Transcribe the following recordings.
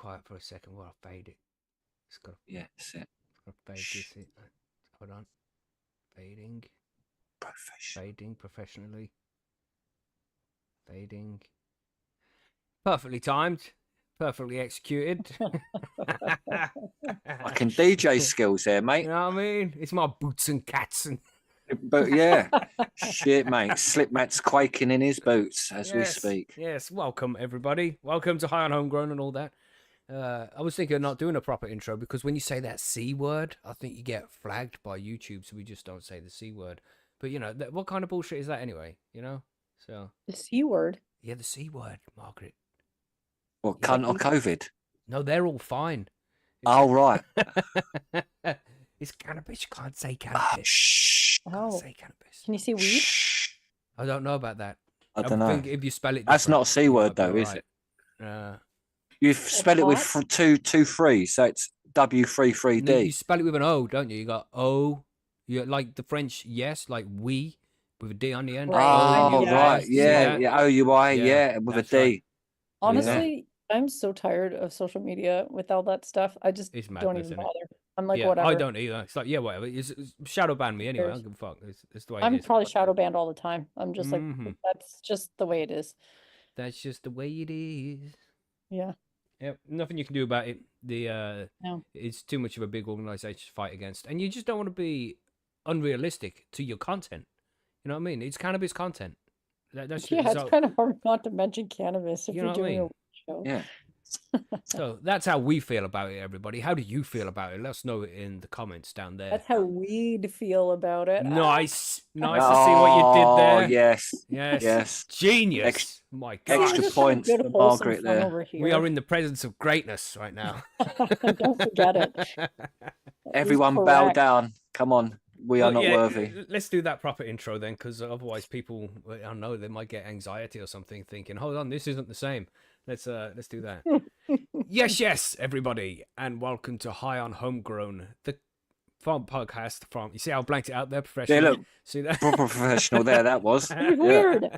quiet for a second while I fade it. It's got to, Yeah, that's it. fade this. Hold on. Fading. Fading professionally. Fading. Perfectly timed. Perfectly executed. Fucking DJ skills there, mate. You know what I mean? It's my boots and cats and. But yeah, shit, mate. Slipmat's quaking in his boots as we speak. Yes, welcome everybody. Welcome to High on Homegrown and all that. I was thinking of not doing a proper intro because when you say that C word, I think you get flagged by YouTube, so we just don't say the C word. But you know, what kind of bullshit is that anyway? You know, so the C word. Yeah, the C word, Margaret. What, cunt or COVID? No, they're all fine. Oh, right. It's cannabis. You can't say cannabis. Shh. Can't say cannabis. Can you see weed? I don't know about that. I don't know. Think if you spell it, that's not a C word though, is it? You spell it with two threes, so it's W33D. No, you spell it with an O, don't you? You got O. You like the French, yes, like we with a D on the end. Oh, right, yeah, OUI, yeah, with a D. Right. Honestly, I'm so tired of social media with all that stuff. I just don't even bother. I'm like, whatever. I don't either. It's like, yeah, whatever. It's shadow ban me anyway. I don't give a fuck. It's the way I'm it is. probably shadow banned all the time. I'm just like, that's just the way it is. That's just the way it is. Yeah. Yep. Nothing you can do about it. No. It's too much of a big organization to fight against, and you just don't want to be unrealistic to your content. You know what I mean? It's cannabis content. It's kind of hard not to mention cannabis if you're doing a show. Yeah. So that's how we feel about it, everybody. How do you feel about it? Let us know in the comments down there. That's how we'd feel about it. Nice to see what you did there. Yes. Genius. My God. Extra points for Margaret there. We are in the presence of greatness right now. Don't forget it. Everyone bow down. Come on. We are not worthy. Let's do that proper intro then, because otherwise people, I don't know, they might get anxiety or something thinking, hold on, this isn't the same. Let's do that. yes, everybody, and welcome to High on Homegrown, the farm podcast from. You see how I blanked it out there, professional. Yeah, look, see that proper professional there. That was weird.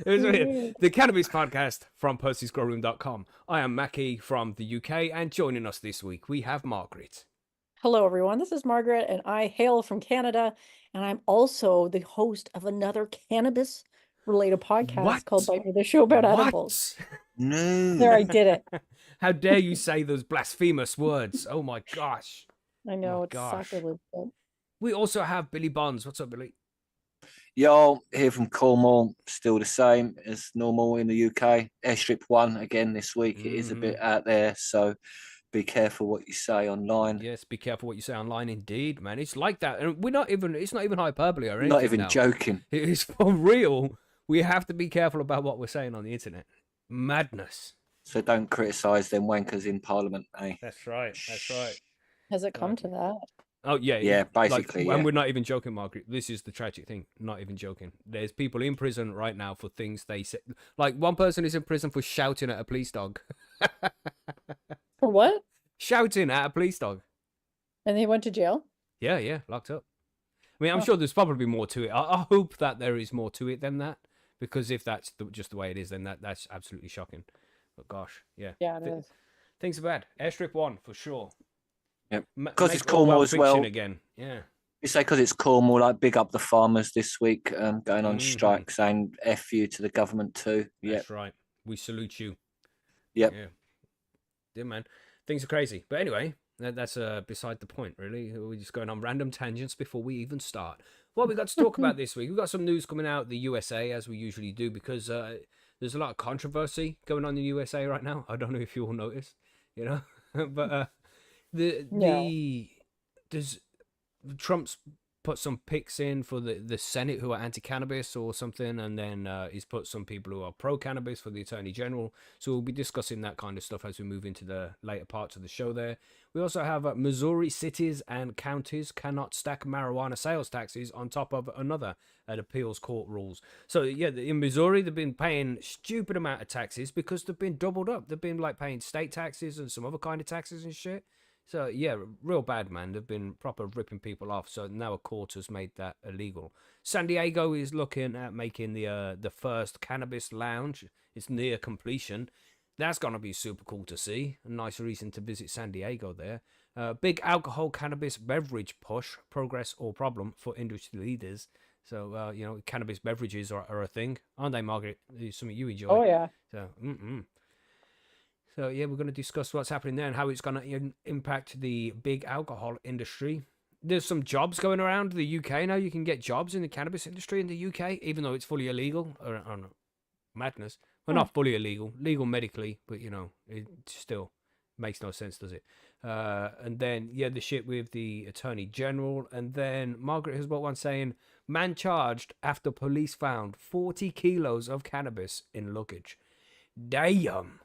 It was weird. The cannabis podcast from Percy'sGrowroom.com. I am Macky from the UK, and joining us this week we have Margaret. Hello, everyone. This is Margaret, and I hail from Canada, and I'm also the host of another cannabis-related podcast called Bite Me, the show about edibles. No. There, I did it. How dare you say those blasphemous words? Oh my gosh. I know, it's sacrilege. We also have Billy Bonds. What's up, Billy? Yo, here from Cornwall, still the same as normal in the UK. Airstrip 1 again this week. It is a bit out there, so be careful what you say online. Yes, be careful what you say online. Indeed, man. It's like that. And it's not even hyperbole or anything. Not even joking. It is for real. We have to be careful about what we're saying on the internet. Madness. So don't criticise them wankers in Parliament, eh? That's right. Has it come to that? Oh, yeah. Yeah, basically. And we're not even joking, Margaret. This is the tragic thing. Not even joking. There's people in prison right now for things they said. Like, one person is in prison for shouting at a police dog. For what? Shouting at a police dog. And they went to jail? Yeah, locked up. I mean, I'm sure there's probably more to it. I hope that there is more to it than that, because if that's just the way it is, then that's absolutely shocking. But gosh, yeah. Yeah, it is. Things are bad. Airstrip 1, for sure. Yep. Because it's Cornwall as well. Again. Yeah. You say because it's Cornwall, like big up the farmers this week, going on strike, saying F you to the government too. That's right. We salute you. Yep. Yeah, man. Things are crazy. But anyway, that's beside the point, really. We're just going on random tangents before we even start. What we got to talk about this week? We've got some news coming out of the USA, as we usually do, because there's a lot of controversy going on in the USA right now. I don't know if you all noticed, you know, but there's Trump's put some picks in for the Senate who are anti-cannabis or something, and then he's put some people who are pro-cannabis for the Attorney General. So we'll be discussing that kind of stuff as we move into the later parts of the show there. We also have Missouri cities and counties cannot stack marijuana sales taxes on top of another at appeals court rules. So yeah, in Missouri, they've been paying stupid amount of taxes because they've been doubled up. They've been like paying state taxes and some other kind of taxes and shit. So, yeah, real bad, man. They've been proper ripping people off. So now a court has made that illegal. San Diego is looking at making the first cannabis lounge. It's near completion. That's going to be super cool to see. A nice reason to visit San Diego there. Big alcohol cannabis beverage push, progress or problem for industry leaders. So, you know, cannabis beverages are a thing, aren't they, Margaret? It's something you enjoy. Oh, yeah. So, So, yeah, we're going to discuss what's happening there and how it's going to impact the big alcohol industry. There's some jobs going around the UK now. You can get jobs in the cannabis industry in the UK, even though it's fully illegal. Or no, madness. Well, not fully illegal. Legal medically, but, you know, it still makes no sense, does it? And then, yeah, the shit with the Attorney General. And then Margaret has brought one saying, man charged after police found 40 kilos of cannabis in luggage. Damn.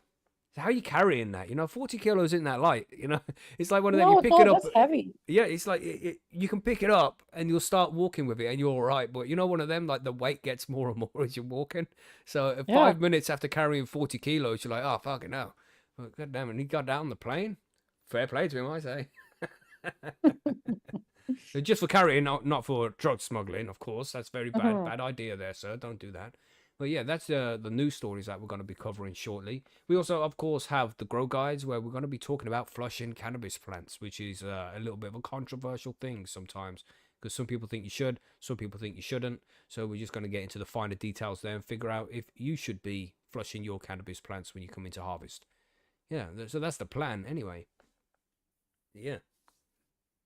So how are you carrying that? You know, 40 kilos isn't that light. You know, it's like one of them, you pick it up. That's heavy. Yeah, it's like you can pick it up and you'll start walking with it and you're all right. But you know, one of them, like the weight gets more and more as you're walking. So 5 minutes after carrying 40 kilos, you're like, oh, fucking hell. Well, God damn it. And he got down the plane. Fair play to him, I say. Just for carrying, not for drug smuggling, of course. That's very bad idea there, sir. Don't do that. But yeah, that's the news stories that we're going to be covering shortly. We also, of course, have the Grow Guides, where we're going to be talking about flushing cannabis plants, which is a little bit of a controversial thing sometimes, because some people think you should, some people think you shouldn't. So we're just going to get into the finer details there and figure out if you should be flushing your cannabis plants when you come into harvest. Yeah, so that's the plan anyway. Yeah.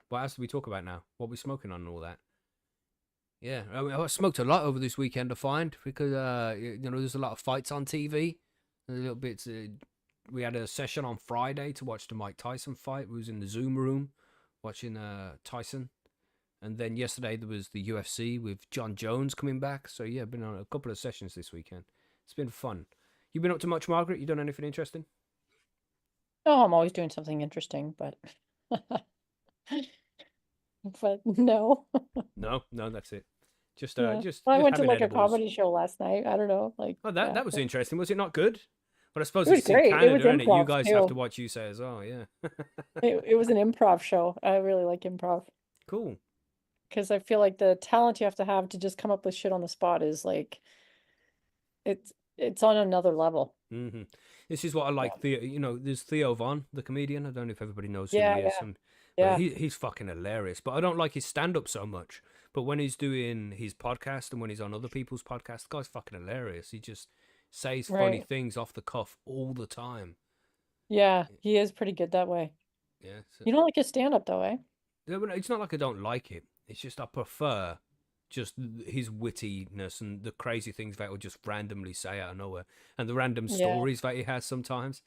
What else do we talk about now? What we smoking on and all that? Yeah, I smoked a lot over this weekend, I find, because, you know, there's a lot of fights on TV. A little bit, we had a session on Friday to watch the Mike Tyson fight. We was in the Zoom room watching Tyson. And then yesterday there was the UFC with John Jones coming back. So, yeah, been on a couple of sessions this weekend. It's been fun. You been up to much, Margaret? You done anything interesting? Oh, I'm always doing something interesting, but... but no. No, that's it. Just I went to having like a edibles. comedy show last night. I don't know, like. Oh, that was interesting. Was it not good? But I suppose It was it's in great. It Canada, was isn't it? You improv, guys too. have to watch you say as well, yeah. It was an improv show. I really like improv Cool. because I feel like the talent you have to just come up with shit on the spot is like, it's on another level. hmm This is what I like. Theo, you know, there's Theo Von, the comedian. I don't know if everybody knows who Yeah, he is. yeah. But Yeah. he's fucking hilarious. But I don't like his stand-up so much. But when he's doing his podcast and when he's on other people's podcasts, the guy's fucking hilarious. He just says funny Right. things off the cuff all the time. Yeah, he is pretty good that way. Yeah. So, You don't like his stand-up though, eh? it's not like I don't like it. It's just I prefer just his wittiness and the crazy things that he'll just randomly say out of nowhere. And the random Yeah. stories that he has sometimes.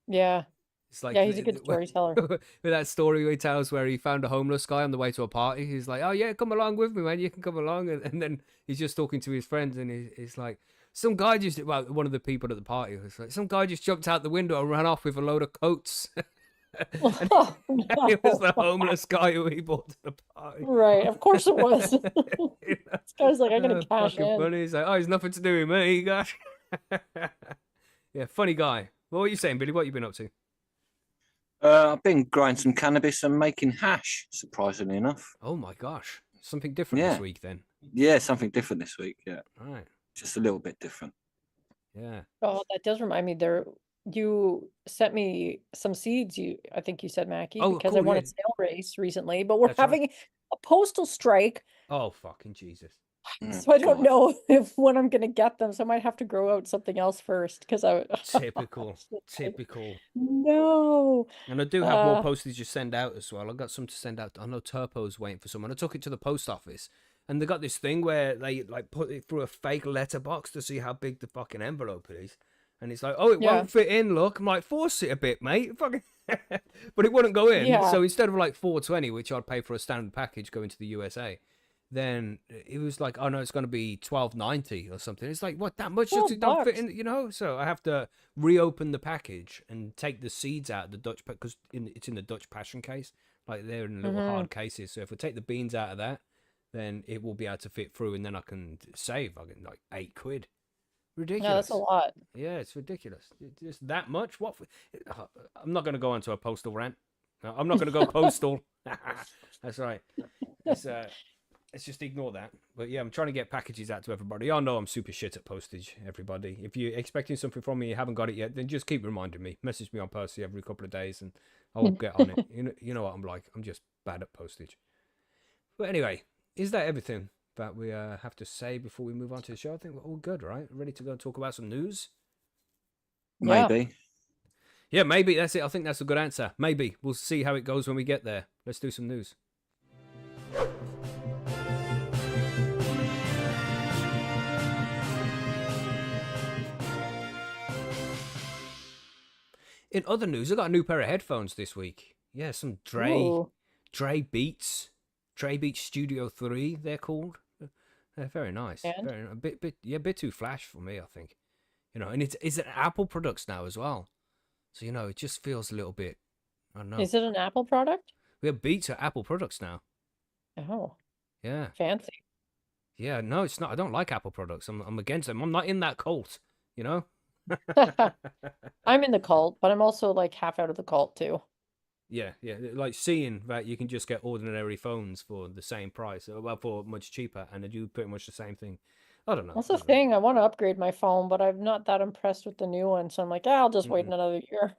Yeah. It's like, Yeah, he's a good storyteller. with that story he tells where he found a homeless guy on the way to a party. He's like, oh yeah, come along with me, man. You can come along. And then he's just talking to his friends and he's like, some guy just, well, one of the people at the party was like, some guy just jumped out the window and ran off with a load of coats. And Oh, it was the no. homeless guy who he brought to the party. Right, of course it was. You know? This guy's like, I'm gonna cash Fucking in. funny. He's like, oh, he's nothing to do with me, gosh. Yeah, funny guy. What were you saying, Billy? What you been up to? I've been growing some cannabis and making hash, surprisingly enough. Oh my gosh. Something different Yeah. this week then. Yeah, something different this week. Yeah, All right. just a little bit different. Yeah. Oh, that does remind me you sent me some seeds, I think you said, Macky, Oh, because I cool, won yeah. a snail race recently, but we're That's right. having a postal strike, Oh, fucking Jesus. so I don't God. know when I'm gonna get them, so I might have to grow out something else first, because Typical. Typical. No. And I do have more Uh, postage to send out as well. I've got some to send out. I know Turpo's waiting for someone. I took it to the post office and they got this thing where they like put it through a fake letterbox to see how big the fucking envelope is. And it's like, oh, it Yeah. won't fit in, look. I'm like, force it a bit, mate. Fucking but it wouldn't go in. Yeah. So instead of like $4.20, which I'd pay for a standard package going to the USA, then it was like, oh no, it's going to be $12.90 or something. It's like, what, that much just it don't fit $12. in, you know? So I have to reopen the package and take the seeds out of the Dutch, because it's in the Dutch passion case. Like they're in little hard cases. So if I take the beans out of that, then it will be able to fit through, and then I can save like £8. Ridiculous. Yeah, that's a lot. Yeah, it's ridiculous. Just that much? What? I'm not going to go onto a postal rant. No, I'm not going to go postal. That's right. It's let's just ignore that. But yeah, I'm trying to get packages out to everybody. I know I'm super shit at postage, everybody. If you're expecting something from me, you haven't got it yet, then just keep reminding me. Message me on Percy every couple of days and I'll get on it. You know what I'm like. I'm just bad at postage. But anyway, is that everything that we have to say before we move on to the show? I think we're all good, right? Ready to go and talk about some news? Maybe. Yeah, maybe. That's it. I think that's a good answer. Maybe. We'll see how it goes when we get there. Let's do some news. In other news, I got a new pair of headphones this week. Yeah, some Dre Beats Studio 3, they're called. They're very nice. Very, a bit too flash for me, I think. You know, and it's an Apple products now as well. So, you know, it just feels a little bit, I don't know. Is it an Apple product? We have Beats are Apple products now. Oh. Yeah. Fancy. Yeah, no, it's not. I don't like Apple products. I'm against them. I'm not in that cult, you know? I'm in the cult, but I'm also like half out of the cult too. Yeah, like seeing that you can just get ordinary phones for the same price, well, for much cheaper, and they do pretty much the same thing. I don't know. That's the thing. I want to upgrade my phone, but I'm not that impressed with the new one. So I'm like, I'll just wait another year.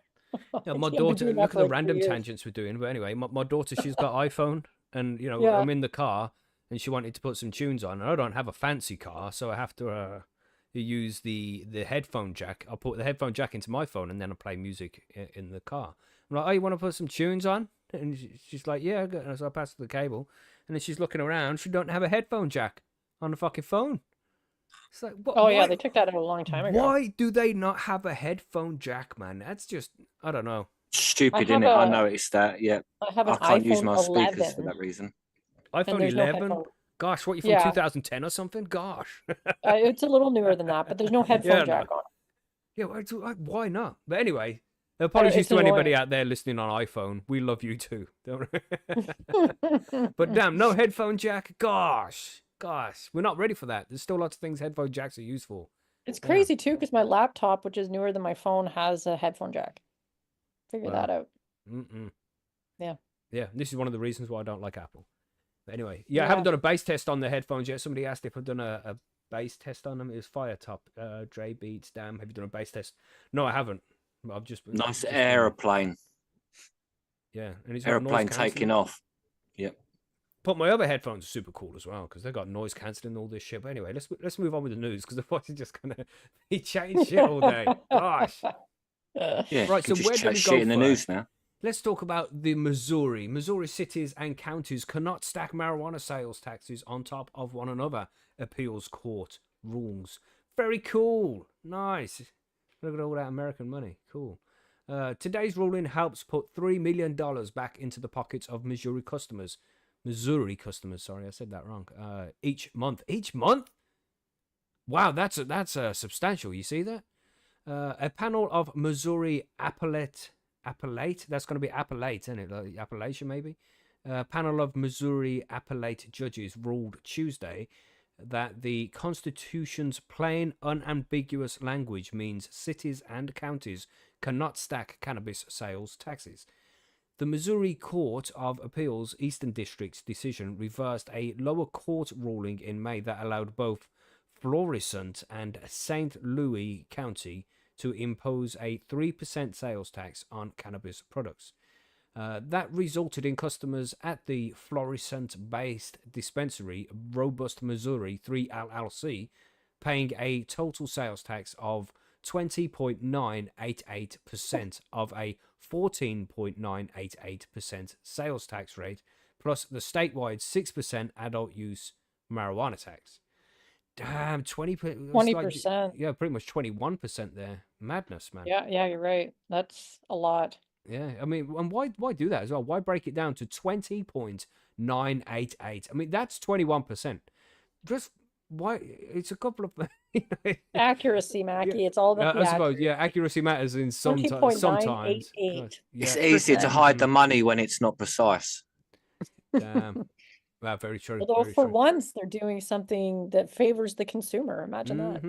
Yeah, my daughter, look at the random tangents we're doing. But anyway, my daughter, she's got iPhone, and you know, I'm in the car, and she wanted to put some tunes on, and I don't have a fancy car, so I have to use the headphone jack. I'll put the headphone jack into my phone, and then I play music in the car. I'm like, oh, you want to put some tunes on? And she's like, yeah. And so I pass her the cable, and then she's looking around. She don't have a headphone jack on the fucking phone. It's like, what? Oh yeah, they took that out a long time ago. Why do they not have a headphone jack, man? That's just, I don't know. Stupid, isn't it? I noticed that. Yeah, I have an can't iPhone use my 11. speakers for that reason. iPhone 11. Gosh, what, you from 2010 or something? Gosh. It's a little newer than that, but there's no headphone jack on it. Yeah, why not? But anyway, apologies to anybody out there listening on iPhone. We love you too. But damn, no headphone jack. Gosh, we're not ready for that. There's still lots of things headphone jacks are used for. It's crazy too, because my laptop, which is newer than my phone, has a headphone jack. Figure that out. Yeah, this is one of the reasons why I don't like Apple. But anyway, I haven't done a bass test on the headphones yet. Somebody asked if I've done a bass test on them. It was Fire Top, Dre Beats. Damn, have you done a bass test? No, I haven't. I've just nice aeroplane. Yeah, and it's aeroplane taking off. Yep. But my other headphones are super cool as well because they've got noise cancelling and all this shit. But anyway, let's move on with the news because otherwise you're just gonna be chatting shit all day. Gosh. Yeah. Right. So where do we go shit in the news now? Let's talk about the Missouri. Missouri cities and counties cannot stack marijuana sales taxes on top of one another. Appeals court rules. Very cool. Nice. Look at all that American money. Cool. Today's ruling helps put $3 million back into the pockets of Missouri customers. Sorry, I said that wrong. Each month. Each month? Wow, that's substantial. You see that? A panel of Missouri appellate. That's going to be appellate, isn't it? Like Appalachian, maybe. Panel of Missouri appellate judges ruled Tuesday that the Constitution's plain, unambiguous language means cities and counties cannot stack cannabis sales taxes. The Missouri Court of Appeals Eastern District's decision reversed a lower court ruling in May that allowed both Florissant and St. Louis County to impose a 3% sales tax on cannabis products. That resulted in customers at the Florissant-based dispensary Robust Missouri 3 LLC paying a total sales tax of 20.988% of a 14.988% sales tax rate, plus the statewide 6% adult use marijuana tax. Damn, 20%. Like, yeah, pretty much 21% there. Madness, man. Yeah, you're right. That's a lot. Yeah, I mean, and why do that as well? Why break it down to 20.988? I mean, that's 21%. Just why? It's a couple of accuracy, Macky. Yeah. It's all about I suppose. Yeah, accuracy matters in sometimes. It's easier to hide the money when it's not precise. Damn. Wow, very true. Although very for true. once they're doing something that favors the consumer. Imagine that.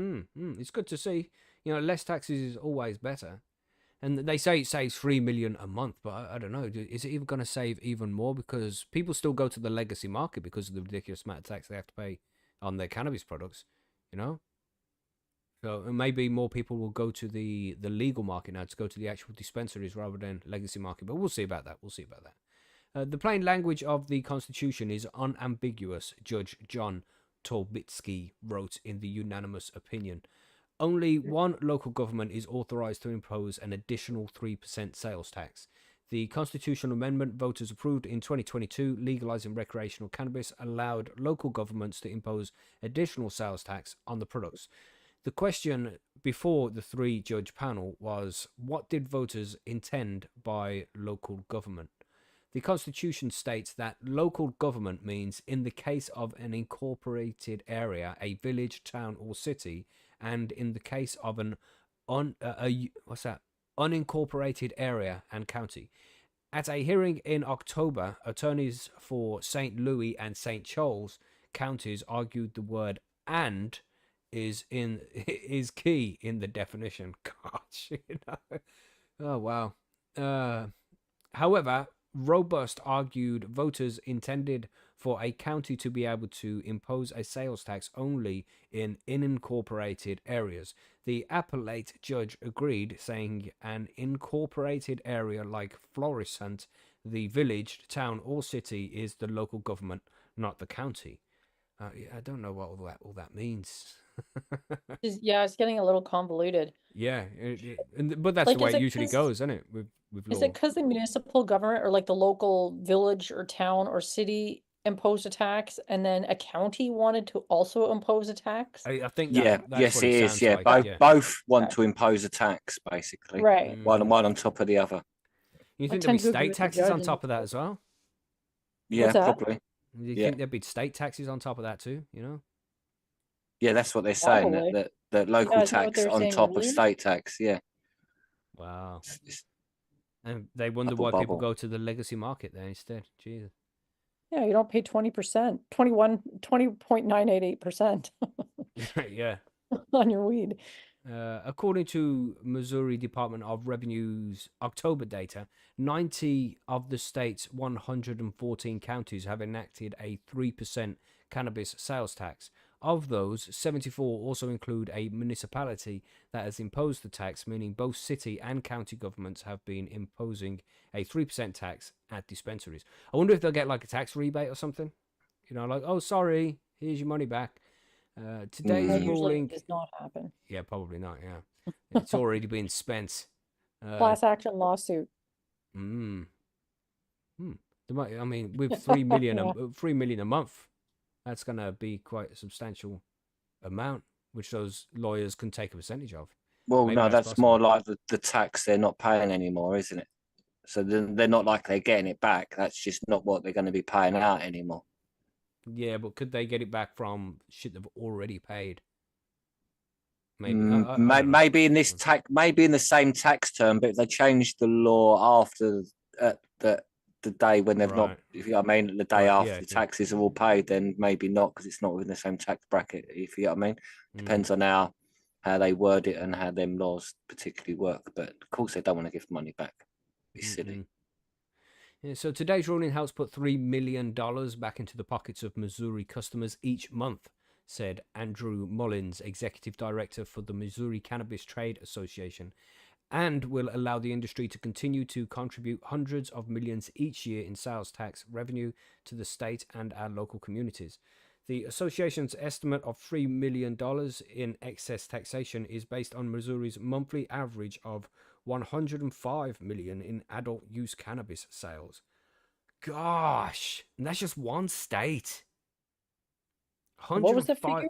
It's good to see. You know, less taxes is always better. And they say it saves 3 million a month, but I don't know. Is it even going to save even more? Because people still go to the legacy market because of the ridiculous amount of tax they have to pay on their cannabis products, you know? So maybe more people will go to the legal market now to go to the actual dispensaries rather than legacy market. But we'll see about that. We'll see about that. The plain language of the Constitution is unambiguous, Judge John Torbitsky wrote in the unanimous opinion. Only one local government is authorized to impose an additional 3% sales tax. The constitutional amendment voters approved in 2022 legalizing recreational cannabis allowed local governments to impose additional sales tax on the products. The question before the three-judge panel was, what did voters intend by local government? The Constitution states that local government means, in the case of an incorporated area, a village, town, or city, and in the case of an unincorporated area and county. At a hearing in October, attorneys for St. Louis and St. Charles counties argued the word "and" is key in the definition. Gosh, you know. Oh wow. However, Robust argued voters intended for a county to be able to impose a sales tax only in unincorporated areas. The appellate judge agreed, saying an incorporated area like Florissant, the village, town, or city is the local government, not the county. I don't know what all that means. Yeah, it's getting a little convoluted. Yeah, but that's Like, the way is it it usually 'cause- goes, isn't it? With Is law. it because the municipal government or like the local village or town or city imposed a tax and then a county wanted to also impose a tax? I think Yeah, that's yes, what it it is. sounds Yeah, like. both Yeah. both want Okay. to impose a tax, basically. Right. One on top of the other. You I think there'd be tend to agree state with the taxes on judge top of that as well? Yeah, What's that? probably. Do you Yeah. think there'd be state taxes on top of that too? You know? Yeah, that's what they're saying. Probably. That local Yeah, isn't that what tax they were on saying top of earlier? state tax. Yeah. Wow. It's And they wonder double why people bubble. go to the legacy market there instead. Jesus. Yeah, you don't pay 20%, 20.988% Yeah. on your weed. According to Missouri Department of Revenue's October data, 90 of the state's 114 counties have enacted a 3% cannabis sales tax. Of those, 74 also include a municipality that has imposed the tax, meaning both city and county governments have been imposing a 3% tax at dispensaries. I wonder if they'll get like a tax rebate or something. You know, like, oh, sorry, here's your money back. Today's That usually ruling. does not happen. Yeah, probably not. Yeah, it's already been spent. Class action lawsuit. Hmm. I mean, with 3 million, Yeah. 3 million a month, that's gonna be quite a substantial amount, which those lawyers can take a percentage of. Well, Maybe no, that's that's more possible. like the tax they're not paying anymore, isn't it? So they're not like they're getting it back. That's just not what they're going to be paying out anymore. Yeah, but could they get it back from shit they've already paid? Maybe. I don't know. Maybe in this maybe in the same tax term, but if they changed the law after the day when they've not, Right. if you know what I mean, the day Right, after yeah, the yeah. taxes are all paid, then maybe not because it's not within the same tax bracket. If you know what I mean, depends on how they word it and how them laws particularly work. But of course, they don't want to give money back. Be silly. Yeah, so today's ruling helps put $3 million back into the pockets of Missouri customers each month, said Andrew Mullins, executive director for the Missouri Cannabis Trade Association, and will allow the industry to continue to contribute hundreds of millions each year in sales tax revenue to the state and our local communities. The association's estimate of $3 million in excess taxation is based on Missouri's monthly average of 105 million in adult use cannabis sales. Gosh, and that's just one state. What was the figure?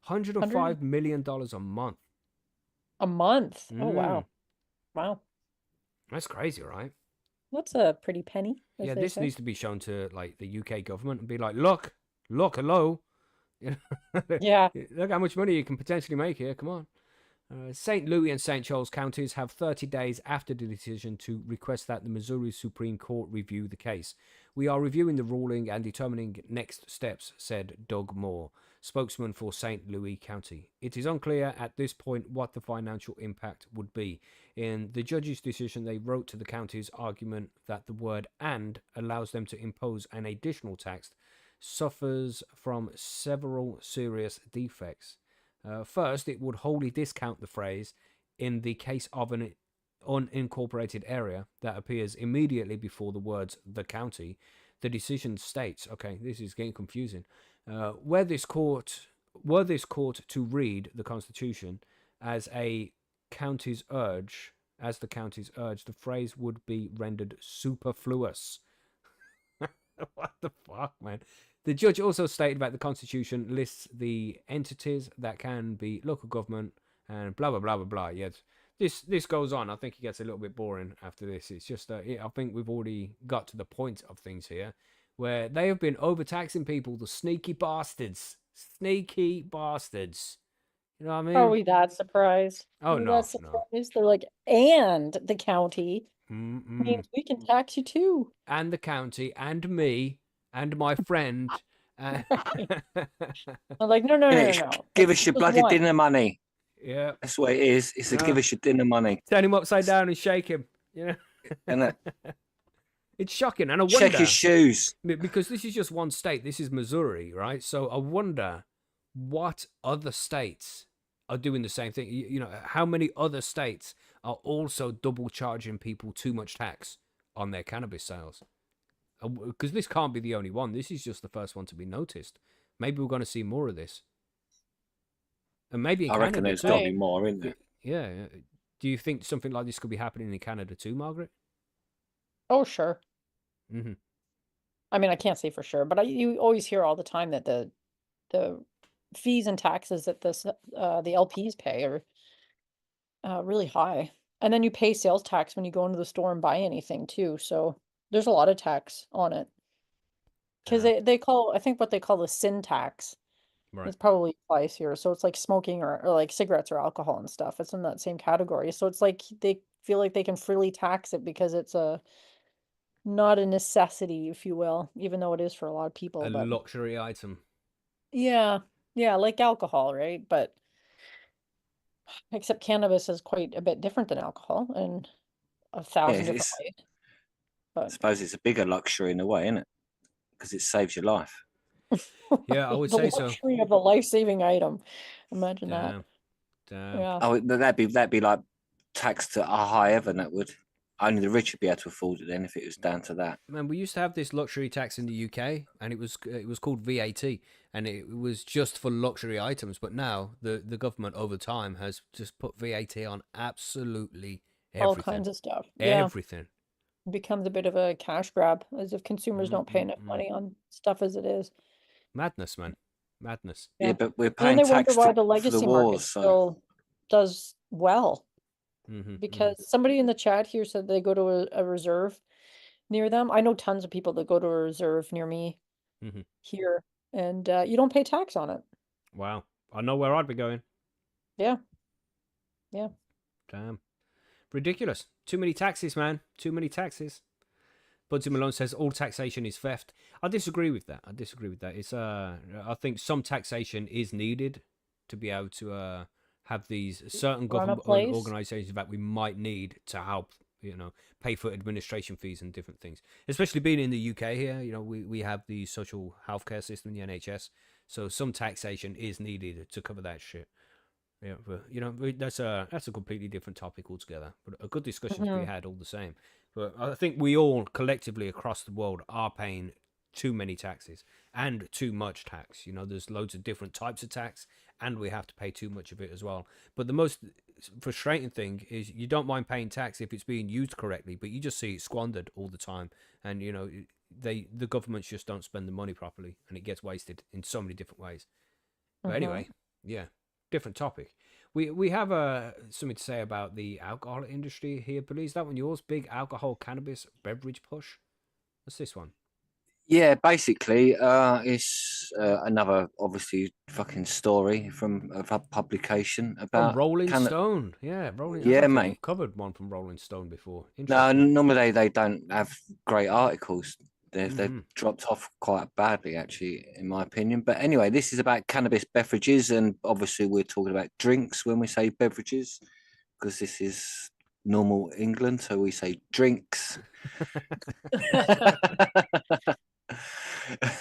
$105 million a month. A month. Oh, wow. Mm. Wow. That's crazy, right? That's a pretty penny, as Yeah, they this say. needs to be shown to like the UK government and be like, look, hello. Yeah. Look how much money you can potentially make here. Come on. St. Louis and St. Charles counties have 30 days after the decision to request that the Missouri Supreme Court review the case. We are reviewing the ruling and determining next steps, said Doug Moore, spokesman for St. Louis County. It is unclear at this point what the financial impact would be. In the judge's decision, they wrote to the county's argument that the word "and" allows them to impose an additional tax suffers from several serious defects. First, it would wholly discount the phrase "in the case of an unincorporated area" that appears immediately before the words "the county." The decision states, okay, this is getting confusing, were this court to read the Constitution as the county's urge, the phrase would be rendered superfluous. What the fuck, man? The judge also stated that the Constitution lists the entities that can be local government and blah blah blah blah blah. Yes, this goes on. I think it gets a little bit boring after this. It's just I think we've already got to the point of things here, where they have been overtaxing people. The sneaky bastards, sneaky bastards. You know what I mean? Are we that surprised? Oh Are we no, that surprised? They're like, and the county means we can tax you too. And the county, and me, and my friend. I'm like, no. Give us your bloody dinner money. Yeah, that's what it is. It's a give us your dinner money. Turn him upside down and shake him. You know, and it's shocking. And I wonder, check his shoes, because this is just one state. This is Missouri, right? So I wonder what other states are doing the same thing. You know, how many other states are also double charging people too much tax on their cannabis sales? Because this can't be the only one. This is just the first one to be noticed. Maybe we're going to see more of this. And maybe I reckon there's got to be more, isn't there? Yeah. Do you think something like this could be happening in Canada too, Margaret? Oh, sure. Mm-hmm. I mean, I can't say for sure, but you always hear all the time that the fees and taxes that the LPs pay are really high. And then you pay sales tax when you go into the store and buy anything too. So there's a lot of tax on it. Because they call, I think what they call the sin tax. Right. It's probably applies here. So it's like smoking or like cigarettes or alcohol and stuff. It's in that same category. So it's like they feel like they can freely tax it because it's not a necessity, if you will, even though it is for a lot of people. A luxury item. Yeah, like alcohol, right? But except cannabis is quite a bit different than alcohol in 1,000 different ways. But I suppose it's a bigger luxury in a way, isn't it? Because it saves your life. Yeah, I would say so. The luxury of a life-saving item. Imagine that. Damn. Yeah. Oh, that'd be like taxed at a high heaven. That would only the rich would be able to afford it then if it was down to that. Man, we used to have this luxury tax in the UK, and it was called VAT, and it was just for luxury items. But now the government over time has just put VAT on absolutely everything. All kinds of stuff. Everything. It becomes a bit of a cash grab, as if consumers don't pay enough money on stuff as it is. Madness, man. Madness. Yeah, but we're paying tax wonder why the legacy market still does well. Because somebody in the chat here said they go to a reserve near them. I know tons of people that go to a reserve near me here, and you don't pay tax on it. Wow. I know where I'd be going. Yeah. Damn. Ridiculous. Too many taxes, man. Too many taxes. Budsy Malone says all taxation is theft. I disagree with that. It's I think some taxation is needed to be able to have these certain government organizations that we might need to help, pay for administration fees and different things. Especially being in the UK here, we have the social healthcare system, the NHS. So some taxation is needed to cover that shit. Yeah, but that's a completely different topic altogether. But a good discussion to be had all the same. But I think we all collectively across the world are paying too many taxes and too much tax. There's loads of different types of tax, and we have to pay too much of it as well. But the most frustrating thing is you don't mind paying tax if it's being used correctly, but you just see it squandered all the time. And the governments just don't spend the money properly, and it gets wasted in so many different ways. But anyway, yeah, different topic. We have something to say about the alcohol industry here, please. That one yours? Big alcohol cannabis beverage push? What's this one? Yeah, basically, it's another obviously fucking story from a publication about Rolling Stone. Yeah, Yeah, mate. I've covered one from Rolling Stone before. No, normally they don't have great articles. They've dropped off quite badly, actually, in my opinion. But anyway, this is about cannabis beverages, and obviously we're talking about drinks when we say beverages, because this is normal England, so we say drinks.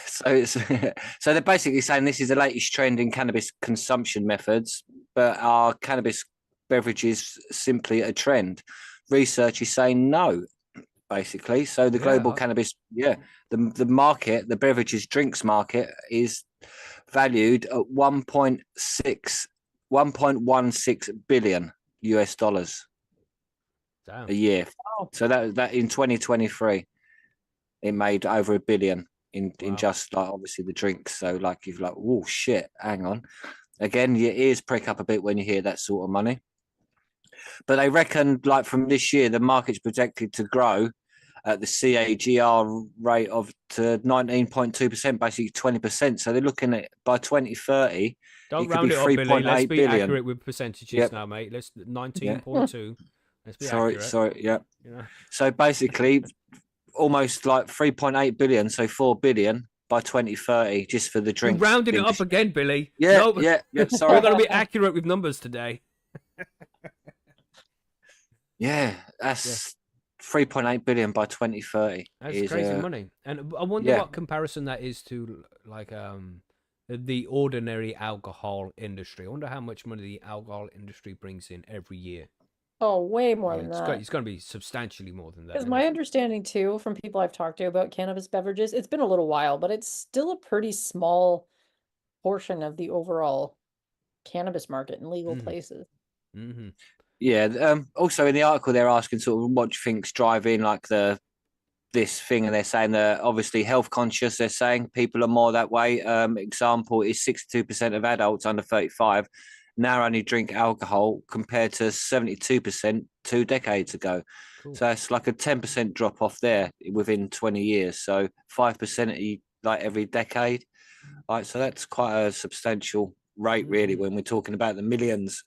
So they're basically saying this is the latest trend in cannabis consumption methods, but are cannabis beverages simply a trend? Research is saying no, basically. So the global cannabis, the market, the beverages drinks market is valued at 1.16 billion US dollars a year. Wow. So that in 2023, it made over $1 billion in just like obviously the drinks. So like you've like, oh shit, hang on. Again, your ears prick up a bit when you hear that sort of money. But they reckon like from this year, the market's projected to grow at the CAGR rate of to 19.2%, basically 20%. So they're looking at by 2030, Don't it could round be it up, Billy. Let's 3.8 be billion. accurate with percentages now, mate. Let's 19.2. Let's be accurate. Sorry, yeah. You know? So basically, almost like 3.8 billion, so 4 billion by 2030, just for the drinks. You're rounding it up again, Billy. Yeah, no, yeah. Sorry. We're going to be accurate with numbers today. Yeah, that's 3.8 billion by 2030. That's crazy money. And I wonder what comparison that is to like the ordinary alcohol industry. I wonder how much money the alcohol industry brings in every year. Oh, way more than that. It's going to be substantially more than that. Because my understanding too, from people I've talked to about cannabis beverages, it's been a little while, but it's still a pretty small portion of the overall cannabis market in legal places. Mm-hmm. Yeah. Also in the article, they're asking sort of what do you think's driving like this thing, and they're saying that obviously health conscious. They're saying people are more that way. Example is 62% of adults under 35 now only drink alcohol compared to 72% 2 decades ago. Cool. So it's like a 10% drop off there within 20 years. So 5% like every decade. Right, so that's quite a substantial rate, really, when we're talking about the millions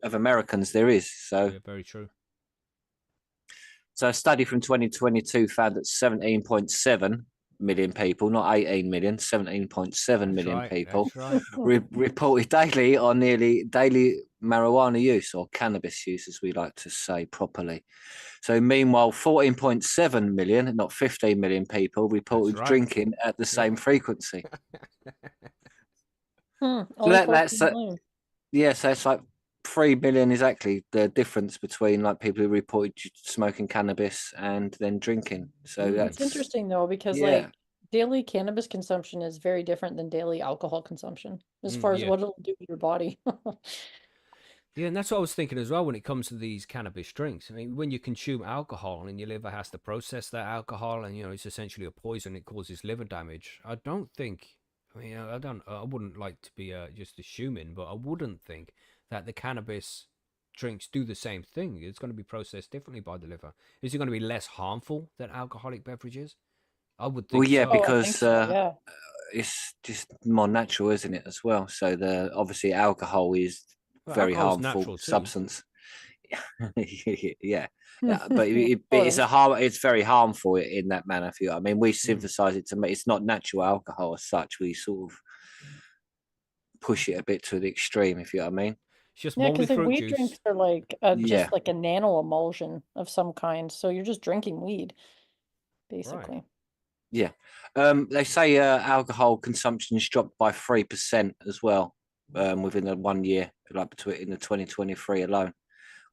of Americans there is. So yeah, very true. So a study from 2022 found that 17.7 million people, not 18 million, 17.7 million people reported daily on nearly daily marijuana use or cannabis use, as we like to say properly. So meanwhile, 14.7 million, not 15 million people reported drinking at the same frequency. So that's like 3 million exactly the difference between like people who reported smoking cannabis and then drinking. So that's interesting though, because like daily cannabis consumption is very different than daily alcohol consumption as far as what it'll do to your body. Yeah, and that's what I was thinking as well when it comes to these cannabis drinks. I mean, when you consume alcohol and your liver has to process that alcohol, and it's essentially a poison, it causes liver damage. I wouldn't like to be just assuming, but I wouldn't think that the cannabis drinks do the same thing. It's going to be processed differently by the liver. Is it going to be less harmful than alcoholic beverages? I would think. Well, yeah, so. because it's just more natural, isn't it, as well? So obviously alcohol is very harmful substance. yeah. But it's very harmful in that manner. If you know what I mean, we synthesize it to make it's not natural alcohol as such. We sort of push it a bit to the extreme, if you know what I mean. Just because the weed drinks are like just like a nano emulsion of some kind. So you're just drinking weed, basically. Right. Yeah. They say alcohol consumption's dropped by 3% as well within the 1 year, like between in the 2023 alone,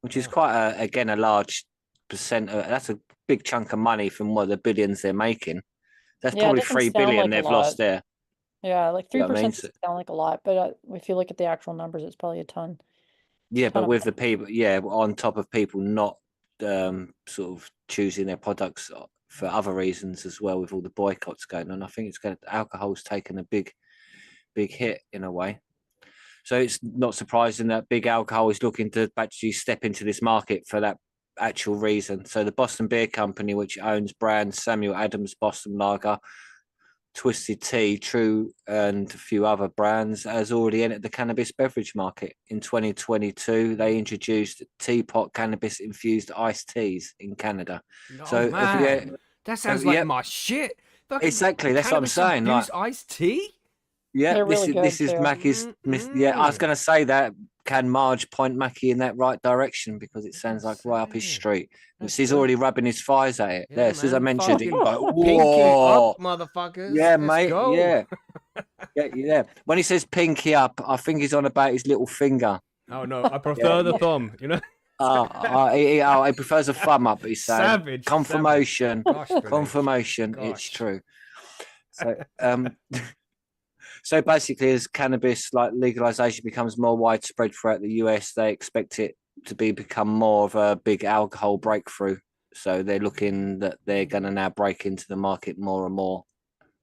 which is quite a large percent. That's a big chunk of money from what the billions they're making. That's probably 3 billion they've lost there. Yeah, like 3% doesn't sound like a lot, but if you look at the actual numbers, it's probably a ton. Yeah, but with the people, on top of people not sort of choosing their products for other reasons as well, with all the boycotts going on, I think alcohol's taken a big hit in a way. So it's not surprising that big alcohol is looking to actually step into this market for that actual reason. So the Boston Beer Company, which owns brands Samuel Adams Boston Lager, Twisted Tea, True, and a few other brands, has already entered the cannabis beverage market. In 2022, they introduced teapot cannabis-infused iced teas in Canada. That's That sounds like yeah, my shit. Fucking exactly. That's what I'm saying. Like, cannabis-infused iced tea. yeah, They're really good this is too. Macky's. Yeah, I was going to say that. Can Marge point Macky in that right direction because it sounds like right up his street. That's He's good. already rubbing his thighs at it. Yeah, There, as soon as I man. mentioned it, Fucking he's like, pinky whoa. up, motherfuckers. Yeah, Let's mate. go. Yeah. Yeah. When he says pinky up, I think he's on about his little finger. Oh no, I prefer the thumb. You know. He prefers a thumb up. He's saying Savage. confirmation. Savage. Gosh, Billy. Confirmation. Gosh. It's true. So, so basically, as cannabis like legalization becomes more widespread throughout the US, they expect it to become more of a big alcohol breakthrough. So they're looking that they're going to now break into the market more and more.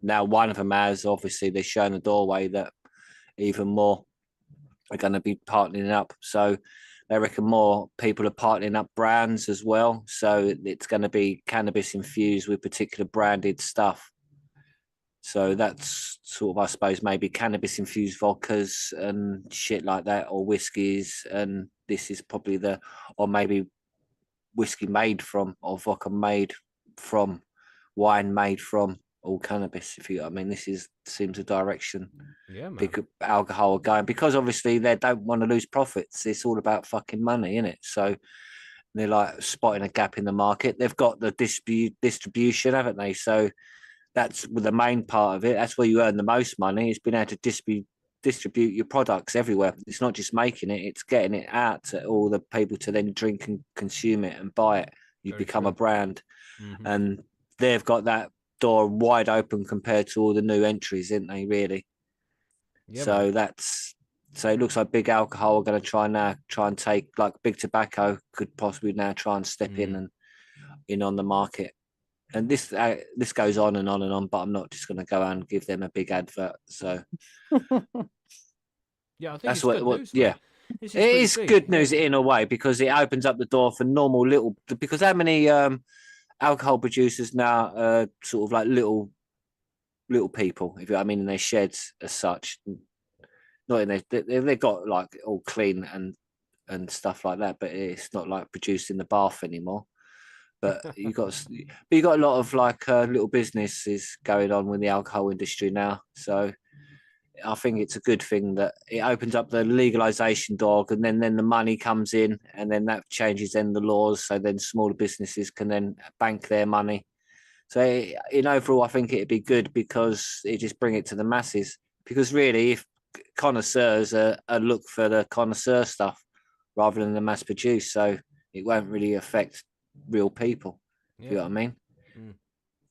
Now, one of them has obviously they're showing the doorway that even more are going to be partnering up. So they reckon more people are partnering up brands as well. So it's going to be cannabis infused with particular branded stuff. So that's sort of, I suppose, maybe cannabis infused vodkas and shit like that, or whiskies. And this is probably or maybe whiskey made from, or vodka made from, wine made from all cannabis. If you, I mean, seems a direction. Yeah, man. Big alcohol are going, because obviously they don't want to lose profits. It's all about fucking money, isn't it? So they're like spotting a gap in the market. They've got the distribution, haven't they? So that's the main part of it. That's where you earn the most money. It's being able to distribute your products everywhere. It's not just making it; it's getting it out to all the people to then drink and consume it and buy it. You become a brand, and they've got that door wide open compared to all the new entries, isn't they? Really. Yeah, so man. So it looks like big alcohol are going to try and take, like big tobacco could possibly now try and step in on the market. And this goes on and on and on, but I'm not just going to go out and give them a big advert. So yeah, I think that's it's good news, yeah. It is good news in a way, because it opens up the door for normal little. Because how many alcohol producers now sort of like little people, if you know what I mean, in their sheds as such, not in they've got like all clean and stuff like that, but it's not like produced in the bath anymore. But you got a lot of like little businesses going on with the alcohol industry now. So I think it's a good thing that it opens up the legalization door, and then the money comes in, and then that changes then the laws. So then smaller businesses can then bank their money. So in overall, I think it'd be good, because it just bring it to the masses. Because really, if connoisseurs are look for the connoisseur stuff rather than the mass produced, so it won't really affect real people. You know what I mean?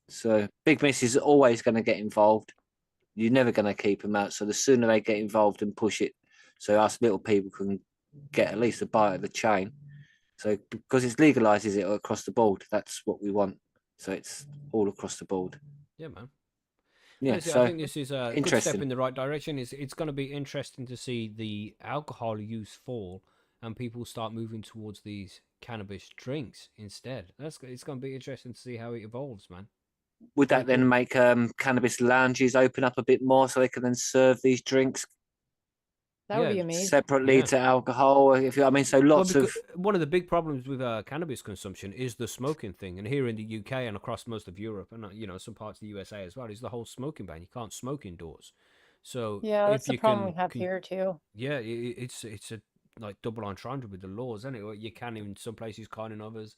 So big business is always going to get involved. You're never going to keep them out. So the sooner they get involved and push it, so us little people can get at least a bite of the chain. So because it legalizes it across the board, that's what we want. So it's all across the board. Yeah, man. Yeah, so I think this is a good step interesting. in the right direction. It's going to be interesting to see the alcohol use fall and people start moving towards these cannabis drinks instead. It's going to be interesting to see how it evolves, man. Would that then make cannabis lounges open up a bit more, so they can then serve these drinks? That would be amazing. Separately to alcohol, if you know what I mean. So one of the big problems with cannabis consumption is the smoking thing, and here in the UK and across most of Europe, and some parts of the USA as well, is the whole smoking ban. You can't smoke indoors. So yeah, that's the problem we have here too. Yeah, it's a like double entendre with the laws, isn't it? You can in some places, can't in others.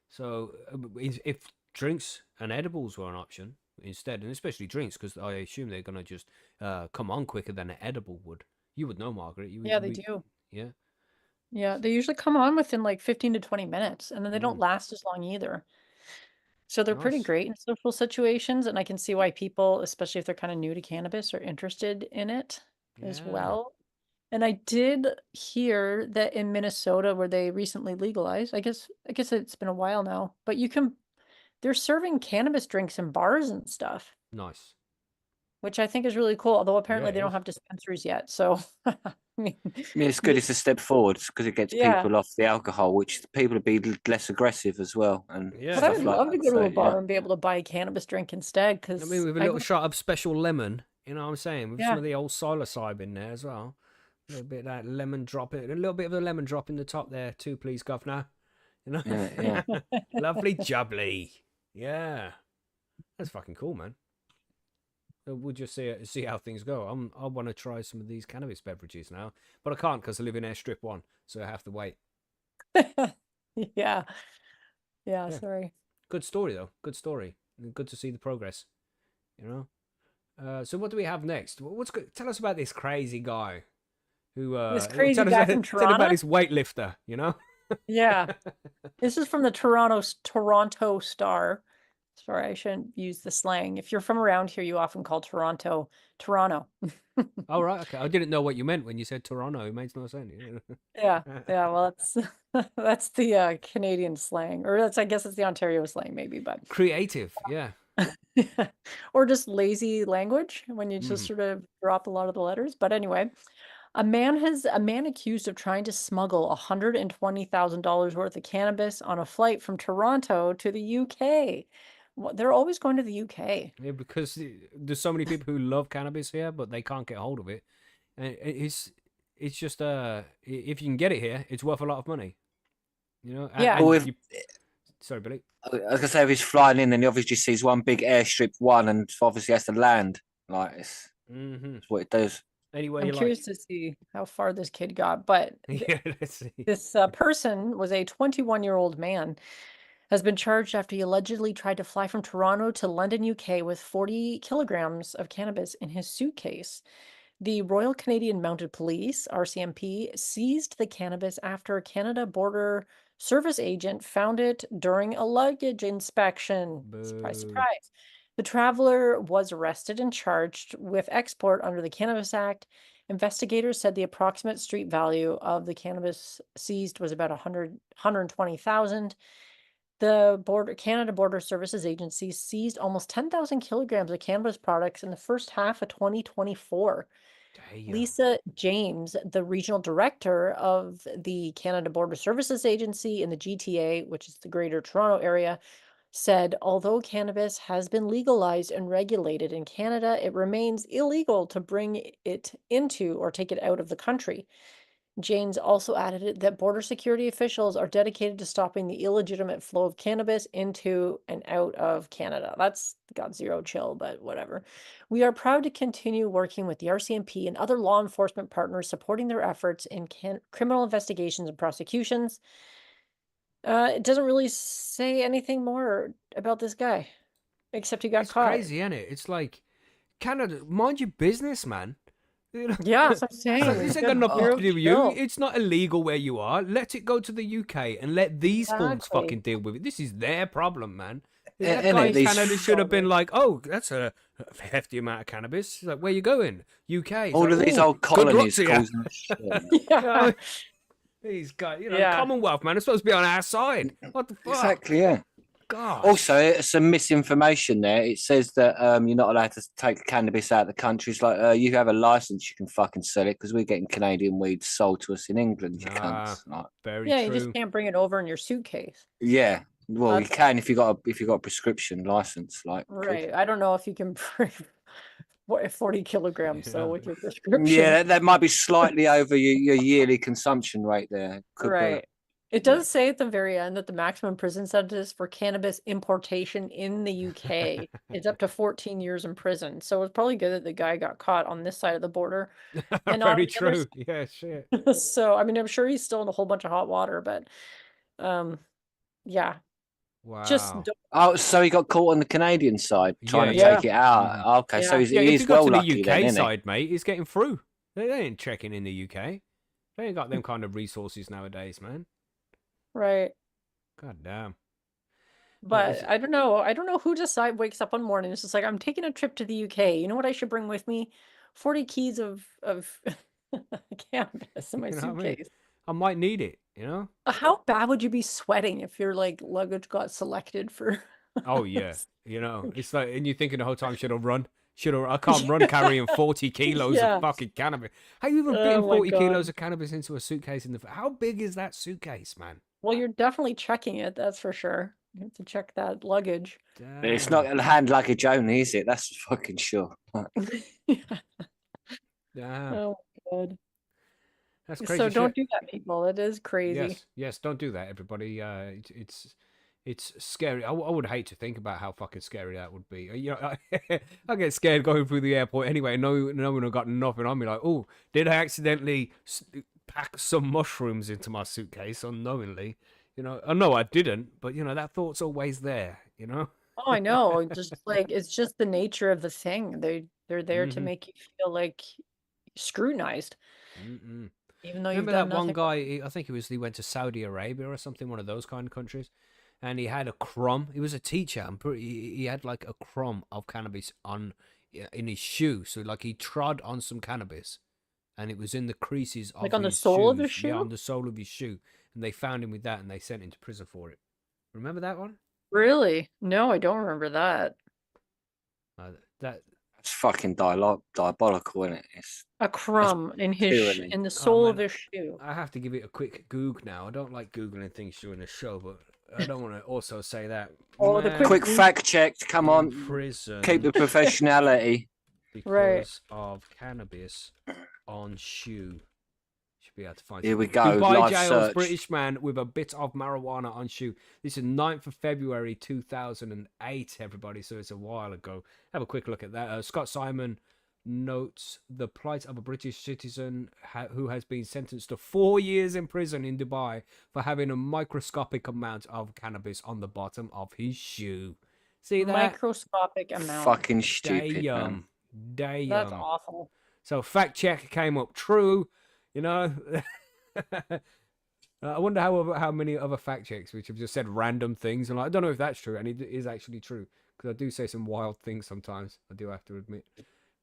So if drinks and edibles were an option instead, and especially drinks, because I assume they're gonna just come on quicker than an edible would. You would know, Margaret. They do. Yeah. Yeah, they usually come on within like 15 to 20 minutes, and then they don't last as long either. So they're pretty great in social situations, and I can see why people, especially if they're kind of new to cannabis, are interested in it as well. And I did hear that in Minnesota, where they recently legalized, I guess it's been a while now, but they're serving cannabis drinks in bars and stuff. Nice. Which I think is really cool, although apparently they don't have dispensaries yet. So, I mean, it's good. It's a step forward because it gets people off the alcohol, which people would be less aggressive as well. And but I would love to go to a bar and be able to buy a cannabis drink instead. Because I mean, with a little shot of special lemon, you know what I'm saying, with some of the old psilocybe in there as well. A little bit of that lemon drop, a little bit of the lemon drop in the top there too, please, governor. You know, lovely jubbly, yeah. That's fucking cool, man. We'll just see how things go. I want to try some of these cannabis beverages now, but I can't because I live in Airstrip 1, so I have to wait. Yeah. Yeah, Yeah. sorry. Good story though. Good story. Good to see the progress. You know. So what do we have next? What's good? Tell us about this crazy guy who. This crazy Tell us guy from tell about Toronto? this weightlifter. You know. Yeah. This is from the Toronto Star. Sorry, I shouldn't use the slang. If you're from around here, you often call Toronto. All right. Okay. I didn't know what you meant when you said Toronto. It makes no sense. Yeah, yeah. Well, that's the Canadian slang, or I guess it's the Ontario slang, maybe, but Creative. Yeah. or just lazy language when you just Mm. sort of drop a lot of the letters. But anyway, a man accused of trying to smuggle $120,000 worth of cannabis on a flight from Toronto to the UK. They're always going to the UK. Yeah, because there's so many people who love cannabis here, but they can't get hold of it. And it's just if you can get it here, it's worth a lot of money. You know. Yeah. Well, if, Sorry, Billy. I was gonna say if he's flying in, then he obviously sees one big airstrip one, and obviously has to land. Like it's what it does. Anyway, I'm you curious to see how far this kid got, but Yeah, let's see. this person was a 21-year-old man, has been charged after he allegedly tried to fly from Toronto to London, UK with 40 kilograms of cannabis in his suitcase. The Royal Canadian Mounted Police, RCMP, seized the cannabis after a Canada Border Service agent found it during a luggage inspection. Surprise, Boo. surprise. The traveler was arrested and charged with export under the Cannabis Act. Investigators said the approximate street value of the cannabis seized was about 120,000. The Canada Border Services Agency seized almost 10,000 kilograms of cannabis products in the first half of 2024. Damn. Lisa James, the regional director of the Canada Border Services Agency in the GTA, which is the Greater Toronto Area, said although cannabis has been legalized and regulated in Canada, it remains illegal to bring it into or take it out of the country. James also added that border security officials are dedicated to stopping the illegitimate flow of cannabis into and out of Canada. That's got zero chill, but whatever. We are proud to continue working with the RCMP and other law enforcement partners supporting their efforts in criminal investigations and prosecutions. It doesn't really say anything more about this guy, except he got It's caught. crazy, isn't it? It's like Canada, mind your business, man. You know? Yeah, that's what I'm saying. This ain't got nothing Zero to do with you. chill. It's not illegal where you are. Let it go to the UK and let these fools Exactly. fucking deal with it. This is their problem, man. That Innit, guy in these- Canada should have been like, "Oh, that's a hefty amount of cannabis." He's like, "Where you going?" UK. He's All like, of these "Ooh, old good luck colonies to ya." causing shit. Yeah. These guys, Yeah. Commonwealth, man, it's supposed to be on our side. What the fuck? Exactly, yeah. God. Also, some misinformation there. It says that you're not allowed to take cannabis out of the country. It's like you have a license, you can fucking sell it because we're getting Canadian weed sold to us in England. You Nah. cunts. Like, Very Yeah, true. you just can't bring it over in your suitcase. yeah, well, you That's- can if you got a prescription license. Like, Right. I don't know if you can bring 40 kilograms though Yeah. with your prescription. Yeah, that might be slightly over your yearly consumption rate there. Could be. Right. It does say at the very end that the maximum prison sentence for cannabis importation in the UK is up to 14 years in prison. So it's probably good that the guy got caught on this side of the border. And on Very the other true. Yeah, shit. So I mean, I'm sure he's still in a whole bunch of hot water, but yeah. Wow. Just don't, Oh, so he got caught on the Canadian side trying to Yeah. take it out. Okay, so Yeah. he Yeah, if is you go well to the lucky UK then, isn't he? side, mate, he's getting through. They ain't checking in the UK. They ain't got them kind of resources nowadays, man. right. God damn. But is- I don't know. I don't know who wakes up one morning. It's just like, I'm taking a trip to the UK. You know what I should bring with me? 40 keys of cannabis in my You know what I mean? suitcase. I might need it, you know? How bad would you be sweating if your like luggage got selected for? Oh, yeah. You know, it's like, and you're thinking the whole time, should I run? I can't run carrying 40 kilos Yeah. of fucking cannabis. How you even Oh fitting my 40 God. kilos of cannabis into a suitcase how big is that suitcase, man? Well, you're definitely checking it. That's for sure. You have to check that luggage. It's Damn. not hand luggage only, is it? That's fucking sure. Yeah. Damn. Oh my God. That's crazy So don't shit. do that, people. It is crazy. Yes, don't do that, everybody. It's It's scary. I would hate to think about how fucking scary that would be. You know, I get scared going through the airport anyway. No one got nothing on me. Like, oh, did I accidentally pack some mushrooms into my suitcase unknowingly? You know, I know I didn't, but you know that thought's always there. You know. Oh, I know. Just like it's just the nature of the thing. They're there to Mhm. make you feel like scrutinized, Mm-mm. even though you've Remember done that one nothing. guy? I think he went to Saudi Arabia or something, one of those kind of countries, and he had a crumb. He was a teacher. He had like a crumb of cannabis in his shoe. So like he trod on some cannabis, and it was in the creases Like of on the his sole of his shoes. Yeah, on shoe? the sole of his shoe, and they found him with that, and they sent him to prison for it. Remember that one? Really? No, I don't remember that. That It's fucking diabolical, isn't it? It's A crumb in tyranny. in the Oh sole of man, his shoe. I have to give it a quick goog now. I don't like googling things during the show, but I don't want to also say that. Oh, the Man Quick fact check. Come in on, prison keep the professionality. because Right. of cannabis on shoe. Should be able to find. Here we something. go, Dubai live jails search. British man with a bit of marijuana on shoe. This is 9th of February 2008. Everybody, so it's a while ago. Have a quick look at that. Scott Simon notes the plight of a British citizen who has been sentenced to 4 years in prison in Dubai for having a microscopic amount of cannabis on the bottom of his shoe. See that? Microscopic amount. Fucking stupid, man. Damn. That's awful. So fact check came up true, you know. I wonder how many other fact checks which have just said random things, and I don't know if that's true, and it is actually true because I do say some wild things sometimes. I do have to admit,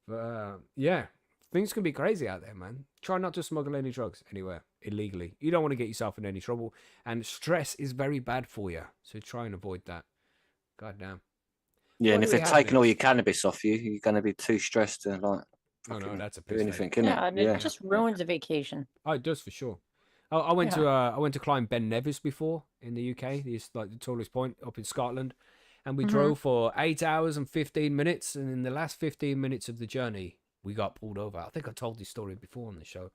but yeah, things can be crazy out there, man. Try not to smuggle any drugs anywhere illegally. You don't want to get yourself in any trouble, and stress is very bad for you, so try and avoid that. God damn. Yeah, What and do if we they're have taking all next? your cannabis off you, you're going to be too stressed to like Oh no, fucking that's a do piss anything, take. innit? Yeah, and it just ruins a vacation. Oh, it does for sure. I went to I went to climb Ben Nevis before in the UK. It's like the tallest point up in Scotland, and we drove for 8 hours and 15 minutes. And in the last 15 minutes of the journey, we got pulled over. I think I told this story before on the show.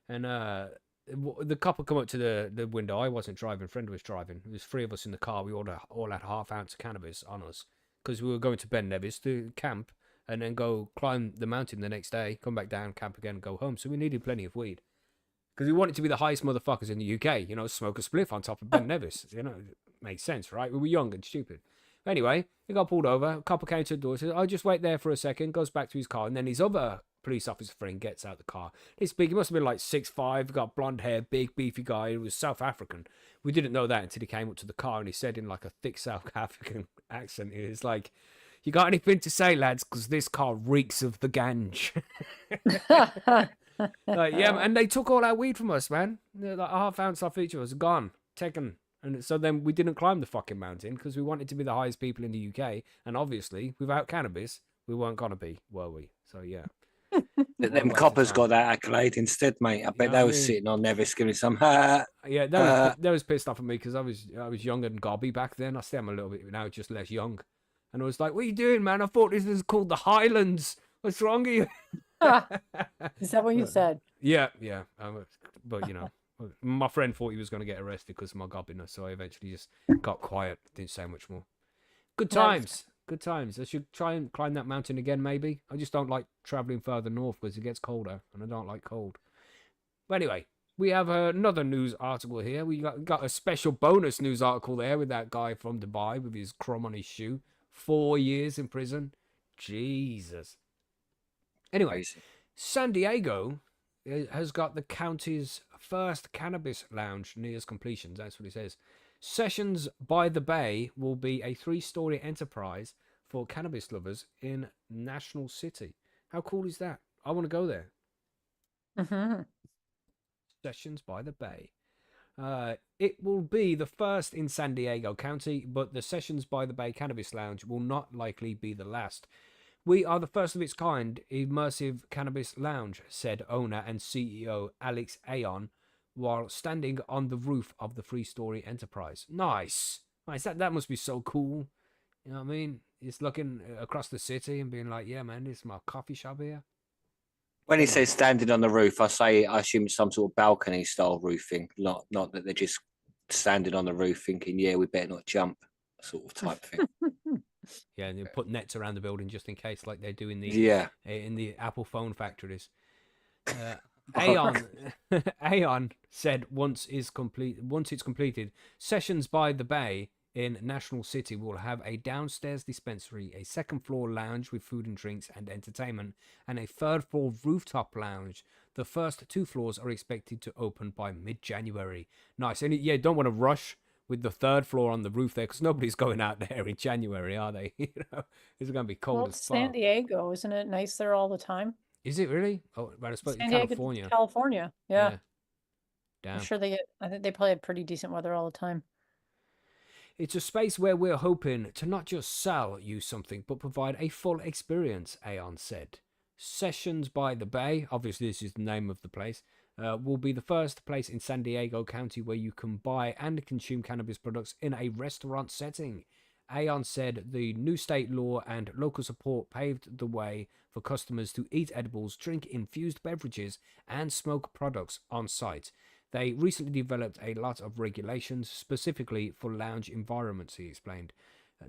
And the couple come up to the window. I wasn't driving. Friend was driving. There was 3 of us in the car. We all had half ounce of cannabis on us because we were going to Ben Nevis to camp and then go climb the mountain the next day, come back down, camp again, go home. So we needed plenty of weed. Because we wanted to be the highest motherfuckers in the UK, you know, smoke a spliff on top of Ben Nevis. You know, it makes sense, right? We were young and stupid. Anyway, he got pulled over. A couple came to the door, says, "I'll just wait there for a second," goes back to his car, and then his other police officer friend gets out the car. He's big, he must have been like 6'5", got blonde hair, big, beefy guy. He was South African. We didn't know that until he came up to the car, and he said in like a thick South African accent, he was like, "You got anything to say, lads? Because this car reeks of the ganj." Like, yeah, and they took all our weed from us, man. Like a half ounce off each of us, gone, taken. And so then we didn't climb the fucking mountain because we wanted to be the highest people in the UK. And obviously, without cannabis, we weren't going to be, were we? So, yeah. Them coppers got that accolade instead, mate. I bet they were sitting on Nevis giving some. Yeah, that was pissed off at me because I was young and gobby back then. I still am a little bit now, just less young. And I was like, "What are you doing, man? I thought this was called the Highlands. What's wrong with you?" Is that what you said? Yeah. But you know, my friend thought he was going to get arrested because of my gobbiness, so I eventually just got quiet, didn't say much more. Good times. Good times. I should try and climb that mountain again, maybe. I just don't like traveling further north because it gets colder, and I don't like cold. But anyway, we have another news article here. We got a special bonus news article there with that guy from Dubai with his crumb on his shoe. 4 years in prison. Jesus. Anyway, San Diego has got the county's first cannabis lounge nears completion. That's what it says. Sessions by the Bay will be a 3-story enterprise for cannabis lovers in National City. How cool is that? I want to go there. Mm-hmm. Sessions by the Bay. It will be the first in San Diego County, but the Sessions by the Bay Cannabis Lounge will not likely be the last. "We are the first of its kind immersive cannabis lounge," said owner and CEO Alex Aon, while standing on the roof of the 3-story enterprise. Nice. That must be so cool. You know what I mean? It's looking across the city and being like, "Yeah, man, this is my coffee shop here." When he says standing on the roof, I assume it's some sort of balcony style roofing, not that they're just standing on the roof thinking, yeah, we better not jump, sort of type thing. Yeah, and you put nets around the building just in case, like they do in Yeah. the Apple phone factories. Oh, Aon Aon said once it's completed, Sessions by the Bay in National City will have a downstairs dispensary, a second floor lounge with food and drinks and entertainment, and a third floor rooftop lounge. The first 2 floors are expected to open by mid-January. Nice. And yeah, don't want to rush with the third floor on the roof there, because nobody's going out there in January, are they? You know, it's going to be cold Well, as it's San fuck. Diego, isn't it nice there all the time? Is it really? Oh, but I suppose San Diego, California. California. Yeah. Yeah. I'm Damn. sure I think they probably have pretty decent weather all the time. It's a space where we're hoping to not just sell you something, but provide a full experience, Aon said. Sessions by the Bay, obviously this is the name of the place, will be the first place in San Diego County where you can buy and consume cannabis products in a restaurant setting. Aon said the new state law and local support paved the way for customers to eat edibles, drink infused beverages, and smoke products on site. They recently developed a lot of regulations specifically for lounge environments, he explained.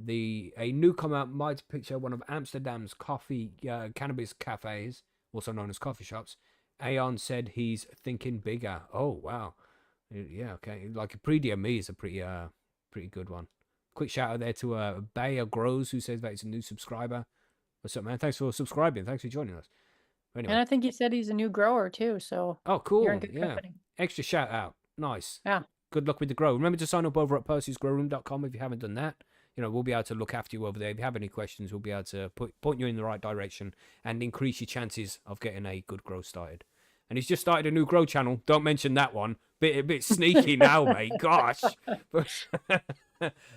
A newcomer might picture one of Amsterdam's cannabis cafes, also known as coffee shops. Aon said he's thinking bigger. Oh, wow. Yeah, okay. Like a pre-DME is a pretty good one. Quick shout out there to Bayer Grows, who says that he's a new subscriber. What's up, man? Thanks for subscribing. Thanks for joining us. Anyway. And I think he said he's a new grower too, so oh, cool. you're in good Yeah. company. Extra shout out. Nice. Yeah. Good luck with the grow. Remember to sign up over at percysgrowroom.com if you haven't done that. You know, we'll be able to look after you over there. If you have any questions, we'll be able to point you in the right direction and increase your chances of getting a good grow started. And he's just started a new grow channel. Don't mention that one. A bit sneaky now, mate. Gosh.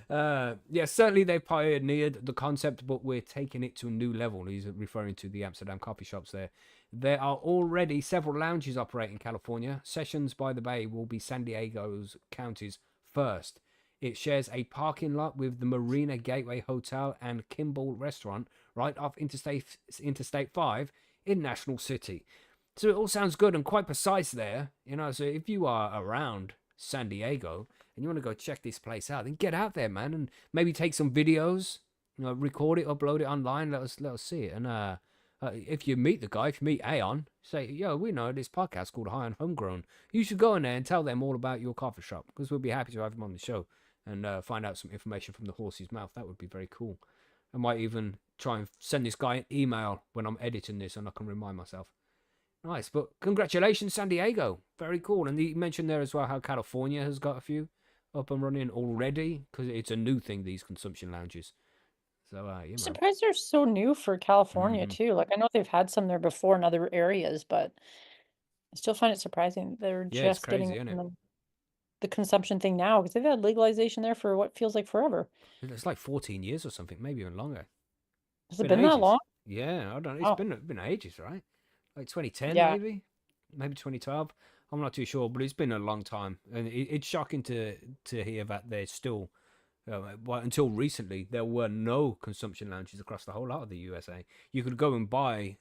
Yeah, certainly they pioneered the concept, but we're taking it to a new level. He's referring to the Amsterdam coffee shops there. There are already several lounges operating in California. Sessions by the Bay will be San Diego's county's first. It shares a parking lot with the Marina Gateway Hotel and Kimball Restaurant right off Interstate 5 in National City. So it all sounds good and quite precise there. You know, so if you are around San Diego and you want to go check this place out, then get out there, man, and maybe take some videos, you know, record it, upload it online, let us see it. And if you meet the guy, if you meet Aon, say, yo, we know this podcast called High on Homegrown. You should go in there and tell them all about your coffee shop, because we'll be happy to have him on the show and find out some information from the horse's mouth. That would be very cool. I might even try and send this guy an email when I'm editing this and I can remind myself. Nice, but congratulations, San Diego. Very cool. And he mentioned there as well how California has got a few up and running already, because it's a new thing, these consumption lounges. So, yeah, I'm surprised they're so new for California too. Like I know they've had some there before in other areas, but I still find it surprising they're just crazy, getting isn't it? the consumption thing now, because they've had legalization there for what feels like forever. It's like 14 years or something, maybe even longer. Has it been that long? Yeah, I don't know. It's been ages, right? Like 2010, Yeah. maybe 2012. I'm not too sure, but it's been a long time, and it's shocking to hear that there's still. Well, until recently, there were no consumption lounges across the whole lot of the USA. You could go and buy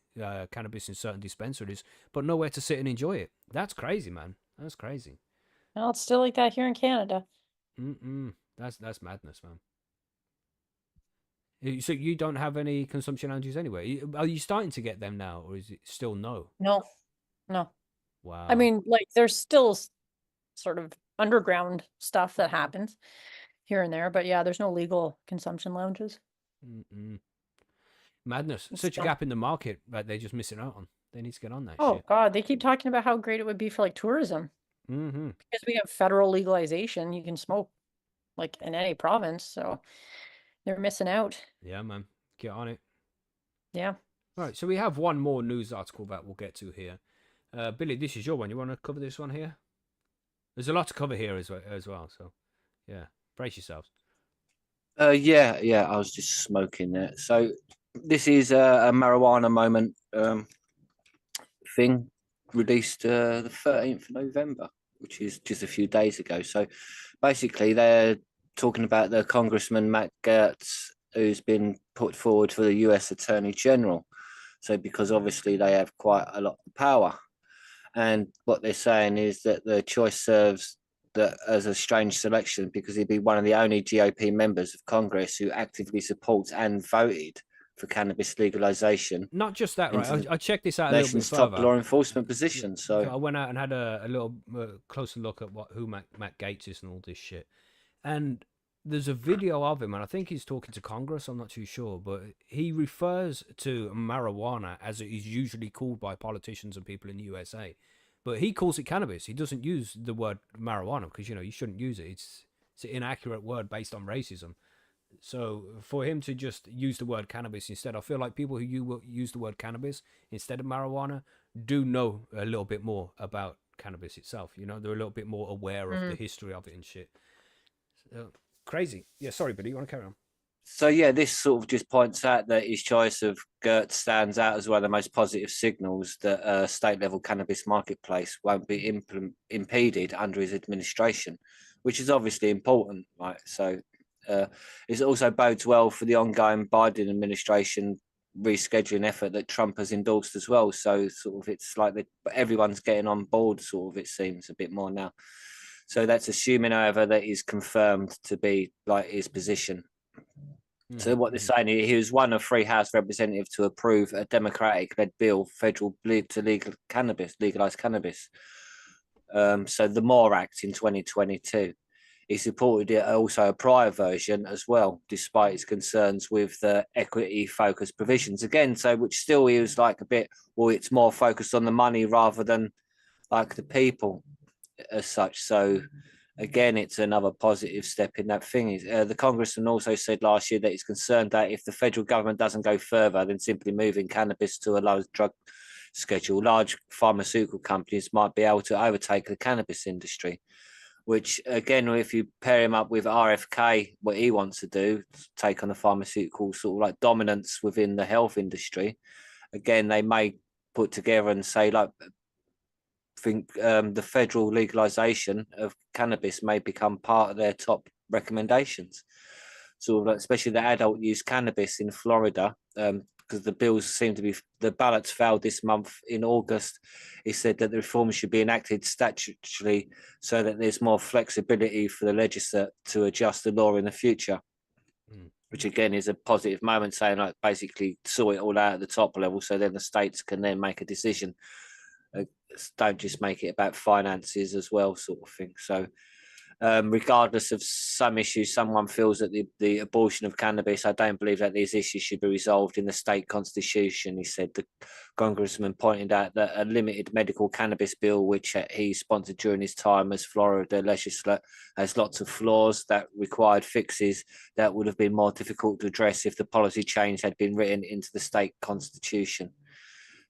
cannabis in certain dispensaries, but nowhere to sit and enjoy it. That's crazy, man. That's crazy. Well, it's still like that here in Canada. That's madness, man. So you don't have any consumption lounges anyway? Are you starting to get them now, or is it still no? No. Wow. I mean, like there's still sort of underground stuff that happens here and there, but yeah, there's no legal consumption lounges. Madness. Such a gap in the market that they're just missing out on. They need to get on that Oh shit. God, they keep talking about how great it would be for like tourism. Because we have federal legalization, you can smoke like in any province, so they're missing out. Yeah, man. Get on it. Yeah. Right, so we have one more news article that we'll get to here. Billy, this is your one. You want to cover this one here? There's a lot to cover here as well, so yeah, brace yourselves. Yeah, I was just smoking there. So this is a marijuana moment thing released the 13th of November, which is just a few days ago. So basically they're talking about the Congressman Matt Gaetz, who's been put forward for the US Attorney General. So because obviously they have quite a lot of power. And what they're saying is that the choice serves that as a strange selection because he'd be one of the only GOP members of Congress who actively supports and voted for cannabis legalization. Not just that, right? into I checked this out a the little bit nation's top further. law enforcement position. So I went out and had a little closer look at who Matt Gaetz is and all this shit. And there's a video of him, and I think he's talking to Congress. I'm not too sure, but he refers to marijuana as it is usually called by politicians and people in the USA. But he calls it cannabis. He doesn't use the word marijuana because, you know, you shouldn't use it. It's an inaccurate word based on racism. So for him to just use the word cannabis instead, I feel like people who use the word cannabis instead of marijuana do know a little bit more about cannabis itself. You know, they're a little bit more aware of the history of it and shit. So, crazy. Yeah, sorry, buddy. You want to carry on? So yeah, this sort of just points out that his choice of Gaetz stands out as one of the most positive signals that a state-level cannabis marketplace won't be impeded under his administration, which is obviously important, right? So it also bodes well for the ongoing Biden administration rescheduling effort that Trump has endorsed as well. So sort of it's like everyone's getting on board, sort of, it seems, a bit more now. So that's assuming, however, that he's confirmed to be like his position. So what they're saying, he was one of 3 House representatives to approve a Democratic-led bill, federal to legalize cannabis. So the MORE Act in 2022. He supported it also a prior version as well, despite his concerns with the equity-focused provisions. Again, so which still he was like a bit, well, it's more focused on the money rather than like the people as such. So again, it's another positive step in that thing. The congressman also said last year that he's concerned that if the federal government doesn't go further than simply moving cannabis to a low drug schedule, large pharmaceutical companies might be able to overtake the cannabis industry, which again, if you pair him up with RFK, what he wants to do, take on the pharmaceutical sort of like dominance within the health industry, again, they may put together and say, like, think the federal legalization of cannabis may become part of their top recommendations. Sort of like, especially the adult use cannabis in Florida, because the bills seem to be, the ballots failed this month in August. He said that the reforms should be enacted statutorily so that there's more flexibility for the legislature to adjust the law in the future. Which again is a positive moment, saying like basically sort it all out at the top level, so then the states can then make a decision. Don't just make it about finances as well, sort of thing. So regardless of some issues, someone feels that the abortion of cannabis, I don't believe that these issues should be resolved in the state constitution. He said the congressman pointed out that a limited medical cannabis bill, which he sponsored during his time as Florida legislator, has lots of flaws that required fixes that would have been more difficult to address if the policy change had been written into the state constitution.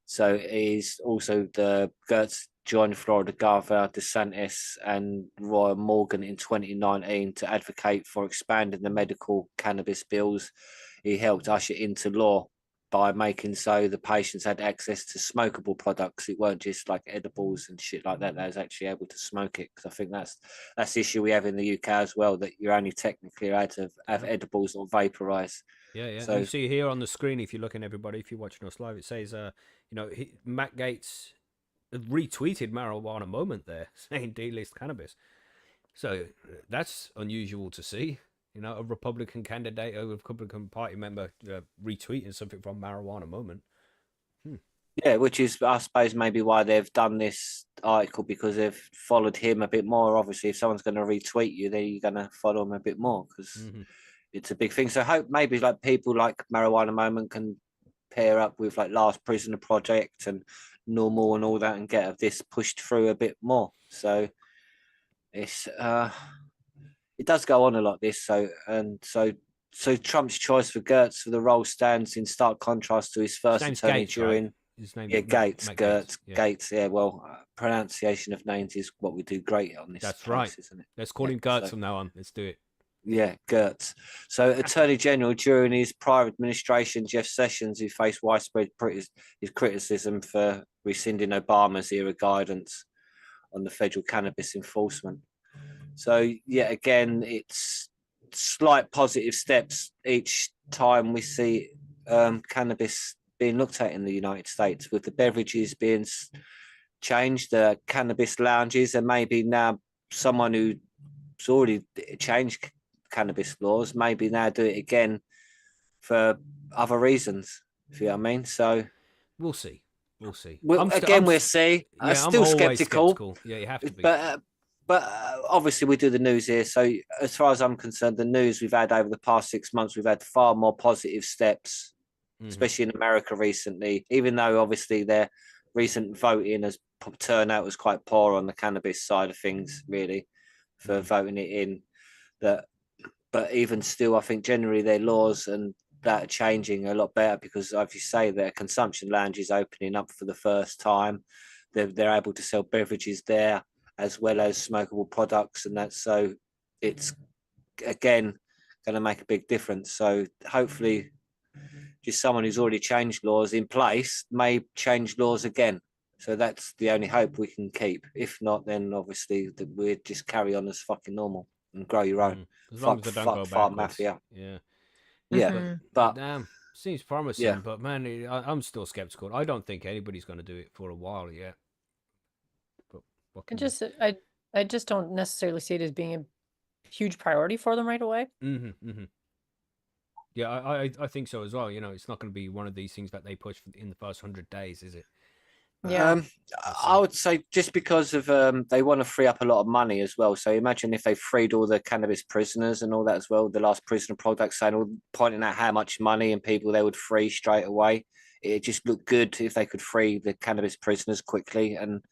So he's also the Gaetz joined Florida Governor DeSantis and Roy Morgan in 2019 to advocate for expanding the medical cannabis bills. He helped usher into law by making so the patients had access to smokable products. It weren't just like edibles and shit like that. They was actually able to smoke it, because I think that's the issue we have in the UK as well, that you're only technically allowed to have edibles or vaporize. Yeah. So you see here on the screen, if you're looking, everybody, if you're watching us live, it says, Matt Gaetz retweeted Marijuana Moment there, saying delist cannabis. So that's unusual to see. You know, a Republican candidate, a Republican Party member retweeting something from Marijuana Moment. Yeah, which is, I suppose, maybe why they've done this article, because they've followed him a bit more. Obviously, if someone's going to retweet you, then you're going to follow him a bit more, because it's a big thing. So hope maybe like people like Marijuana Moment can pair up with like Last Prisoner Project and Normal and all that and get this pushed through a bit more. So it's it does go on a lot, this. So Trump's choice for Gaetz for the role stands in stark contrast to his first attorney Gaetz, during right? His name Gaetz, Matt Gaetz, yeah. Gaetz. Yeah, well, pronunciation of names is what we do great on this. That's place, right. Isn't it? Let's call him Gaetz from now on. Let's do it. Yeah, Gaetz. So, Attorney General during his prior administration, Jeff Sessions, who faced widespread his criticism for rescinding Obama's era guidance on the federal cannabis enforcement. So, yet again, it's slight positive steps each time we see cannabis being looked at in the United States, with the beverages being changed, the cannabis lounges, and maybe now someone who's already changed cannabis laws maybe now do it again for other reasons, if you know what I mean. So we'll see. We'll see. we'll see. I'm Yeah, I'm still always skeptical. Yeah, you have to be. But obviously we do the news here. So as far as I'm concerned, the news we've had over the past 6 months, we've had far more positive steps, especially in America recently, even though obviously their recent voting has turnout was quite poor on the cannabis side of things, really, for voting it in. But even still, I think generally their laws and that are changing a lot better because, as you say, their consumption lounge is opening up for the first time. They're able to sell beverages there as well as smokable products, and that. So it's again going to make a big difference. So hopefully, just someone who's already changed laws in place may change laws again. So that's the only hope we can keep. If not, then obviously we'd just carry on as fucking normal and grow your own. As long as they don't go farm backwards. mafia. Yeah. Yeah, but damn, seems promising. Yeah. But man, I'm still skeptical. I don't think anybody's going to do it for a while yet. But what can I just don't necessarily see it as being a huge priority for them right away. Yeah, I think so as well. You know, it's not going to be one of these things that they push in the first 100 days, is it? Yeah. I would say just because of they want to free up a lot of money as well. So imagine if they freed all the cannabis prisoners and all that as well. The last prisoner product saying, pointing out how much money and people they would free straight away. It just looked good if they could free the cannabis prisoners quickly and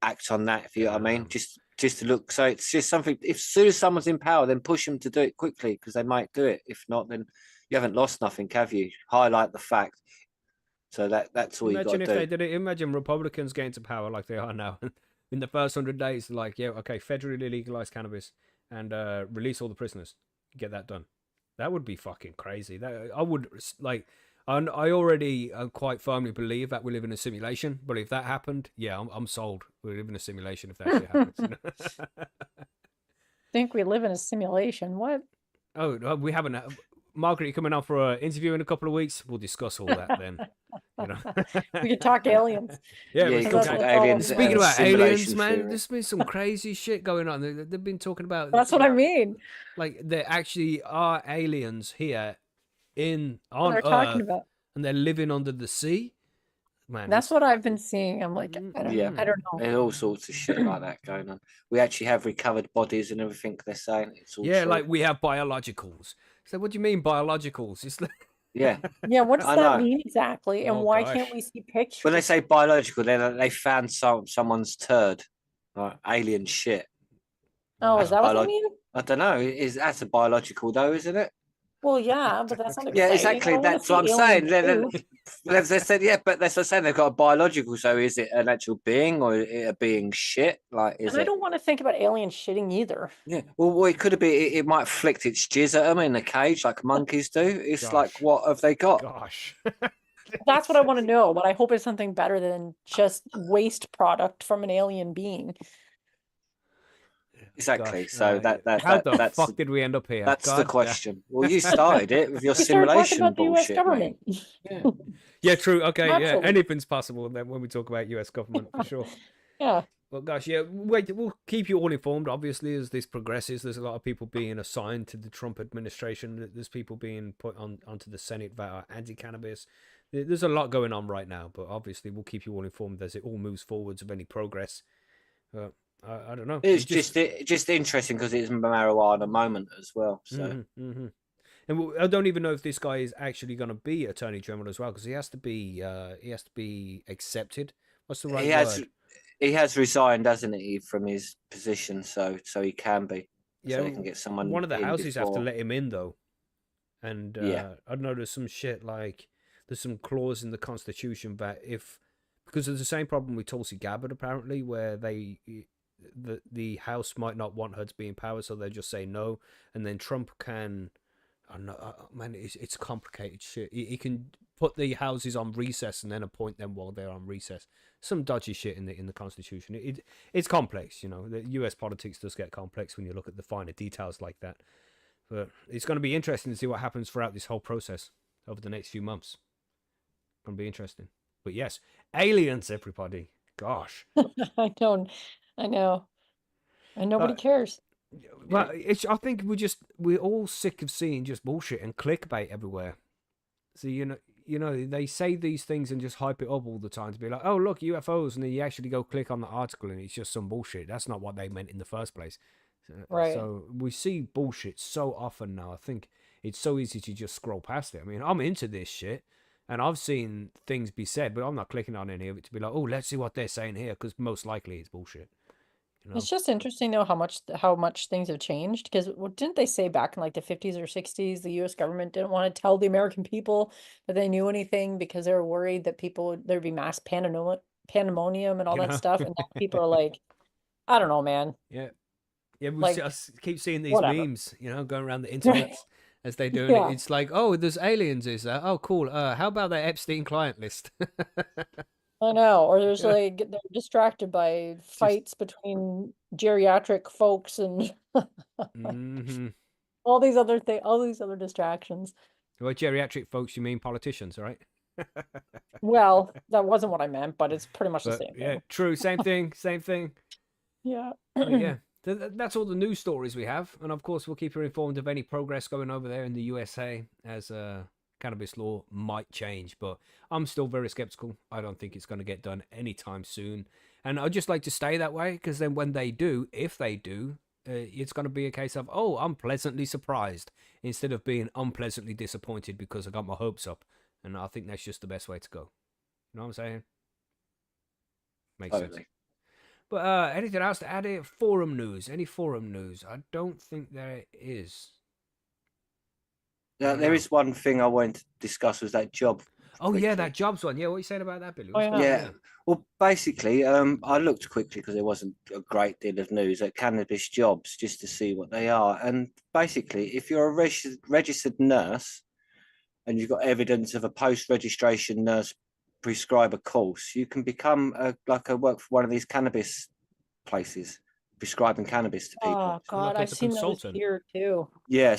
act on that. If you know what I mean, just to look. So it's just something. If as soon as someone's in power, then push them to do it quickly because they might do it. If not, then you haven't lost nothing, have you? Highlight the fact. So that's all you got to do. Imagine if they did it. Imagine Republicans getting to power like they are now. In the first 100 days, like, yeah, okay, federally legalize cannabis and release all the prisoners. Get that done. That would be fucking crazy. That I would like. And I already quite firmly believe that we live in a simulation. But if that happened, yeah, I'm sold. We live in a simulation if that shit happens. Think we live in a simulation? What? Oh, we haven't. Margaret, you coming out for an interview in a couple of weeks? We'll discuss all that then. You know, we could talk aliens. Yeah, you we can could talk aliens. Speaking about aliens, man, theory. there's been some crazy shit going on. They've been talking about. That's what I mean. Like there actually are aliens here on Earth, and they're living under the sea. Man, that's what I've been seeing. I'm like, I don't know. There's all sorts of shit like that going on. We actually have recovered bodies and everything. They're saying it's all true. Like we have biologicals. So what do you mean biologicals? It's like... Yeah. What does that mean exactly? And why can't we see pictures? When they say biological, they found someone's turd, like alien shit. Oh, is that what they mean? I don't know. That's a biological though, isn't it? Well, yeah, but that's not exciting. Yeah, exactly. That's what I'm saying. They said, yeah, but that's what I'm saying. They've got a biological. So is it an actual being or a being shit? Like, is and I don't want to think about alien shitting either. Yeah. Well, it could be. It might have flicked its jizz at them in a cage like monkeys do. It's like, what have they got? Gosh. That's what I want to know. But I hope it's something better than just waste product from an alien being. Exactly. So how the fuck did we end up here? That's the question. Well, you started it with your simulation about bullshit. The US government. Yeah, true. Okay, yeah, anything's possible. Then when we talk about US government, for sure. Yeah. Well, gosh, yeah. We'll keep you all informed. Obviously, as this progresses, there's a lot of people being assigned to the Trump administration. There's people being put onto the Senate that are anti-cannabis. There's a lot going on right now, but obviously, we'll keep you all informed as it all moves forwards of any progress. I don't know. It's just interesting because it's a marijuana moment as well. So, and I don't even know if this guy is actually going to be Attorney General as well, because he has to be accepted. What's the right word? He has resigned, hasn't he, from his position? So he can be. Yeah, so he can get someone. One of the houses have to let him in though, and yeah, I don't know. There's some shit like there's some clause in the Constitution that because there's the same problem with Tulsi Gabbard apparently, where the House might not want her to be in power, so they just say no, and then Trump can. I don't know, man, it's complicated shit. He can put the houses on recess and then appoint them while they're on recess. Some dodgy shit in the Constitution. It's complex, you know. The U.S. politics does get complex when you look at the finer details like that. But it's going to be interesting to see what happens throughout this whole process over the next few months. It's going to be interesting. But yes, aliens, everybody. Gosh. I know. And nobody But cares. well, I think we're all sick of seeing just bullshit and clickbait everywhere. So they say these things and just hype it up all the time to be like, oh look, UFOs, and then you actually go click on the article and it's just some bullshit. That's not what they meant in the first place. Right. So we see bullshit so often now. I think it's so easy to just scroll past it. I mean, I'm into this shit, and I've seen things be said, but I'm not clicking on any of it to be like, oh, let's see what they're saying here, because most likely it's bullshit. It's just interesting though how much things have changed because didn't they say back in like the 50s or 60s the US government didn't want to tell the American people that they knew anything because they were worried that there'd be mass pandemonium and all You that know? stuff, and now people are like, I don't know, man. Yeah. Yeah, I Like, keep seeing these whatever. memes, going around the internet as they do it. Yeah. It's like, oh, there's aliens, is there? Oh, cool. How about that Epstein client list? I know, or there's Yeah. like they're distracted by Just fights between geriatric folks and mm-hmm. all these other distractions. Well, geriatric folks, you mean politicians, right? Well, that wasn't what I meant, but it's pretty much the But same yeah, thing. true, same thing, same thing. Yeah. But yeah, that's all the news stories we have, and of course we'll keep you informed of any progress going over there in the USA as cannabis law might change. But I'm still very skeptical. I don't think it's going to get done anytime soon, and I'd just like to stay that way because then when they do, if they do, it's going to be a case of, oh, I'm pleasantly surprised instead of being unpleasantly disappointed because I got my hopes up, and I think that's just the best way to go. You know what I'm saying? Makes sense. But anything else to add here? Forum news? Any forum news? I don't think there is. Yeah, there is one thing I wanted to discuss was that job. Oh yeah, that jobs one. Yeah, what are you saying about that, Billy? Oh, What's going on Yeah. there? Well, basically, I looked quickly because there wasn't a great deal of news at cannabis jobs just to see what they are. And basically, if you're a registered nurse and you've got evidence of a post-registration nurse prescriber course, you can become work for one of these cannabis places prescribing cannabis to people. Oh God, Like I've it's a seen those consultant. here too. Yeah,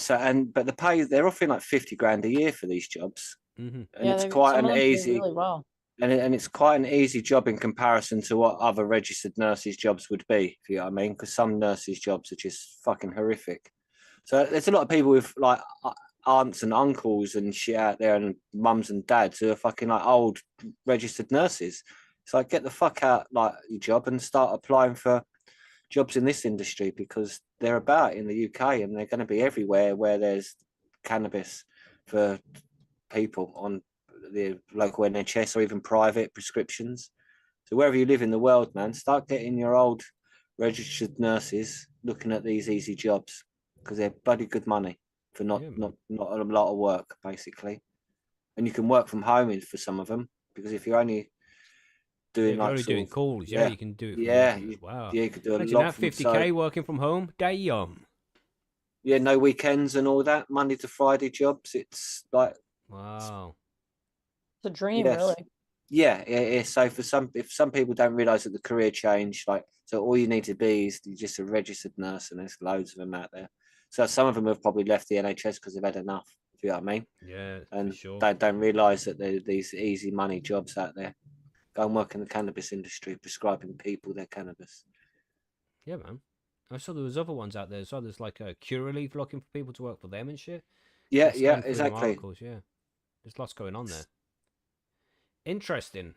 but the pay, they're offering like 50 grand a year for these jobs. Mm-hmm. And Yeah, it's quite some an of them pay easy really well. and it's quite an easy job in comparison to what other registered nurses jobs would be, if you know what I mean, because some nurses jobs are just fucking horrific. So there's a lot of people with like aunts and uncles and shit out there, and mums and dads who are fucking like old registered nurses. So like, get the fuck out like your job and start applying for jobs in this industry because they're about in the UK and they're going to be everywhere where there's cannabis for people on the local NHS or even private prescriptions. So wherever you live in the world, man, start getting your old registered nurses looking at these easy jobs because they're bloody good money for not a lot of work, basically. And you can work from home for some of them because if you're only doing doing calls, you can do it. Wow. Yeah, you could do a Imagine lot that, from 50k working from home. Damn. Yeah, no weekends and all that, Monday to Friday jobs. It's like wow, it's a dream, yes. really. Yeah. So if some people don't realise that the career change, like so, all you need to be is just a registered nurse, and there's loads of them out there. So some of them have probably left the NHS because they've had enough. If you know what I mean? Yeah, and for sure. they don't realise that there are these easy money jobs out there. Go and work in the cannabis industry, prescribing people their cannabis. Yeah, man. I saw there was other ones out there. So there's like a Curaleaf looking for people to work for them and shit. Yeah, exactly. Articles, yeah. There's lots going on there. Interesting.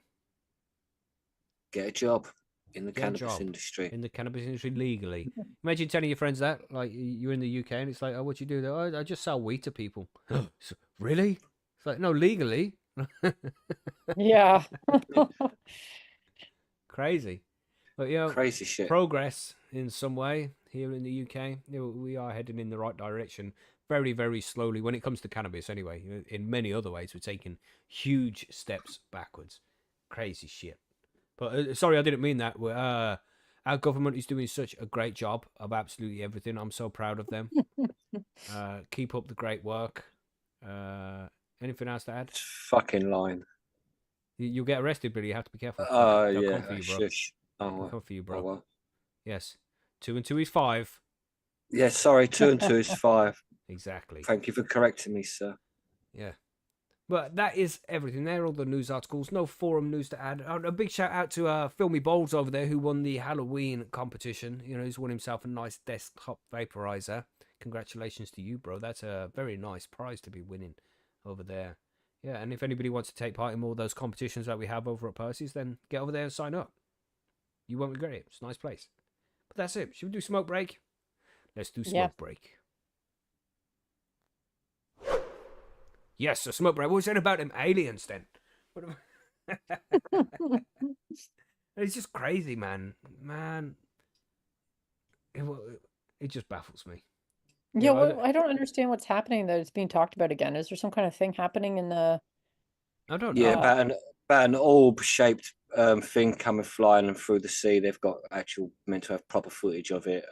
Get a job in the cannabis industry. In the cannabis industry legally. Imagine telling your friends that, like you're in the UK and it's like, oh, what you do? Oh, I just sell weed to people. Really? It's like, no, legally. Yeah. Crazy. But crazy shit. Progress in some way here in the UK. We are heading in the right direction. Very, very slowly when it comes to cannabis anyway. In many other ways, we're taking huge steps backwards. Crazy shit. But sorry, I didn't mean that. Our government is doing such a great job of absolutely everything. I'm so proud of them. Keep up the great work. Anything else to add? It's fucking lying. You'll get arrested, Billy. You have to be careful. They'll come for you, bro. Shush. They'll come for you, bro. Oh, well. Yes. 2 and 2 is 5. Yeah, sorry. 2 and 2 is 5. Exactly. Thank you for correcting me, sir. Yeah. But that is everything. There are all the news articles. No forum news to add. A big shout out to Filmy Bowles over there, who won the Halloween competition. You know, he's won himself a nice desktop vaporizer. Congratulations to you, bro. That's a very nice prize to be winning over there. Yeah, and if anybody wants to take part in all those competitions that we have over at Percy's, then get over there and sign up. You won't regret it. It's a nice place. But that's it. Should we do smoke break? Let's do smoke break. Yes, a smoke break. What was that about them aliens then? It's just crazy, man. It just baffles me. Yeah, I don't understand what's happening that it's being talked about again. Is there some kind of thing happening in the... I don't know. Yeah, about an orb-shaped thing coming flying through the sea. They've got meant to have proper footage of it.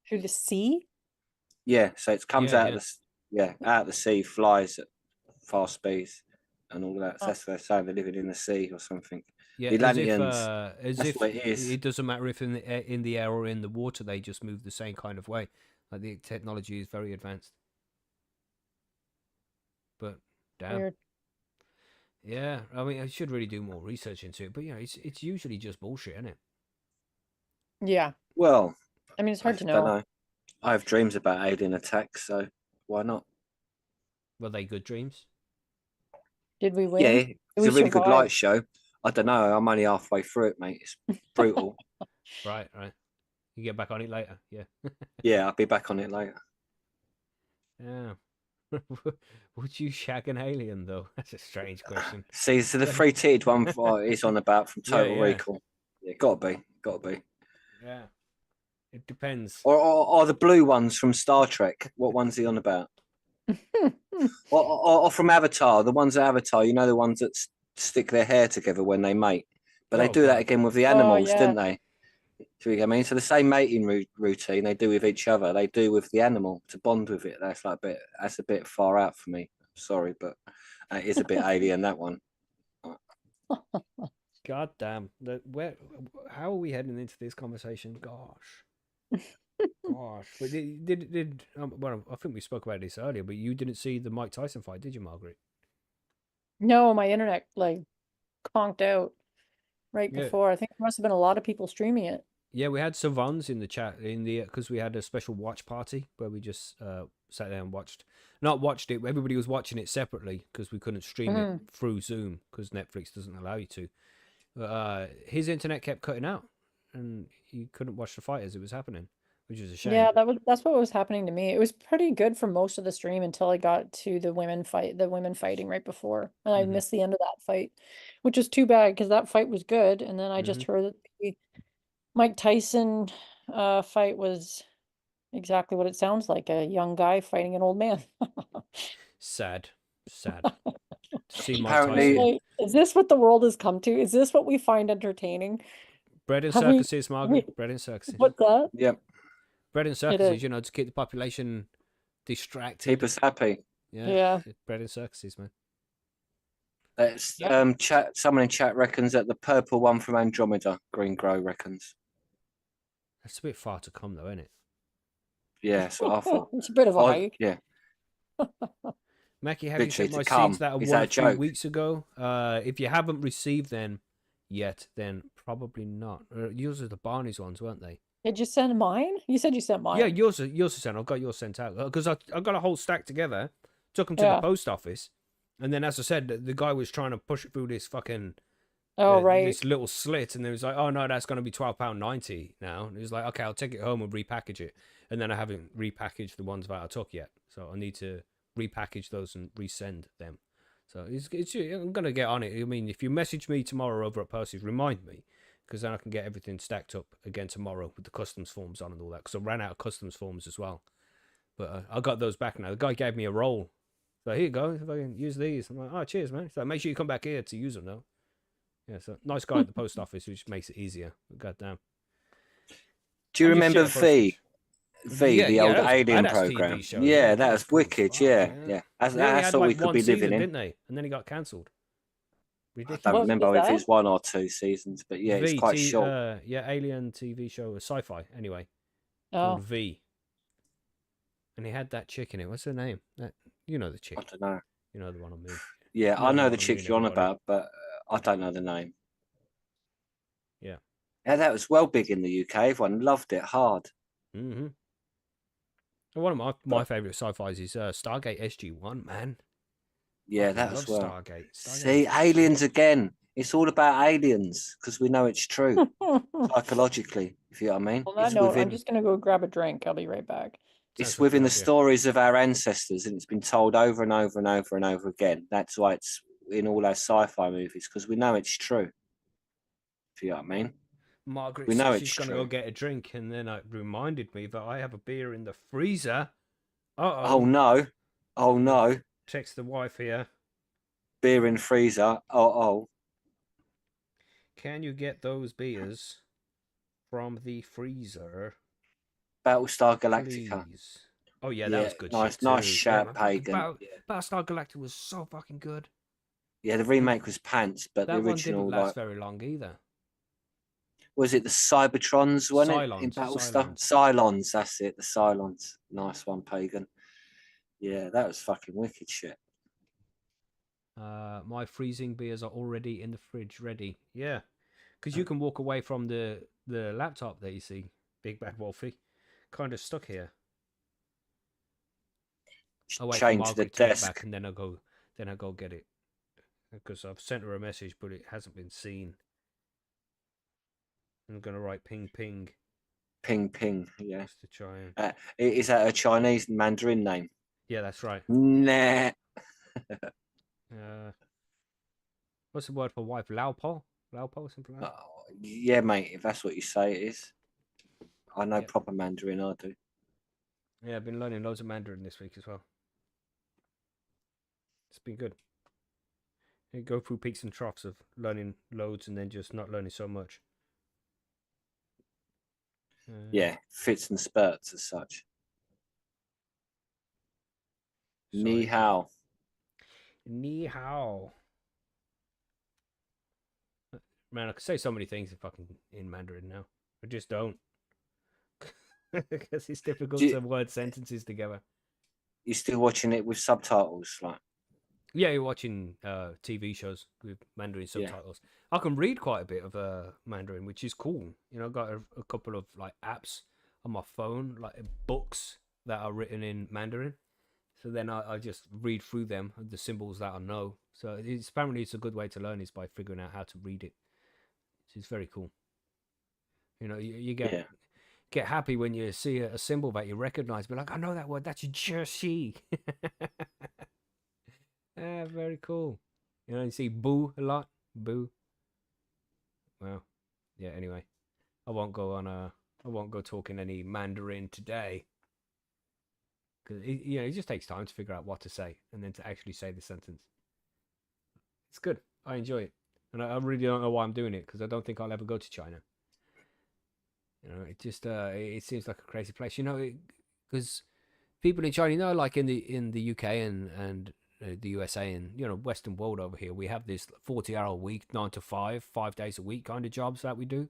Through the sea? Yeah, so it comes out of the sea, flies at fast speeds, and all that. So that's what they're saying. They're living in the sea or something. Yeah, the Atlanteans, as if what it is. It doesn't matter if in the air or in the water, they just move the same kind of way. Like the technology is very advanced. But damn. Weird. Yeah, I mean, I should really do more research into it. But yeah, it's usually just bullshit, isn't it? Yeah. Well, I mean, it's hard to know. I have dreams about alien attacks, so why not? Were they good dreams? Did we win? Yeah, it's a really good light show. I don't know. I'm only halfway through it, mate. It's brutal. Right. You get back on it later. Yeah. Yeah, I'll be back on it later. Yeah. Would you shag an alien though? That's a strange question. See, so the three-tiered one is on about from Total Recall. Yeah, gotta be. Yeah. It depends. Or the blue ones from Star Trek. What one's he on about? or from Avatar, the ones at Avatar, you know, the ones that stick their hair together when they mate. But they do that again with the animals, didn't they? Do you get me? So the same mating routine they do with each other, they do with the animal to bond with it. That's a bit far out for me. Sorry, but it is a bit alien, that one. God damn. How are we heading into this conversation? Gosh. But well, I think we spoke about this earlier, but you didn't see the Mike Tyson fight, did you, Margaret? No, my internet conked out right before. I think there must have been a lot of people streaming it. Yeah, we had Savans in the chat because we had a special watch party where we just sat there and not watched it. Everybody was watching it separately because we couldn't stream it through Zoom because Netflix doesn't allow you to. But his internet kept cutting out and he couldn't watch the fight as it was happening, which is a shame. Yeah, that's what was happening to me. It was pretty good for most of the stream until I got to the women fighting right before, and I missed the end of that fight, which is too bad because that fight was good. And then I just heard that the Mike Tyson fight was exactly what it sounds like, a young guy fighting an old man. Sad. See Mike Tyson. Is this what the world has come to? Is this what we find entertaining? Bread and circuses, Margaret. Bread and circuses. What's that? Yep. Bread and circuses, you know, to keep the population distracted. Keep us happy. Yeah. Bread and circuses, man. Someone in chat reckons that the purple one from Andromeda, Green Grow reckons. That's a bit far to come, though, isn't it? Yeah, so I thought. It's a bit of a hike. Yeah. Mackie, have you sent my seeds that I won a few weeks ago? If you haven't received them yet, then probably not. Yours are the Barney's ones, weren't they? Did you send mine? You said you sent mine. Yeah, yours are sent. I've got yours sent out because I got a whole stack together, took them to the post office, and then, as I said, the guy was trying to push it through this fucking this little slit, and it was like, oh no, that's going to be £12.90 now. And he was like, okay, I'll take it home and repackage it, and then I haven't repackaged the ones that I took yet, so I need to repackage those and resend them. So I'm gonna get on it. I mean, if you message me tomorrow over at Percy's, remind me, because then I can get everything stacked up again tomorrow with the customs forms on and all that. Because I ran out of customs forms as well, but I got those back now. The guy gave me a roll, so here you go. If I can use these, I'm like, oh, cheers, man. So make sure you come back here to use them though. Yeah, so nice guy at the post office, which makes it easier. God damn. Do you remember V, the old Alien program? Yeah, that was wicked. Yeah. That's all we could be living in, didn't they? And then he got cancelled. Ridiculous. I don't remember if it's 1 or 2 seasons, but yeah, it's quite short. Alien TV show, sci-fi anyway, called V. And he had that chick in it. What's her name? You know the chick. I don't know. You know the one on me. Yeah, No, I know no, the I chicks mean you're on everybody. about, but I don't know the name. Yeah. Yeah, that was well big in the UK. Everyone loved it hard. Mm-hmm. One of my But favorite sci-fis is Stargate SG-1, man. yeah, Fucking that love as well. Stargate. Stargate See, was aliens sick. again. It's all about aliens because we know it's true psychologically. If you know what I mean, On that note, I'm just gonna go grab a drink. I'll be right back. Sounds it's like a within good the idea. stories of our ancestors, and it's been told over and over and over and over again. That's why it's in all our sci-fi movies because we know it's true. If you know what I mean, Margaret we know says it's she's gonna go true. get a drink, and then it reminded me that I have a beer in the freezer. Oh Uh-oh. no, oh no, Text the wife here. beer in freezer. Oh, Can you get those beers from the freezer, Battlestar Galactica. please? Oh yeah, that Yeah, was good shit nice too. Yeah, shout, man, fucking Pagan. Yeah, Battlestar Galactica was so fucking good. yeah. The remake was pants, but the That one didn't original, last like, very long either. was it the Cybertrons? Wasn't it in Cylons, Battlestar? Cylons. Cylons. That's it. The Cylons. Nice one, Pagan. Yeah, that was fucking wicked shit. My freezing beers are already in the fridge, ready. Yeah, because you can walk away from the laptop that you see, Big Bad Wolfie, kind of stuck here. I'll wait for Chained to the Margaret to get desk. back, and then I go get it. Because I've sent her a message, but it hasn't been seen. I'm gonna write ping ping. Ping ping. Yeah. Just to try and. Is that a Chinese Mandarin name? Yeah, that's right. Nah. What's the word for wife? Laopo? Laopo, something like that? Yeah, mate. If that's what you say it is. I know Yep. proper Mandarin. I do. Yeah, I've been learning loads of Mandarin this week as well. It's been good. You go through peaks and troughs of learning loads and then just not learning so much. Yeah, fits and spurts as such. Ni hao. Ni hao. Man, I could say so many things in Mandarin now. I just don't. Because it's difficult to word sentences together. You still watching it with subtitles, like? Yeah, you're watching TV shows with Mandarin subtitles. Yeah. I can read quite a bit of Mandarin, which is cool. You know, I've got a couple of like apps on my phone, like books that are written in Mandarin. So then I just read through them, the symbols that I know. So apparently it's a good way to learn is by figuring out how to read it. It's very cool. You know, you get happy when you see a symbol that you recognize. Be like, I know that word. That's Jersey. Very cool. You know, you see boo a lot. Boo. Well, yeah. Anyway, I won't go talking any Mandarin today because it just takes time to figure out what to say and then to actually say the sentence. It's good. I enjoy it, and I really don't know why I'm doing it because I don't think I'll ever go to China. You know, it just it seems like a crazy place. You know, because people in China, you know, like in the UK and the USA and Western world over here, we have this 40-hour week, 9 to 5, 5 days a week kind of jobs that we do.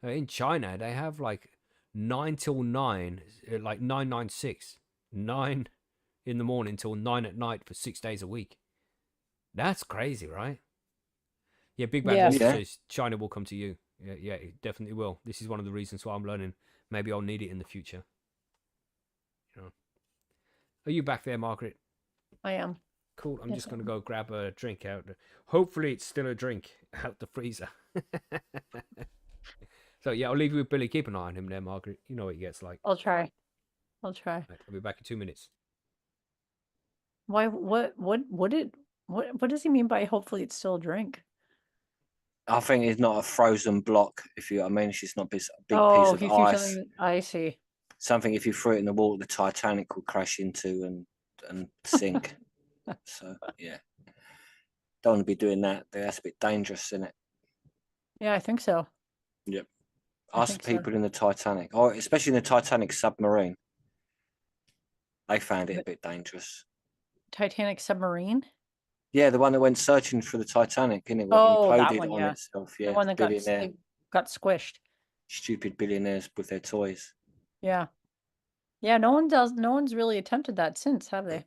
In China, they have like 9 till 9, like 996, 9 in the morning till 9 at night for 6 days a week. That's crazy, right? Yeah, Big Bad Wolf says China will come to you. Yeah, it definitely will. This is one of the reasons why I'm learning. Maybe I'll need it in the future. You know. Are you back there, Margaret? I am. Cool. I'm just going to go grab a drink out. Hopefully it's still a drink out the freezer. So, yeah, I'll leave you with Billy. Keep an eye on him there, Margaret. You know what he gets like. I'll try. Right, I'll be back in 2 minutes. Why? What does he mean by hopefully it's still a drink? I think it's not a frozen block, if you know what I mean. It's just not a big piece of ice. I see. Something if you threw it in the water, the Titanic will crash into and sink. So, yeah. Don't want to be doing that. That's a bit dangerous, isn't it? Yeah, I think so. Yep. Ask people in the Titanic, or especially in the Titanic submarine. They found it a bit dangerous. Titanic submarine? Yeah, the one that went searching for the Titanic, innit? Oh, that one, yeah. Itself. Yeah, the one that got squished. Stupid billionaires with their toys. Yeah. Yeah, no one's really attempted that since, have they?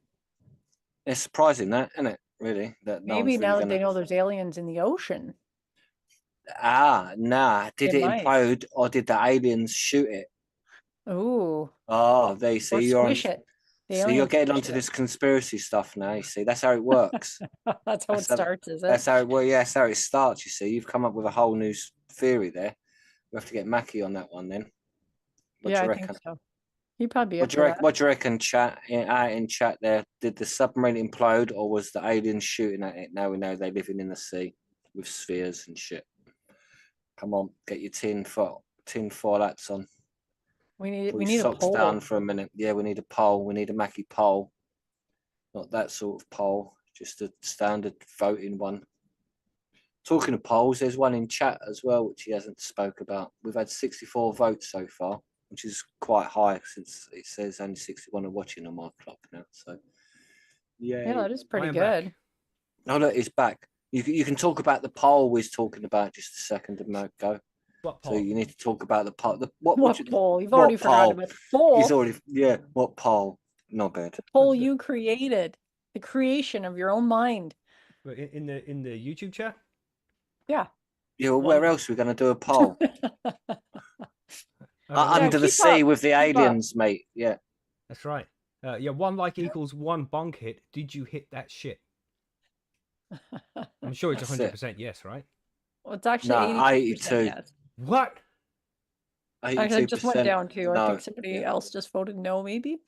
It's surprising that, isn't it? really. That no Maybe one's really now that they gonna. know there's aliens in the ocean, Nah. they Did it might. implode or did the aliens shoot it? Ooh, Oh, there you or see. You're on. squish it. The See, you're aliens getting squish onto it. this conspiracy stuff now. You see, that's how it works. That's how it That's how, starts, is it? that's how it. Well, yeah, that's how it starts. You see, you've come up with a whole new theory there. We have to get Macky on that one then. What Yeah, do you I think reckon? so. He'd probably be What up do for you reckon? that. What do you reckon? Chat out in chat there. Did the submarine implode, or was the aliens shooting at it? Now we know they're living in the sea with spheres and shit. Come on, get your tin foil hats on. We Put your need a socks down poll. for a minute. Yeah, we need a poll. We need a Macky poll. Not that sort of poll, just a standard voting one. Talking of polls, there's one in chat as well, which he hasn't spoke about. We've had 64 votes so far, which is quite high since it says only 61 are watching on my clock now. So, Yeah, yeah. that is pretty am good. back. Oh, look, it's back. You can talk about the poll we was talking about just a second ago. What So poll? you need to talk about the poll. What poll? You've already forgotten about the poll. He's already, yeah, what poll? Not bad. The poll you created. The creation of your own mind. In the YouTube chat? Yeah. Yeah, well, One- where else are we going to do a poll? I don't know. Under the keep sea up, with the keep up. aliens, mate. Yeah. That's right. Yeah, 1 like equals 1 bunk hit. Did you hit that shit? I'm sure it's That's it. 100% yes, right? Well, it's actually No, 82% 82. yes. What? Actually, it just went 82%. down to, I No. think somebody else just voted no, maybe.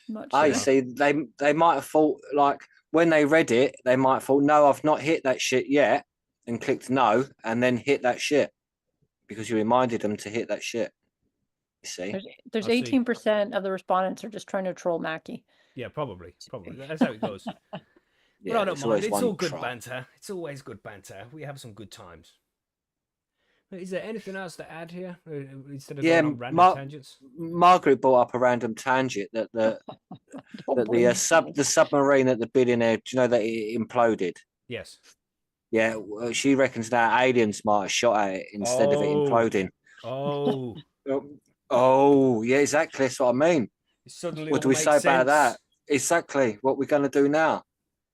I'm not I sure. see. They might have thought, like, when they read it, they might have thought, no, I've not hit that shit yet, and clicked no, and then hit that shit because you reminded them to hit that shit. You see? There's I see. 18% of the respondents are just trying to troll Macky. Yeah, probably. That's how it goes. Yeah, But I don't there's mind. always It's one all good troll. banter. It's always good banter. We have some good times. Is there anything else to add here instead of Yeah, going on random tangents? Margaret brought up a random tangent that the submarine at the billionaire. Do you know that it imploded? Yes. Yeah, well, she reckons now aliens might have shot at it instead of it imploding. Oh. Oh, yeah, exactly. That's what I mean. It suddenly What all do we makes say about sense. that? Exactly. What we're going to do now?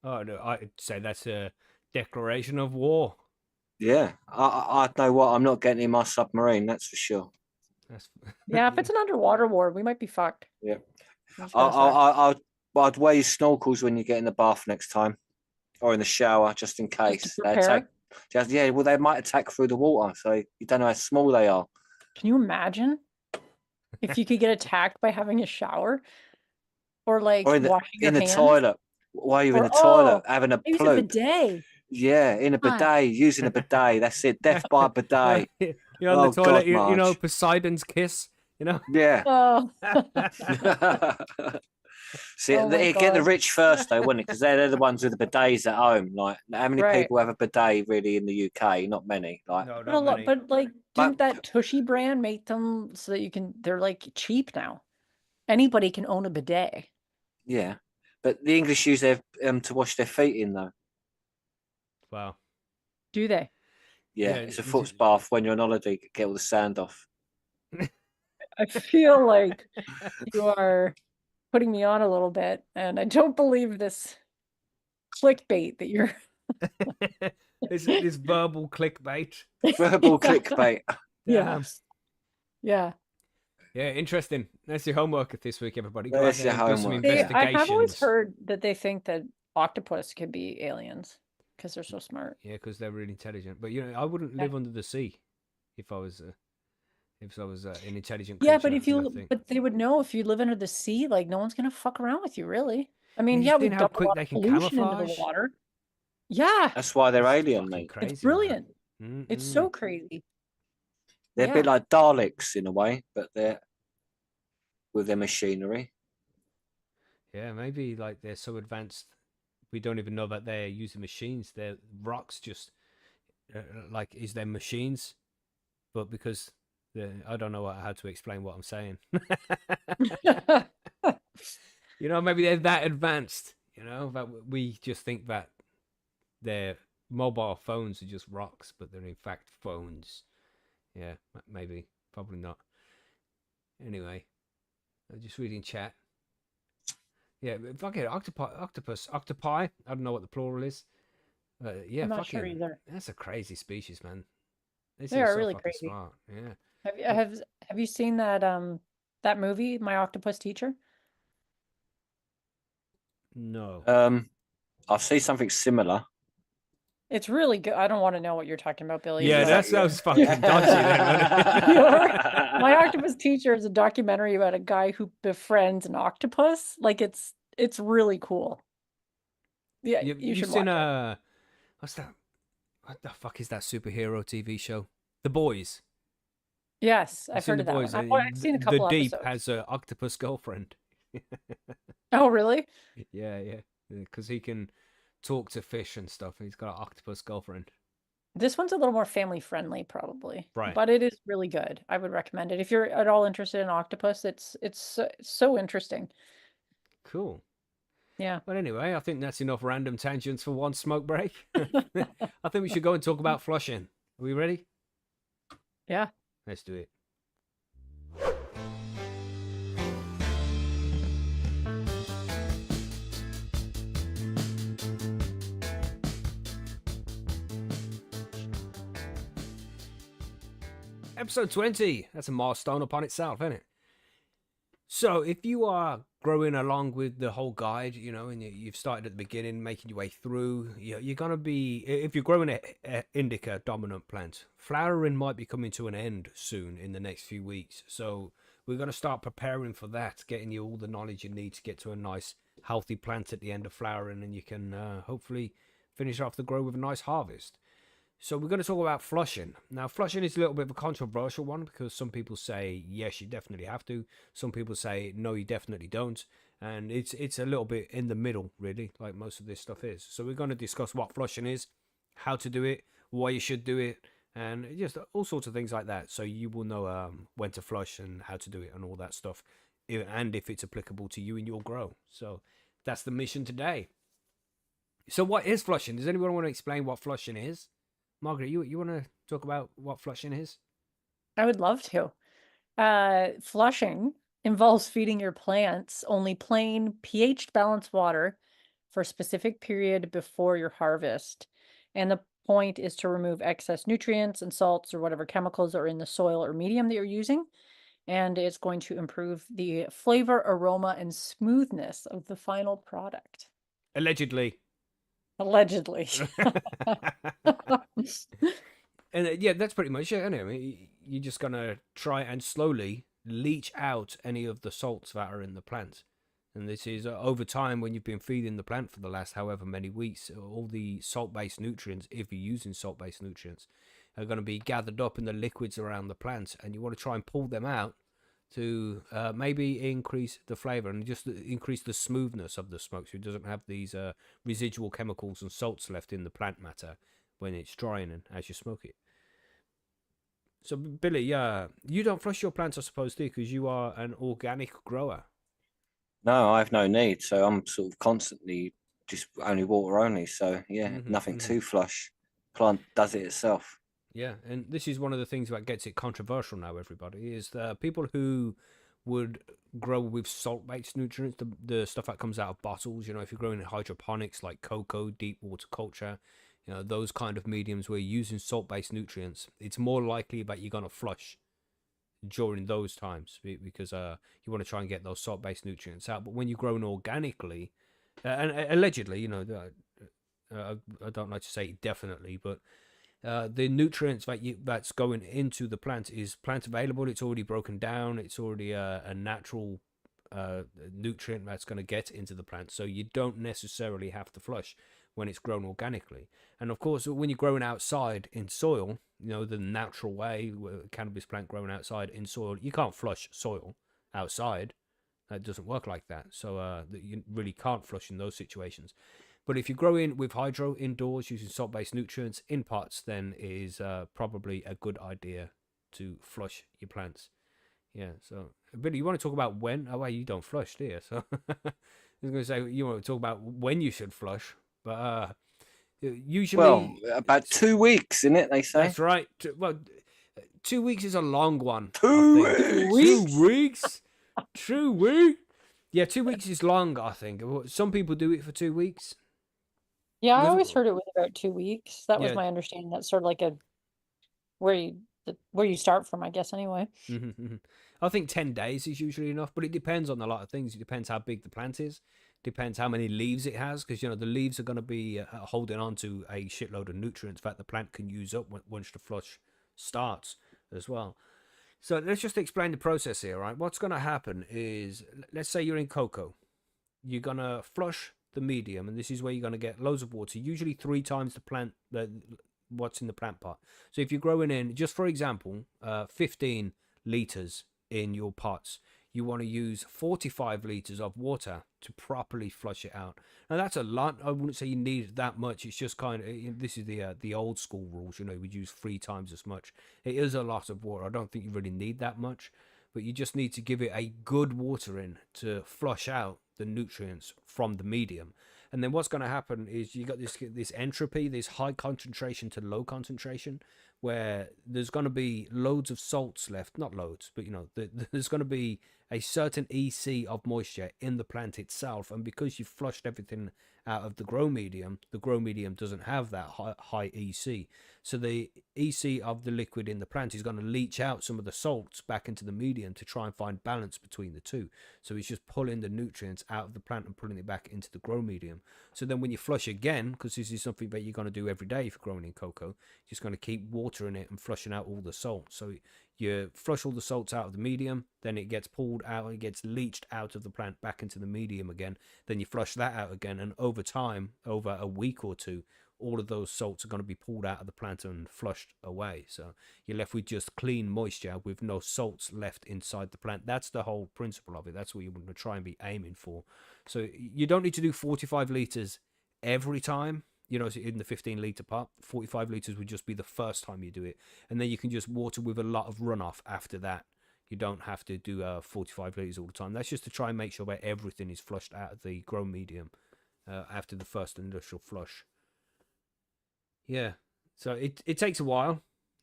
Oh, no, I'd say that's a declaration of war. Yeah, I know what. I'm not getting in my submarine. That's for sure. That's... Yeah, if it's an underwater war, we might be fucked. Yeah. I'm just gonna say. I'd wear your snorkels when you get in the bath next time, or in the shower, just in case. Just to They prepare. attack. Yeah, well, they might attack through the water, so you don't know how small they are. Can you imagine if you could get attacked by having a shower or like Or washing your in the hands? toilet. While you're in Or, the toilet having a use a ploop. bidet. Yeah, in a God. bidet, using a bidet. That's it. Death by a bidet. You're on the toilet, God, you know, Marge. Poseidon's kiss, you know? Yeah. Oh, See, Oh my they get the God. rich first, though, wouldn't it? Because they're the ones with the bidets at home. Like, how many Right. people have a bidet really in the UK? Not many. Like, No, but not many. but like, But- didn't that Tushy brand make them so that they're like cheap now? Anybody can own a bidet. yeah. But the English use their to wash their feet in, though. Wow. Do they? Yeah, Yeah, it's a this foot is- bath when you're on holiday. Get all the sand off. I feel like you are putting me on a little bit, and I don't believe this clickbait that you're. this verbal clickbait. Verbal clickbait. Yeah. Damn. Yeah. Yeah, interesting. That's your homework this week, everybody. Go out There's there your and do some homework. I have always investigations. heard that they think that octopus could be aliens because they're so smart. Yeah, because they're really intelligent. But you know, I wouldn't live under the sea if I was an intelligent creature. Yeah, but I think. but they would know if you live under the sea, like no one's gonna fuck around with you, really. I mean, You yeah, think we've how dumped a quick lot they of can pollution into the camouflage? water. Yeah, That's why they're It's alien, fucking mate. crazy, it's brilliant. man. It's Mm-mm. so crazy. They're a Yeah. bit like Daleks in a way, but they're with their machinery. Yeah, maybe like they're so advanced, we don't even know that they're using machines. They're rocks, just like is there machines? But because I don't know how to explain what I'm saying. You know, maybe they're that advanced. You know, that we just think that their mobile phones are just rocks, but they're in fact phones. Yeah, maybe, probably not. Anyway, I'm just reading chat. Yeah, fucking octopi. I don't know what the plural is. Yeah, I'm not sure fucking. either. That's a crazy species, man. They They seem are so really fucking crazy. smart. Yeah. Have you Yeah. have you seen that movie, My Octopus Teacher? No. I've seen something similar. It's really good. I don't want to know what you're talking about, Billy. Yeah, It's that sounds fucking dodgy then, My wasn't Octopus Teacher is a documentary about a guy who befriends an octopus. Like it's really cool. Yeah, you You've should seen watch it. what's that? What the fuck is that superhero TV show? The Boys. Yes, You've I've seen heard The of that one. Boys. I've seen a The couple Deep episodes. has an octopus girlfriend. Oh, really? Yeah, yeah. Because he can talk to fish and stuff. He's got an octopus girlfriend. This one's a little more family friendly, probably, Right. but it is really good. I would recommend it if you're at all interested in octopus. It's so interesting. Cool. Yeah. But anyway, I think that's enough random tangents for one smoke break. I think we should go and talk about flushing. Are we ready? Yeah. Let's do it. Episode 20. That's a milestone upon itself, isn't it? So, if you are growing along with the whole guide, you know, and you've started at the beginning, making your way through, you're going to be, if you're growing a indica dominant plant, flowering might be coming to an end soon in the next few weeks. So, we're going to start preparing for that, getting you all the knowledge you need to get to a nice, healthy plant at the end of flowering, and you can hopefully finish off the grow with a nice harvest. So we're going to talk about flushing. Now, flushing is a little bit of a controversial one because some people say, yes, you definitely have to. Some people say, no, you definitely don't. And it's a little bit in the middle, really, like most of this stuff is. So we're going to discuss what flushing is, how to do it, why you should do it, and just all sorts of things like that. So you will know when to flush and how to do it and all that stuff, and if it's applicable to you and your grow. So that's the mission today. So what is flushing? Does anyone want to explain what flushing is? Margaret, you want to talk about what flushing is? I would love to. Flushing involves feeding your plants only plain pH balanced water for a specific period before your harvest. And the point is to remove excess nutrients and salts or whatever chemicals are in the soil or medium that you're using. And it's going to improve the flavor, aroma, and smoothness of the final product. Allegedly. Allegedly. And yeah, that's pretty much it, isn't it? I mean, you're just going to try and slowly leach out any of the salts that are in the plant. And this is over time when you've been feeding the plant for the last however many weeks, all the salt-based nutrients, if you're using salt-based nutrients, are going to be gathered up in the liquids around the plant. And you want to try and pull them out to maybe increase the flavor and just increase the smoothness of the smoke so it doesn't have these residual chemicals and salts left in the plant matter when it's drying and as you smoke it. So Billy, you don't flush your plants, I suppose, do you? Because you are an organic grower. No, I have no need. So I'm sort of constantly just only water only. So yeah, nothing to flush. Plant does it itself. Yeah, and this is one of the things that gets it controversial now, everybody, is the people who would grow with salt-based nutrients, the stuff that comes out of bottles, you know, if you're growing in hydroponics like cocoa, deep water culture, you know, those kind of mediums where you're using salt-based nutrients, it's more likely that you're going to flush during those times because you want to try and get those salt-based nutrients out. But when you're growing organically, and allegedly, you know, I don't like to say definitely, but the nutrients that's going into the plant is plant available. It's already broken down. It's already a natural nutrient that's going to get into the plant. So you don't necessarily have to flush when it's grown organically. And of course, when you're growing outside in soil, you know, the natural way, cannabis plant growing outside in soil, you can't flush soil outside. That doesn't work like that. So you really can't flush in those situations. But if you grow in with hydro indoors using salt-based nutrients in pots, then it is probably a good idea to flush your plants. Yeah, so Billy, you want to talk about when? Oh, well, you don't flush, do you? So I was going to say you want to talk about when you should flush, but usually... Well, about 2 weeks, isn't it, they say? That's right. Well, 2 weeks is a long one. 2 weeks? 2 weeks? 2 weeks? Yeah, 2 weeks is long, I think. Some people do it for 2 weeks. Yeah, I Because, always heard it was about 2 weeks. That was yeah. my understanding. That's sort of like a where you start from, I guess, anyway. I think 10 days is usually enough, but it depends on a lot of things. It depends how big the plant is, depends how many leaves it has, because the leaves are going to be holding on to a shitload of nutrients that the plant can use up once the flush starts as well. So let's just explain the process here, right? What's going to happen is, let's say you're in cocoa, you're going to flush the medium, and this is where you're going to get loads of water, usually 3 times the plant, what's in the plant pot. So if you're growing in, just for example, 15 liters in your pots, you want to use 45 liters of water to properly flush it out. Now that's a lot. I wouldn't say you need that much. It's just kind of, this is the old school rules. We'd use 3 times as much. It is a lot of water. I don't think you really need that much, but you just need to give it a good watering to flush out the nutrients from the medium. And then what's going to happen is you got this entropy, this high concentration to low concentration, where there's going to be loads of salts left. Not loads, but there's going to be a certain EC of moisture in the plant itself. And because you've flushed everything out of the grow medium doesn't have that high EC. So the EC of the liquid in the plant is going to leach out some of the salts back into the medium to try and find balance between the two. So it's just pulling the nutrients out of the plant and pulling it back into the grow medium. So then when you flush again, because this is something that you're going to do every day if you're growing in cocoa, you're just going to keep watering it and flushing out all the salt. So you flush all the salts out of the medium, then it gets pulled out, it gets leached out of the plant back into the medium again. Then you flush that out again, and over time, over a week or two, all of those salts are going to be pulled out of the plant and flushed away. So you're left with just clean moisture with no salts left inside the plant. That's the whole principle of it. That's what you want to try and be aiming for. So you don't need to do 45 liters every time. In the 15-liter pot, 45 liters would just be the first time you do it. And then you can just water with a lot of runoff after that. You don't have to do 45 liters all the time. That's just to try and make sure that everything is flushed out of the grow medium after the first initial flush. Yeah, so it takes a while,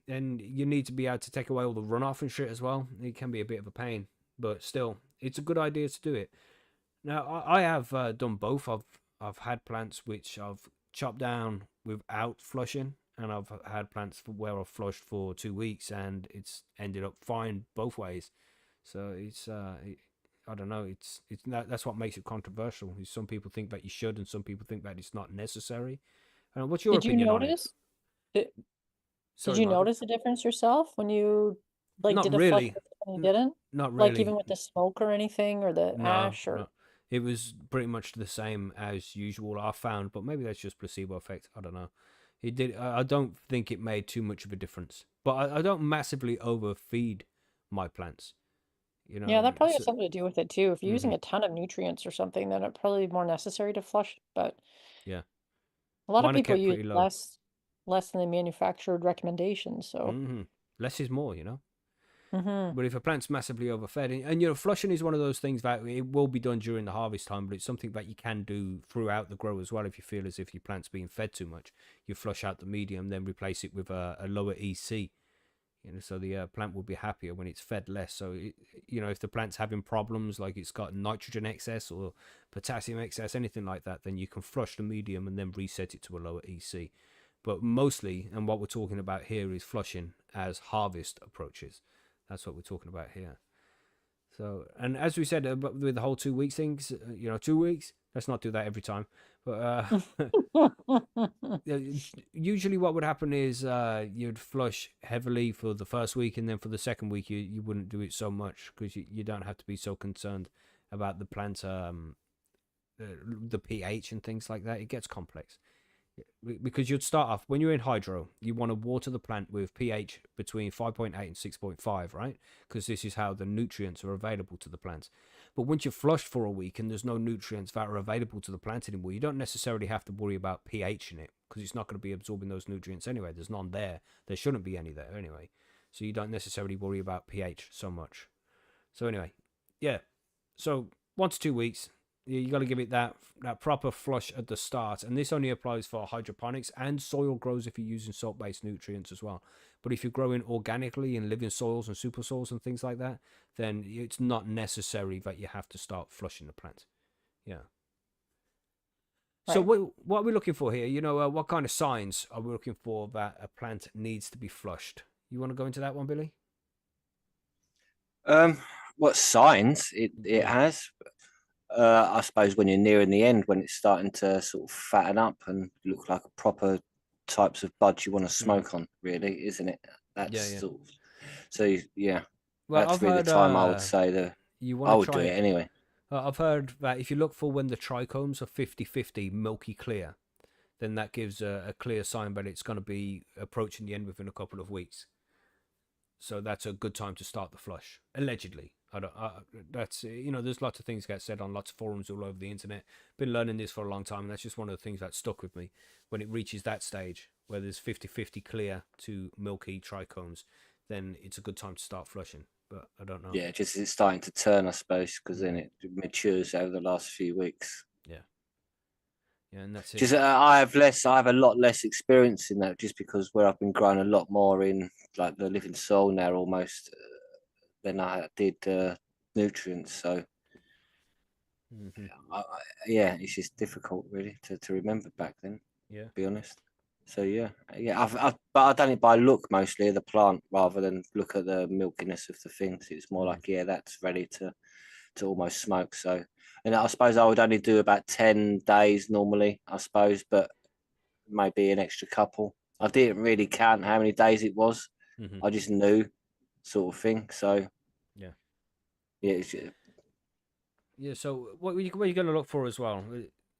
and you need to be able to take away all the runoff and shit as well. It can be a bit of a pain, but still, it's a good idea to do it. Now, I have done both. I've had plants which I've chopped down without flushing, and I've had plants where I've flushed for 2 weeks, and it's ended up fine both ways. So it's I don't know. That's what makes it controversial. Is some people think that you should, and some people think that it's not necessary. What's your Did you opinion on it? notice? Did Sorry, you Michael. notice a difference yourself when you Not did a flush really. and you didn't? Not Like really. even with the smoke or anything or the ash or No. It was pretty much the same as usual, I found, but maybe that's just placebo effect. I don't know. It did. I don't think it made too much of a difference, but I don't massively overfeed my plants. Yeah, that probably has So, something to do with it too. If you're using mhm, a ton of nutrients or something, then it's probably more necessary to flush. But yeah. a lot of Mine are people kept use pretty low. less than the manufactured recommendations. So, Less is more, hmm. But if a plant's massively overfed, and flushing is one of those things that it will be done during the harvest time, but it's something that you can do throughout the grow as well. If you feel as if your plant's being fed too much, you flush out the medium, then replace it with a lower EC. So the plant will be happier when it's fed less. So if the plant's having problems, like it's got nitrogen excess or potassium excess, anything like that, then you can flush the medium and then reset it to a lower EC. But mostly, and what we're talking about here, is flushing as harvest approaches. That's what we're talking about here. So, and as we said with the whole 2 weeks things, 2 weeks, let's not do that every time. But usually what would happen is you'd flush heavily for the first week, and then for the second week you wouldn't do it so much, because you don't have to be so concerned about the plant, the pH and things like that. It gets complex. Because you'd start off, when you're in hydro, you want to water the plant with pH between 5.8 and 6.5, right? Because this is how the nutrients are available to the plants. But once you've flushed for a week and there's no nutrients that are available to the plant anymore, you don't necessarily have to worry about pH in it, because it's not going to be absorbing those nutrients anyway. There's none there. There shouldn't be any there anyway. So you don't necessarily worry about pH so much. So anyway, yeah. So 1 to 2 weeks, You got to give it that proper flush at the start, and this only applies for hydroponics and soil grows if you're using salt-based nutrients as well. But if you're growing organically in living soils and super soils and things like that, then it's not necessary that you have to start flushing the plant. Yeah. So Right. what are we looking for here? What kind of signs are we looking for that a plant needs to be flushed? You want to go into that one, Billy? What signs it Yeah. has? I suppose when you're nearing the end, when it's starting to sort of fatten up and look like a proper types of buds you want to smoke on, really, isn't it? That's Yeah, yeah. sort of, so yeah, Well, that's I've really the heard time I would say you want I to would do try. it anyway. I've heard that if you look for when the trichomes are 50-50 milky clear, then that gives a clear sign that it's going to be approaching the end within a couple of weeks. So that's a good time to start the flush. Allegedly, I don't. That's there's lots of things get said on lots of forums all over the internet. Been learning this for a long time, and that's just one of the things that stuck with me. When it reaches that stage where there's 50-50 clear to milky trichomes, then it's a good time to start flushing. But I don't know. Yeah, just it's starting to turn, I suppose, because then Mm, it matures over the last few weeks. yeah, yeah, and that's it. Just I have a lot less experience in that, just because where I've been growing a lot more in like the living soil now, almost than I did nutrients. So Hmm. yeah, it's just difficult really to remember back then. Yeah. To be honest. So yeah, but I've done it by look mostly of the plant rather than look at the milkiness of the things. It's more Mm. like that's ready to almost smoke. So, and I suppose I would only do about 10 days normally, I suppose, but maybe an extra couple. I didn't really count how many days it was. Hmm. I just knew, sort of thing. So Yeah. yeah, Yeah. So what you're going to look for as well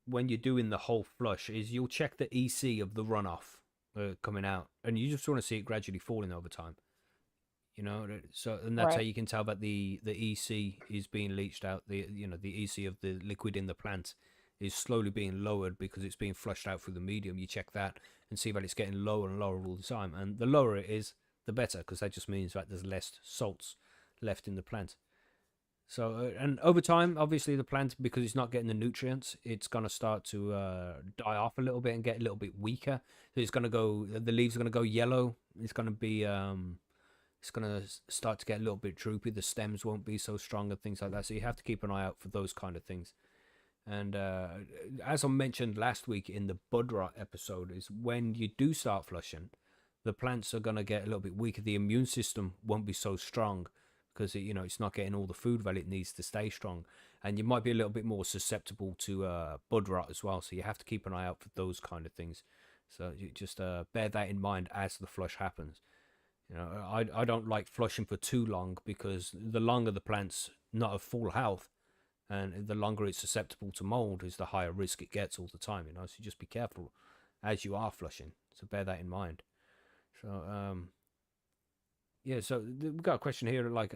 when you're doing the whole flush is you'll check the EC of the runoff coming out, and you just want to see it gradually falling over time. So and that's how Right. you can tell that the EC is being leached out. The EC of the liquid in the plant is slowly being lowered because it's being flushed out through the medium. You check that and see that it's getting lower and lower all the time, and the lower it is, the better, because that just means that there's less salts left in the plant. So, and over time, obviously, the plant, because it's not getting the nutrients, it's going to start to die off a little bit and get a little bit weaker. So the leaves are going to go yellow. It's going to start to get a little bit droopy. The stems won't be so strong and things like that. So you have to keep an eye out for those kind of things. And as I mentioned last week in the bud rot episode, is when you do start flushing, the plants are going to get a little bit weaker. The immune system won't be so strong because it's not getting all the food that it needs to stay strong, and you might be a little bit more susceptible to bud rot as well. So you have to keep an eye out for those kind of things. So you just bear that in mind as the flush happens. I don't like flushing for too long, because the longer the plant's not of full health, and the longer it's susceptible to mold, is the higher risk it gets all the time. So just be careful as you are flushing. So bear that in mind. So yeah. So we've got a question here like,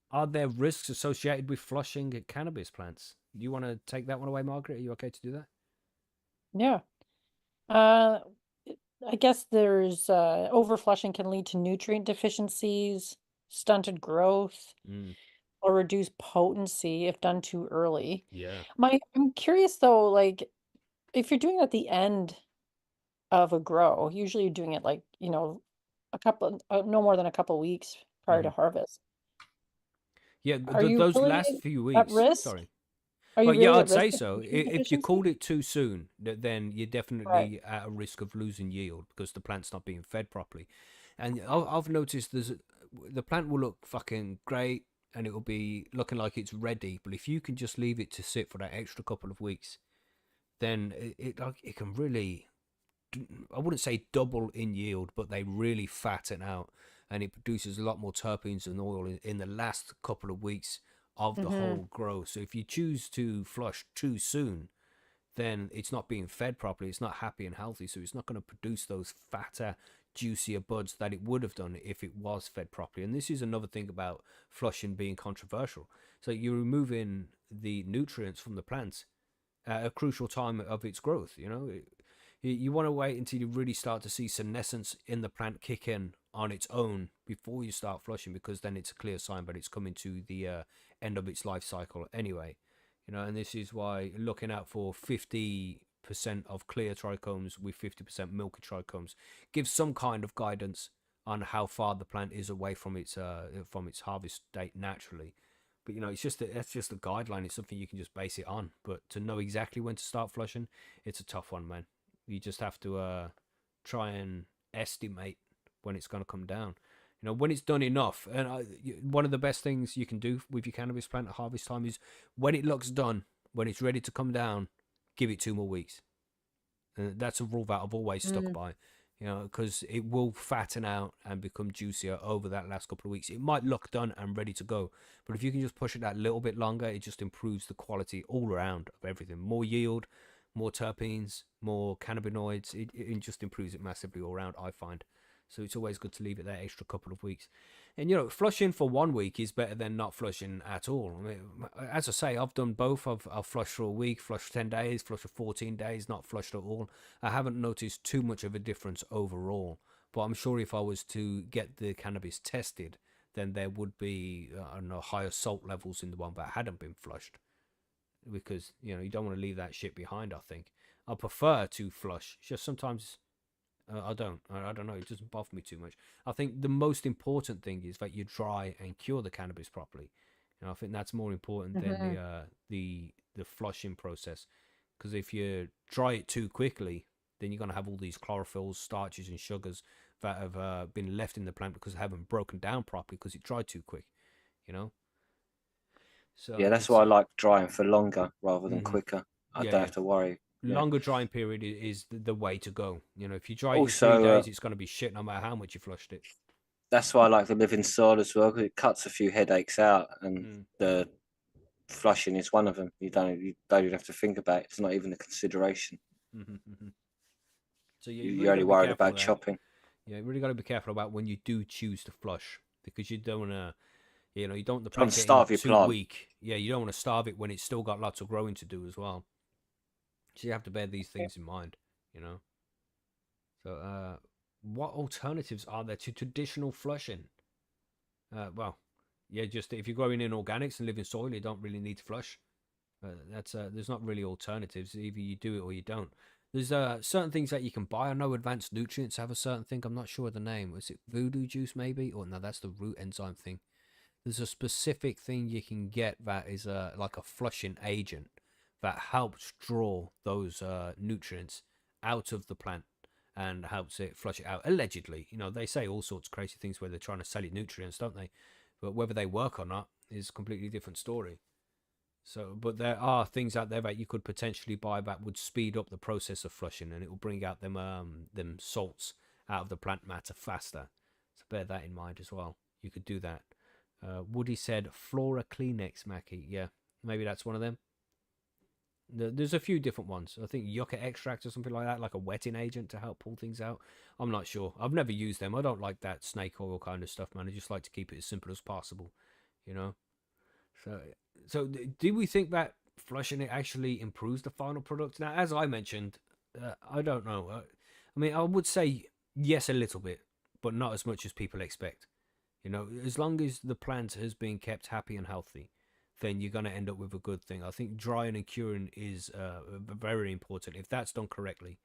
are there risks associated with flushing cannabis plants? Do you want to take that one away, Margaret? Are you okay to do that? Yeah. Uh, I guess there's overflushing can lead to nutrient deficiencies, stunted growth, Mm, or reduced potency if done too early. yeah. I'm curious though, like if you're doing it at the end of a grow, usually you're doing it like, no more than a couple weeks prior to Hmm. harvest. Yeah. Are you Those really last few at weeks. risk? Sorry. Are you Well, yeah, really at I'd risk say of so. nutrient If you deficiency? called it too soon, then you're Right. definitely at a risk of losing yield because the plant's not being fed properly. And I've noticed the plant will look fucking great and it will be looking like it's ready. But if you can just leave it to sit for that extra couple of weeks, then it can really, I wouldn't say double in yield, but they really fatten out, and it produces a lot more terpenes and oil in the last couple of weeks of the Mm-hmm. whole grow. So if you choose to flush too soon, then it's not being fed properly. It's not happy and healthy. So it's not going to produce those fatter, juicier buds that it would have done if it was fed properly. And this is another thing about flushing being controversial. So you're removing the nutrients from the plants at a crucial time of its growth. You want to wait until you really start to see senescence in the plant kick in on its own before you start flushing, because then it's a clear sign that it's coming to the end of its life cycle anyway. And this is why looking out for 50% of clear trichomes with 50% milky trichomes gives some kind of guidance on how far the plant is away from its harvest date naturally. But that's just a guideline. It's something you can just base it on. But to know exactly when to start flushing, it's a tough one, man. You just have to try and estimate when it's going to come down. When it's done enough. And one of the best things you can do with your cannabis plant at harvest time is when it looks done, when it's ready to come down, give it 2 more weeks. And that's a rule that I've always stuck by. Because it will fatten out and become juicier over that last couple of weeks. It might look done and ready to go, but if you can just push it that little bit longer, it just improves the quality all around of everything. More yield, more terpenes, more cannabinoids. It just improves it massively all around, I find. So it's always good to leave it that extra couple of weeks. And, flushing for 1 week is better than not flushing at all. I mean, as I say, I've done both. I've flushed for a week, flushed for 10 days, flushed for 14 days, not flushed at all. I haven't noticed too much of a difference overall. But I'm sure if I was to get the cannabis tested, then there would be, higher salt levels in the one that hadn't been flushed. Because, you don't want to leave that shit behind, I think. I prefer to flush. It's just sometimes... I don't know. It doesn't bother me too much. I think the most important thing is that you dry and cure the cannabis properly. I think that's more important than the flushing process. Because if you dry it too quickly, then you're going to have all these chlorophylls, starches, and sugars that have been left in the plant because they haven't broken down properly because it dried too quick. So Yeah, that's why I like drying for longer rather than quicker. I Yeah, don't have to worry. Longer drying period is the way to go. If you dry it in 3 Also, days, it's going to be shit no matter how much you flushed it. that's why I like the living soil as well, because it cuts a few headaches out, and the flushing is one of them. You don't even have to think about it. It's not even a consideration. So You're only worried about chopping. Yeah, you really got to be careful about when you do choose to flush, because you don't want to, you don't want the Don't plant starve getting your too plant. weak. Yeah, you don't want to starve it when it's still got lots of growing to do as well. So you have to bear these things in mind. So, what alternatives are there to traditional flushing? Well, yeah, just if you're growing in organics and living soil, you don't really need to flush. There's not really alternatives. Either you do it or you don't. There's certain things that you can buy. I know Advanced Nutrients have a certain thing. I'm not sure of the name. Was it Voodoo Juice maybe? Or no, that's the root enzyme thing. There's a specific thing you can get that is like a flushing agent that helps draw those nutrients out of the plant and helps it flush it out. Allegedly, they say all sorts of crazy things where they're trying to sell you nutrients, don't they? But whether they work or not is a completely different story. So, but there are things out there that you could potentially buy that would speed up the process of flushing, and it will bring out them salts out of the plant matter faster. So bear that in mind as well. You could do that. Woody said Flora Kleenex, Macky. Yeah, maybe that's one of them. There's a few different ones. I think yucca extract or something like that, like a wetting agent to help pull things out. I'm not sure. I've never used them. I don't like that snake oil kind of stuff, man. I just like to keep it as simple as possible, So do we think that flushing it actually improves the final product? Now, as I mentioned, I don't know. I mean, I would say yes, a little bit, but not as much as people expect. As long as the plant has been kept happy and healthy, then you're going to end up with a good thing. I think drying and curing is very important. If that's done correctly,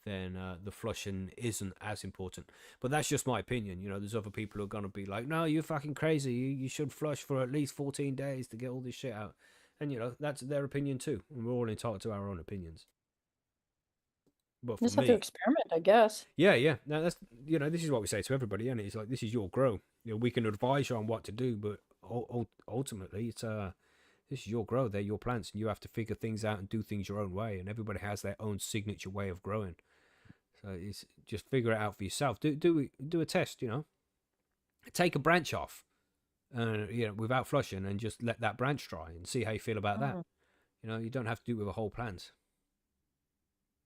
then the flushing isn't as important. But that's just my opinion. There's other people who are going to be like, no, you're fucking crazy. You should flush for at least 14 days to get all this shit out. And, that's their opinion too. And we're all entitled to our own opinions. But for Just have to experiment, I guess. Yeah. Now that's this is what we say to everybody, and it's like, this is your grow. We can advise you on what to do, but ultimately, it's this is your grow. They're your plants, and you have to figure things out and do things your own way. And everybody has their own signature way of growing. So it's just figure it out for yourself. Do a test. Take a branch off, without flushing, and just let that branch dry and see how you feel about that. You don't have to do it with a whole plant.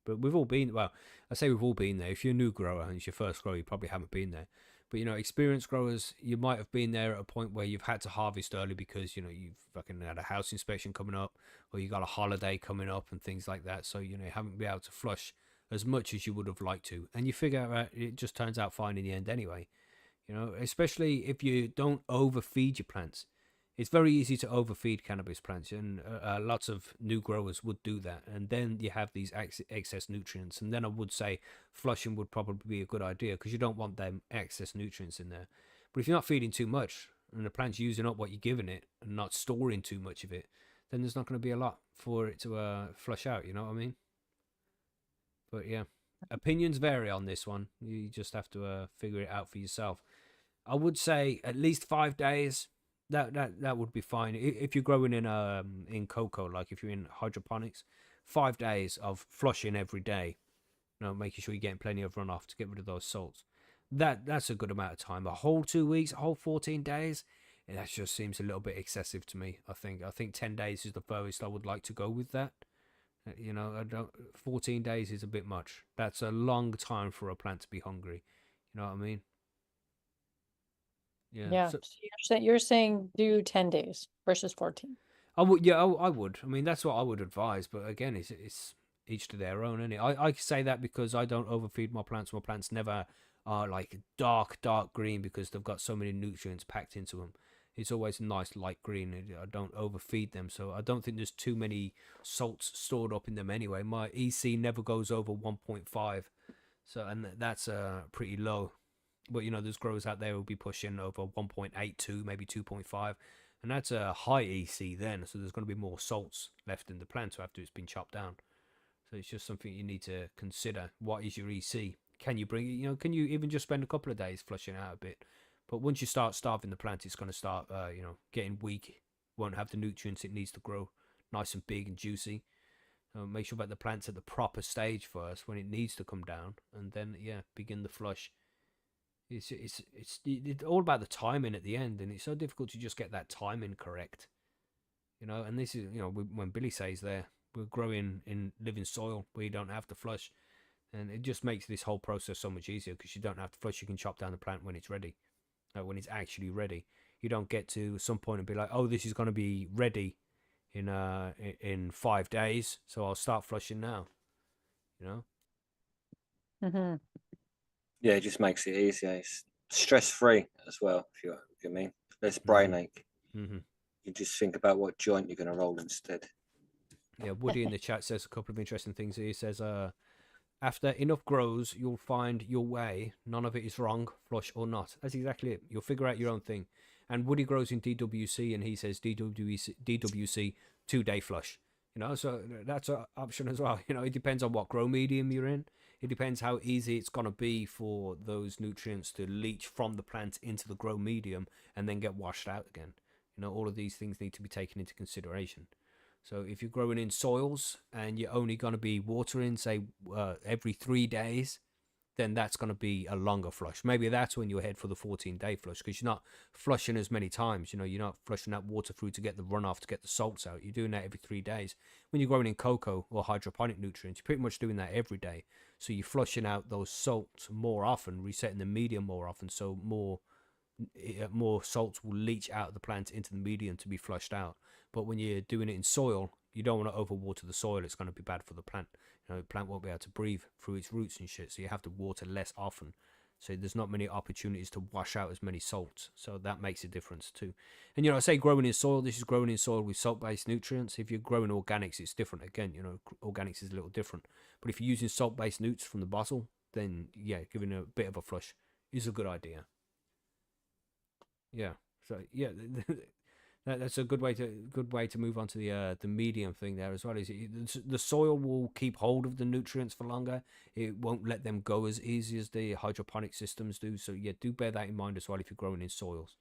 But we've all been, well, I say we've all been there. If you're a new grower and it's your first grow, you probably haven't been there. But, experienced growers, you might have been there at a point where you've had to harvest early because, you've fucking had a house inspection coming up, or you got a holiday coming up and things like that. So, you haven't been able to flush as much as you would have liked to. And you figure out it just turns out fine in the end anyway. Especially if you don't overfeed your plants. It's very easy to overfeed cannabis plants, and lots of new growers would do that. And then you have these excess nutrients. And then I would say flushing would probably be a good idea because you don't want them excess nutrients in there. But if you're not feeding too much and the plant's using up what you're giving it and not storing too much of it, then there's not going to be a lot for it to flush out. You know what I mean? But yeah, opinions vary on this one. You just have to figure it out for yourself. I would say at least 5 days. That would be fine if you're growing in cocoa, like if you're in hydroponics. 5 days of flushing every day, making sure you're getting plenty of runoff to get rid of those salts. That's a good amount of time. A whole 2 weeks, a whole 14 days, that just seems a little bit excessive to me. I think 10 days is the furthest I would like to go with that. 14 days is a bit much. That's a long time for a plant to be hungry. You know what I mean? Yeah. So, So you're saying do 10 days versus 14. I would, yeah, I would. I mean, that's what I would advise. But again, it's each to their own, isn't it? I say that because I don't overfeed my plants. My plants never are like dark green because they've got so many nutrients packed into them. It's always nice light green. I don't overfeed them, so I don't think there's too many salts stored up in them anyway. My EC never goes over 1.5, so and that's pretty low. But there's growers out there who'll be pushing over 1.82, maybe 2.5, and that's a high EC then. So there's going to be more salts left in the plant after it's been chopped down. So it's just something you need to consider. What is your EC? Can you bring it? Can you even just spend a couple of days flushing out a bit? But once you start starving the plant, it's going to start, getting weak. Won't have the nutrients it needs to grow nice and big and juicy. Make sure that the plant's at the proper stage first when it needs to come down, and then begin the flush. It's all about the timing at the end, and it's so difficult to just get that timing correct. And this is when Billy says there we're growing in living soil where you don't have to flush, and it just makes this whole process so much easier because you don't have to flush. You can chop down the plant when it's ready, when it's actually ready. You don't get to some point and be like, oh, this is going to be ready in 5 days, so I'll start flushing now. Mm-hmm. Yeah, it just makes it easier. It's stress-free as well, if you mean. Less brain ache. Mm-hmm. You just think about what joint you're going to roll instead. Yeah, Woody in the chat says a couple of interesting things. He says, after enough grows, you'll find your way. None of it is wrong, flush or not. That's exactly it. You'll figure out your own thing. And Woody grows in DWC, and he says DWC 2-day flush. So that's an option as well. It depends on what grow medium you're in. It depends how easy it's going to be for those nutrients to leach from the plant into the grow medium and then get washed out again. All of these things need to be taken into consideration. So if you're growing in soils and you're only going to be watering, say, every 3 days, then that's going to be a longer flush. Maybe that's when you head for the 14-day flush because you're not flushing as many times. You're not flushing that water through to get the runoff, to get the salts out. You're doing that every 3 days. When you're growing in cocoa or hydroponic nutrients, you're pretty much doing that every day. So you're flushing out those salts more often, resetting the medium more often, so more salts will leach out of the plant into the medium to be flushed out. But when you're doing it in soil, you don't want to overwater the soil. It's going to be bad for the plant. The plant won't be able to breathe through its roots and shit, so you have to water less often. So there's not many opportunities to wash out as many salts. So that makes a difference too. And I say growing in soil, this is growing in soil with salt-based nutrients. If you're growing organics, it's different. Again, organics is a little different. But if you're using salt-based nuts from the bottle, then giving a bit of a flush is a good idea. Yeah. So that's a good way to move on to the medium thing there as well. Is the soil will keep hold of the nutrients for longer. It won't let them go as easy as the hydroponic systems do. So do bear that in mind as well if you're growing in soils,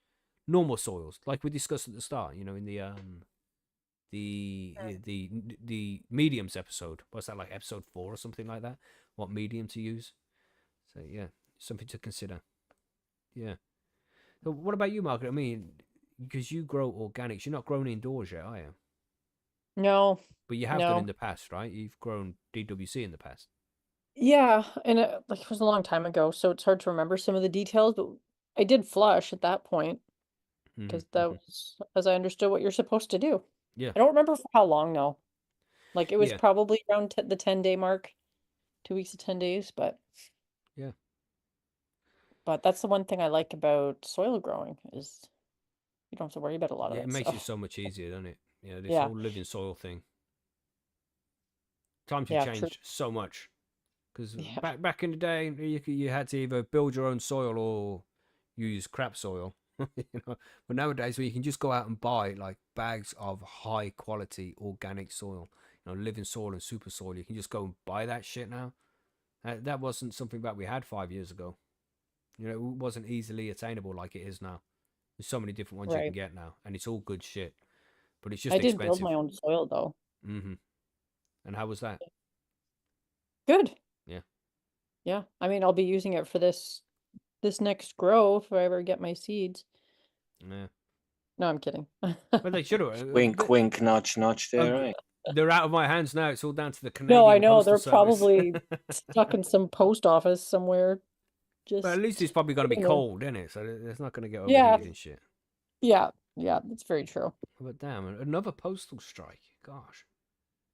normal soils, like we discussed at the start. In the mediums episode. What's that, like episode 4 or something like that? What medium to use? So something to consider. Yeah. So what about you, Margaret? I mean, because you grow organics, you're not growing indoors yet, are you? No. But you have done in the past, right? You've grown DWC in the past. Yeah, and it was a long time ago, so it's hard to remember some of the details, but I did flush at that point because that was, as I understood, what you're supposed to do. Yeah. I don't remember for how long though. It was Yeah. probably around the 10-day mark, 2 weeks of 10 days, but yeah. But that's the one thing I like about soil growing is You don't have to worry about a lot of Yeah, it that makes stuff. it so much easier, doesn't it? You know, this Yeah. whole living soil thing. Times have Yeah, true. changed so much. Because Yeah. back in the day, you had to either build your own soil or use crap soil. You know, but nowadays, where you can just go out and buy like bags of high quality organic soil, you know, living soil and super soil. You can just go and buy that shit now. That wasn't something that we had 5 years ago. You know, it wasn't easily attainable like it is now. There's so many different ones you can Right. get now, and it's all good shit. But it's I just did build expensive. my own soil though. Mm-hmm. And how was that? Good. Yeah. Yeah. I mean, I'll be using it for this next grow if I ever get my seeds. Yeah. No, I'm kidding. But they should have. Wink, wink, nudge, nudge. There, right? They're out of my hands now. It's all down to the No, I Canadian know. Postal They're Service. probably stuck in some post office somewhere. But Just at least it's probably going to be sitting there. cold, isn't it? So it's not going to get Yeah. overheated and shit. Yeah. Yeah. That's very true. But damn, another postal strike. Gosh.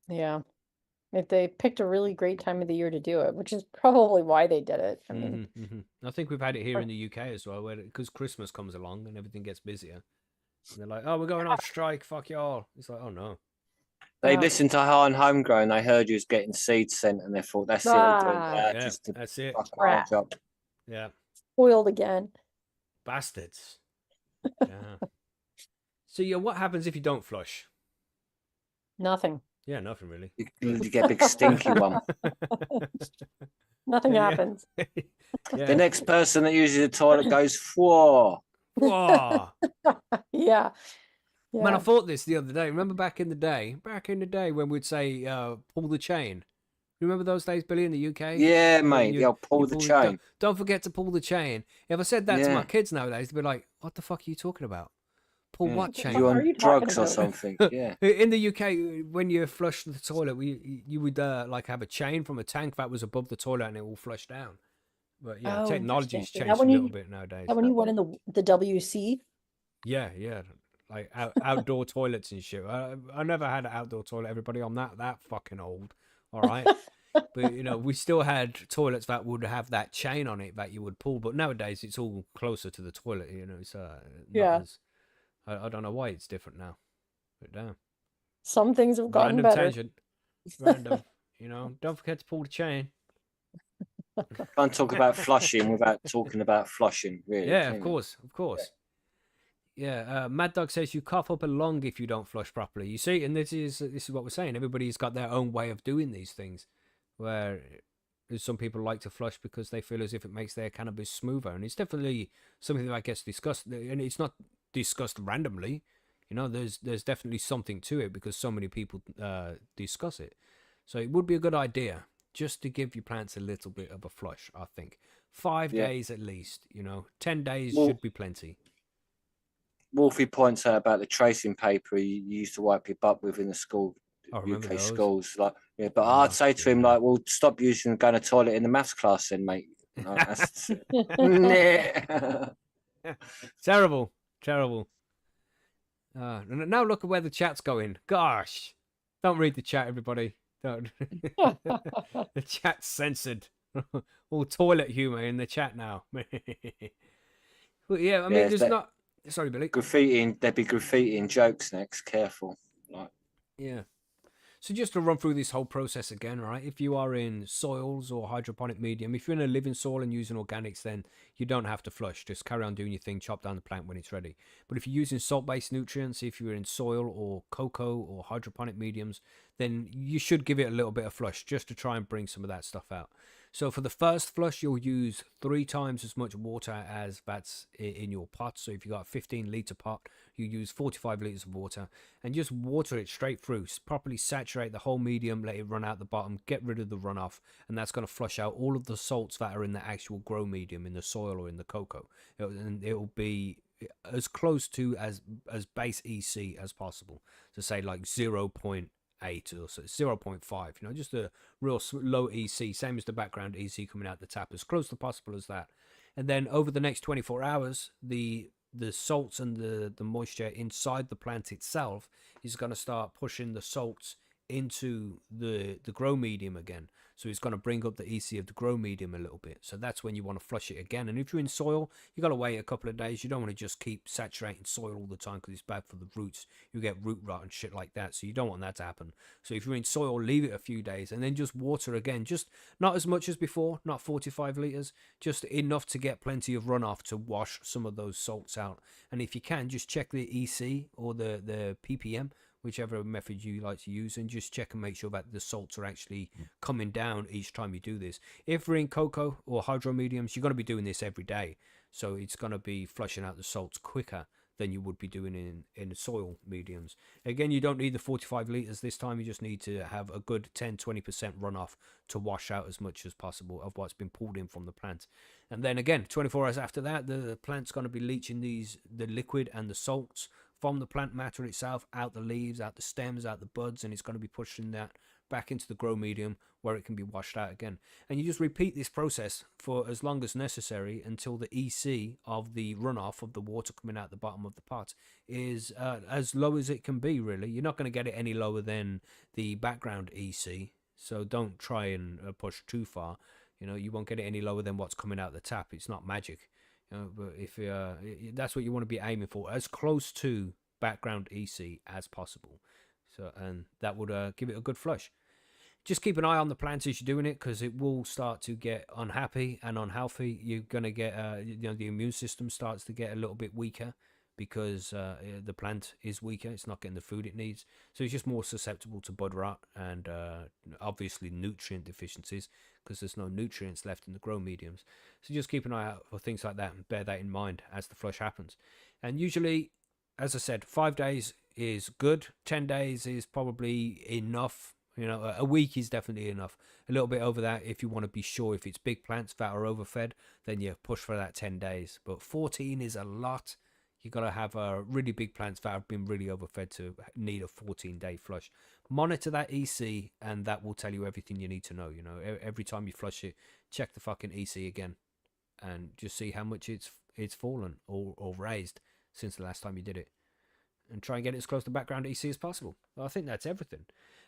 Yeah. If they picked a really great time of the year to do it, which is probably why they did it. I mean, I think we've had it here in the UK as well, where because Christmas comes along and everything gets busier. And they're like, "Oh, we're going on strike. Fuck y'all." It's like, "Oh no." They Yeah. listened to High and Homegrown. They heard you was getting seeds sent, and they thought that's it. We're doing Ah, that Yeah, just to that's it. fuck our crap. job. Yeah, Spoiled again. bastards. Yeah. So yeah, what happens if you don't flush? Nothing. Yeah, nothing really. You get a big stinky one. Nothing Yeah. happens. Yeah. The next person that uses the toilet goes, whoa. Whoa. Yeah. Man, I Yeah. thought this the other day. Remember back in the day when we'd say, pull the chain. Remember those days, Billy, in the UK? Yeah, When mate. They'll pull the chain. Don't forget to pull the chain. If I said that to my Yeah. kids nowadays, they'd be like, what the fuck are you talking about? Pull Yeah. what chain? What You are on you talking drugs or about? something? Yeah. In the UK, when you flush the toilet, you would like have a chain from a tank that was above the toilet and it will flush down. But yeah, Oh, technology's interesting. Is that changed a when little bit nowadays. Is that when you went in the WC? Yeah, like outdoor toilets and shit. I never had an outdoor toilet. Everybody, I'm that fucking old. All right, but you know, we still had toilets that would have that chain on it that you would pull. But nowadays, it's all closer to the toilet. You know, it's not Yeah. as. I don't know why it's different now. But damn, Some things have gotten random better. tangent, random. You know, don't forget to pull the chain. Can't talk about flushing without talking about flushing, really. Yeah, can of you? course. Yeah, Mad Dog says you cough up a lung if you don't flush properly. You see, and this is what we're saying. Everybody's got their own way of doing these things. Where some people like to flush because they feel as if it makes their cannabis smoother, and it's definitely something that gets discussed, and it's not discussed randomly. You know, there's definitely something to it because so many people discuss it. So it would be a good idea just to give your plants a little bit of a flush. I think 5 Yeah. days at least. You know, 10 days Well- should be plenty. Wolfie points out about the tracing paper you used to wipe your butt with in the school, I remember UK those. schools. Like, yeah, but Oh, I'd say to him, yeah. like, well, stop using going to toilet in the maths class then, mate. That's... Nah. Terrible. Now look at where the chat's going. Gosh, don't read the chat, everybody. Don't. The chat's censored. All toilet humor in the chat now. But yeah, I mean, Yeah, there's that- not. Sorry, Billy. Graffitiing, there'd be graffitiing jokes next. Careful. Like, Yeah. So just to run through this whole process again, right? If you are in soils or hydroponic medium, if you're in a living soil and using organics, then you don't have to flush. Just carry on doing your thing, chop down the plant when it's ready. But if you're using salt-based nutrients, if you're in soil or cocoa or hydroponic mediums, then you should give it a little bit of flush just to try and bring some of that stuff out. So for the first flush, you'll use 3 times as much water as that's in your pot. So if you've got a 15-litre pot, you use 45 litres of water and just water it straight through. Properly saturate the whole medium, let it run out the bottom, get rid of the runoff, and that's going to flush out all of the salts that are in the actual grow medium, in the soil or in the cocoa. And it'll be as close to as base EC as possible. So say like 0.8 or so, 0.5, you know, just a real low EC, same as the background EC coming out the tap, as close to possible as that. And then over the next 24 hours, the salts and the moisture inside the plant itself is going to start pushing the salts into the grow medium again. So it's going to bring up the EC of the grow medium a little bit. So that's when you want to flush it again. And if you're in soil, you got to wait a couple of days. You don't want to just keep saturating soil all the time because it's bad for the roots. You get root rot and shit like that. So you don't want that to happen. So if you're in soil, leave it a few days and then just water again. Just not as much as before, not 45 liters, just enough to get plenty of runoff to wash some of those salts out. And if you can, just check the EC or the ppm, whichever method you like to use, and just check and make sure that the salts are actually coming down each time you do this. If we're in cocoa or hydro mediums, you're going to be doing this every day, so it's going to be flushing out the salts quicker than you would be doing in soil mediums. Again, you don't need the 45 liters this time. You just need to have a good 10-20% runoff to wash out as much as possible of what's been pulled in from the plant. And then again, 24 hours after that, the plant's going to be leaching the liquid and the salts from the plant matter itself out the leaves, out the stems, out the buds, and it's going to be pushing that back into the grow medium where it can be washed out again. And you just repeat this process for as long as necessary until the EC of the runoff of the water coming out the bottom of the pot is as low as it can be, really. You're not going to get it any lower than the background EC, so don't try and push too far. You won't get it any lower than what's coming out the tap. It's not magic. But if that's what you want to be aiming for, as close to background EC as possible. So, and that would give it a good flush. Just keep an eye on the plant as you're doing it, because it will start to get unhappy and unhealthy. You're gonna get the immune system starts to get a little bit weaker because the plant is weaker. It's not getting the food it needs, so it's just more susceptible to bud rot and obviously nutrient deficiencies, because there's no nutrients left in the grow mediums. So just keep an eye out for things like that and bear that in mind as the flush happens. And usually, as I said, 5 days is good. 10 days is probably enough. A week is definitely enough. A little bit over that, if you want to be sure if it's big plants that are overfed, then you push for that 10 days. But 14 is a lot. You got to have really big plants that have been really overfed to need a 14-day flush. Monitor that EC, and that will tell you everything you need to know. Every time you flush it, check the fucking EC again, and just see how much it's fallen or raised since the last time you did it, and try and get it as close to background EC as possible. Well, I think that's everything.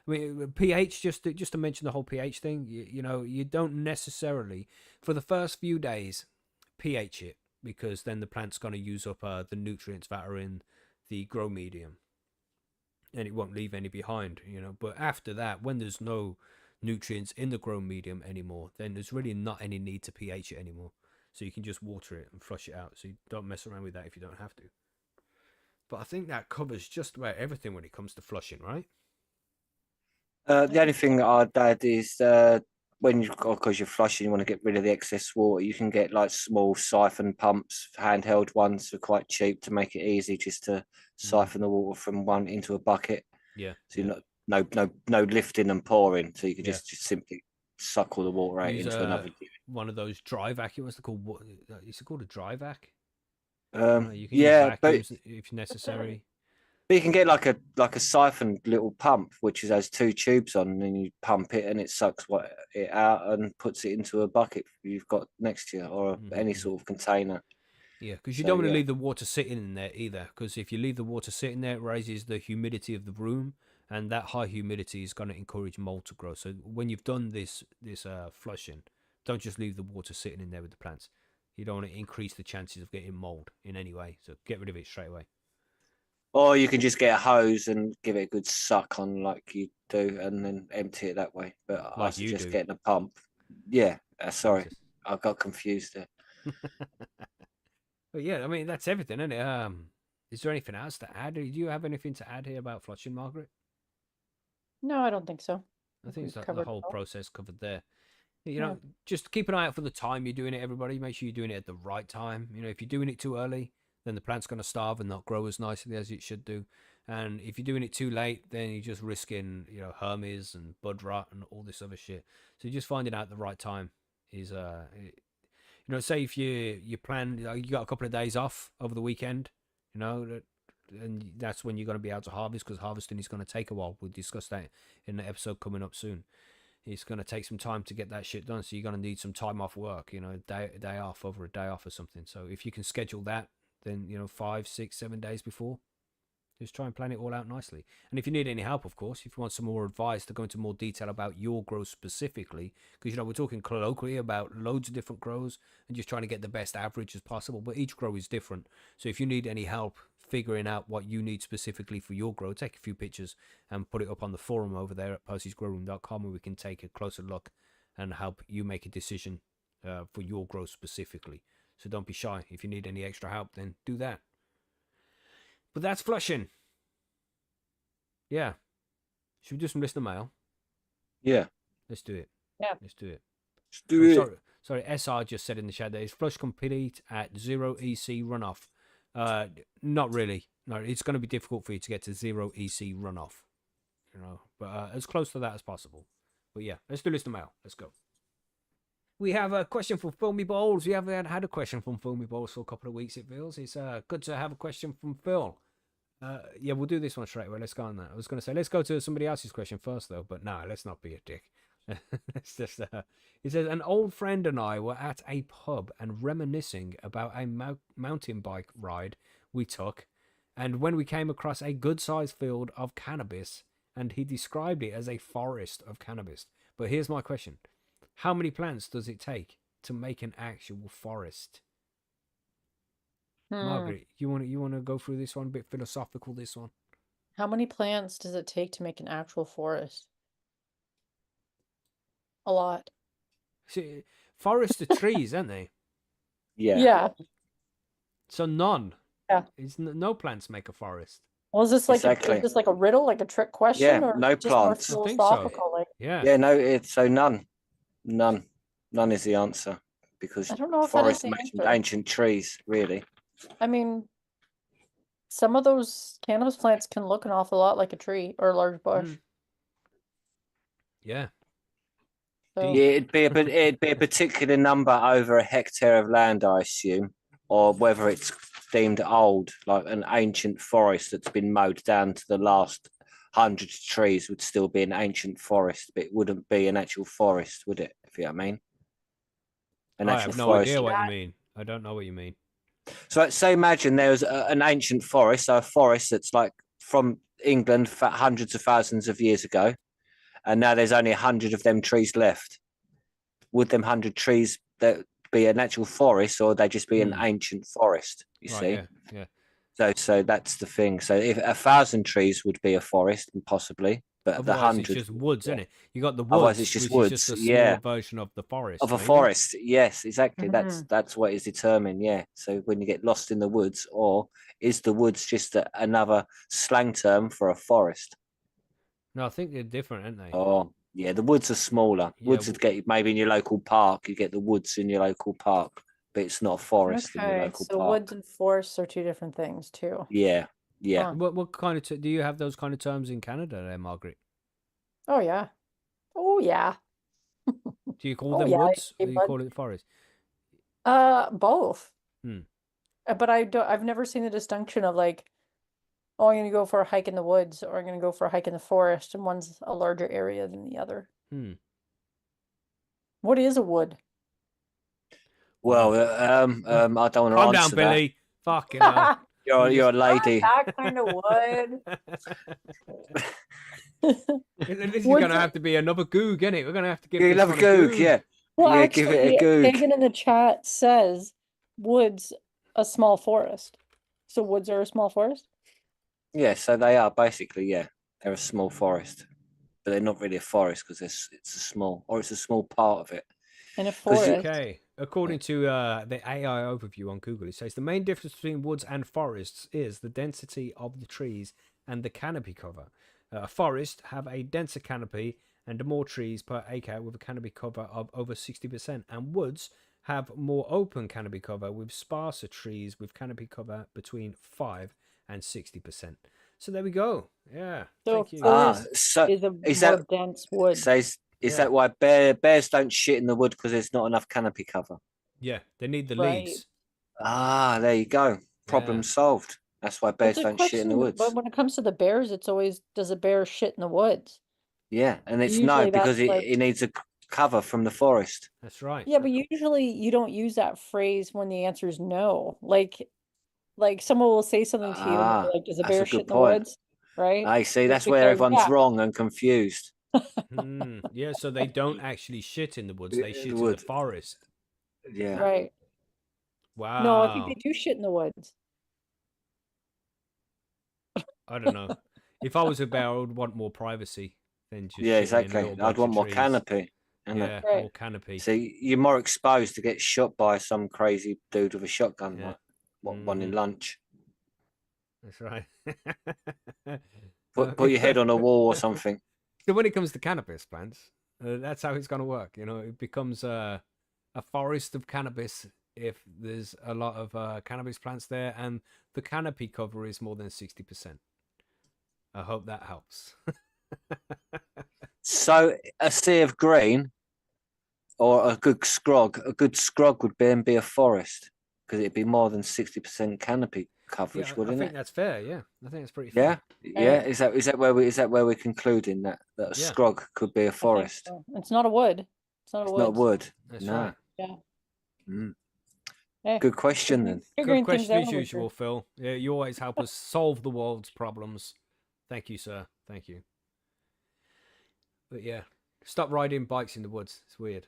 I mean, pH, just to mention the whole pH thing, you don't necessarily, for the first few days, pH it, because then the plant's going to use up the nutrients that are in the grow medium, and it won't leave any behind, But after that, when there's no nutrients in the grow medium anymore, then there's really not any need to pH it anymore. So you can just water it and flush it out. So you don't mess around with that if you don't have to. But I think that covers just about everything when it comes to flushing, right? The only thing I'd add is because you're flushing, you want to get rid of the excess water. You can get like small siphon pumps, handheld ones, for quite cheap, to make it easy just to siphon the water from one into a bucket. Yeah. So you're no lifting and pouring. So you can just simply suck all the water out into another. One of those dry vacuum. What's it called? Is it called a dry vac? You can use vacuums if necessary. But you can get like a siphon little pump, which has 2 tubes on, and then you pump it and it sucks it out and puts it into a bucket you've got next to you, or any sort of container. Yeah, because you don't want to leave the water sitting in there either, because if you leave the water sitting there, it raises the humidity of the room, and that high humidity is going to encourage mold to grow. So when you've done this flushing, don't just leave the water sitting in there with the plants. You don't want to increase the chances of getting mold in any way, so get rid of it straight away. Or you can just get a hose and give it a good suck on like you do, and then empty it that way. But I suggest getting a pump. Yeah, sorry, I got confused there. But yeah, I mean, that's everything, isn't it? Is there anything else to add? Do you have anything to add here about flushing, Margaret? No, I don't think so. I think it's like the whole process covered there. Just keep an eye out for the time you're doing it, everybody. Make sure you're doing it at the right time. If you're doing it too early, then the plant's going to starve and not grow as nicely as it should do. And if you're doing it too late, then you're just risking, hermes and bud rot and all this other shit. So just finding out the right time is, say if you plan, you got a couple of days off over the weekend, and that's when you're going to be able to harvest, because harvesting is going to take a while. We'll discuss that in the episode coming up soon. It's going to take some time to get that shit done. So you're going to need some time off work, day off over a day off or something. So if you can schedule that, then 5, 6, 7 days before, Just try and plan it all out nicely. And if you need any help, of course, if you want some more advice to go into more detail about your grow specifically, because, we're talking colloquially about loads of different grows and just trying to get the best average as possible, but each grow is different. So if you need any help figuring out what you need specifically for your grow, take a few pictures and put it up on the forum over there at posysgrowroom.com, where we can take a closer look and help you make a decision for your grow specifically. So don't be shy. If you need any extra help, then do that. But that's flushing. Yeah. Should we do some listener mail? Yeah. Let's do it. Yeah. Let's do it. Let's do it. Sorry, SR just said in the chat that is flush complete at 0 EC runoff. Not really. No, it's going to be difficult for you to get to 0 EC runoff. But as close to that as possible. But yeah, let's do listener mail. Let's go. We have a question from Filmy Bowls. We haven't had a question from Filmy Bowls for a couple of weeks, it feels. It's good to have a question from Phil. Yeah, we'll do this one straight away. Let's go on that. I was going to say, let's go to somebody else's question first, though. But no, let's not be a dick. Let's just. It says, an old friend and I were at a pub and reminiscing about a mountain bike ride we took. And when we came across a good-sized field of cannabis, and he described it as a forest of cannabis. But here's my question. How many plants does it take to make an actual forest? Margaret, you want to go through this one, a bit philosophical, this one? How many plants does it take to make an actual forest? A lot. See, forests are trees, aren't they? Yeah. Yeah. So none. Yeah. No plants make a forest. Well, is this like Exactly. is this like a riddle, like a trick question, Yeah, or no just more plants. I think so. philosophical? Like, Yeah. Yeah, no, it's so none. None is the answer, because I don't know if that is forests the are made from answer. ancient trees, really. I mean, some of those cannabis plants can look an awful lot like a tree or a large bush. Yeah. So Yeah, it'd be a particular number over a hectare of land, I assume, or whether it's deemed old, like an ancient forest that's been mowed down to the last hundreds of trees would still be an ancient forest, but it wouldn't be an actual forest, would it? If you know what I mean. An I actual have no forest. idea what you mean. I don't know what you mean. So imagine there was an ancient forest, so a forest that's like from England for hundreds of thousands of years ago, and now there's only 100 of them trees left. Would them 100 trees that be an actual forest, or would they just be an ancient forest? You see? Yeah. So that's the thing. So if 1,000 trees would be a forest, possibly, but Otherwise, the 100 it's just woods, isn't it? You got the woods, Otherwise, it's just which woods, is just a yeah. small version of the forest. of a maybe. forest. Yes, exactly. Mhm. That's what is determined. Yeah. So when you get lost in the woods, or is the woods just another slang term for a forest? No, I think they're different, aren't they? Oh, yeah. The woods are smaller. Yeah, Woods would get maybe in your local park. You get the woods in your local park, but it's not a forest in your okay, local so park. woods and forests are two different things too. Yeah. Yeah. Huh. What kind of do you have those kind of terms in Canada, there, Margaret? Oh yeah. Oh yeah. Do you call Oh, them yeah, woods, or hey, you bud. call it forest? Both. Hmm. But I've never seen the distinction of like, oh, I'm gonna go for a hike in the woods, or I'm gonna go for a hike in the forest, and one's a larger area than the other. What is a wood? Well, I don't want to Calm answer down, that. Billy. Fucking hell. You're a lady. That kind of wood. This is Woods gonna are- have to be another goog, isn't it? We're gonna have to give You this love a one goog, yeah. Well, Yeah, actually, give it a goog. Hagen in the chat says woods a small forest. So woods are a small forest? Yeah, so they are basically, yeah, they're a small forest, but they're not really a forest because it's a small part of it. In a 'Cause you- forest. Okay. According to the AI overview on Google, it says the main difference between woods and forests is the density of the trees and the canopy cover. A forest have a denser canopy and more trees per acre with a canopy cover of over 60%, and woods have more open canopy cover with sparser trees with canopy cover between 5 and 60%. So there we go. Yeah. So Thank you. forest So is a is more that dense wood. is Yeah. that why bears don't shit in the wood because there's not enough canopy cover? Yeah, they need the Right. leaves. There you go. Problem Yeah. solved. That's why bears It's a don't shit in the question, woods. but when it comes to the bears, it's always, does a bear shit in the woods? Yeah, and it's Usually no because that's like- it needs a cover from the forest. That's right. Yeah, but usually you don't use that phrase when the answer is no. Like like someone will say something to you and they're like, does a That's bear a shit good in the point. woods? Right? I see. It's That's where because, everyone's yeah, wrong and confused. Yeah, so they don't actually shit in the woods; they It shit in the would. forest. Yeah. right. No, I think they Wow. do shit in the woods. I don't know. If I was a bear, I would want more privacy than just Yeah, shitting in a exactly. little I'd bunch of want more trees. canopy. Innit? Yeah, Right. more canopy. See, you're more exposed to get shot by some crazy dude with a shotgun, Yeah. like one in lunch. That's right. Put your head on a wall or something. So when it comes to cannabis plants, that's how it's going to work. You know, it becomes a forest of cannabis if there's a lot of cannabis plants there, and the canopy cover is more than 60%. I hope that helps. So a sea of green or a good scrog would then be a forest because it'd be more than 60% canopy coverage, Yeah, I wouldn't think it? that's fair. Yeah, I think that's pretty Yeah, fair. yeah. Right. Is that where we're concluding that a Yeah, scrog could be a I think forest? so. It's not a wood. It's not a It's not woods. wood. that's No. right. Yeah. Mm. Hey, Good question then. Good figuring things question out as over usual, here. Phil. Yeah, you always help us solve the world's problems. Thank you, sir. Thank you. But yeah, stop riding bikes in the woods. It's weird.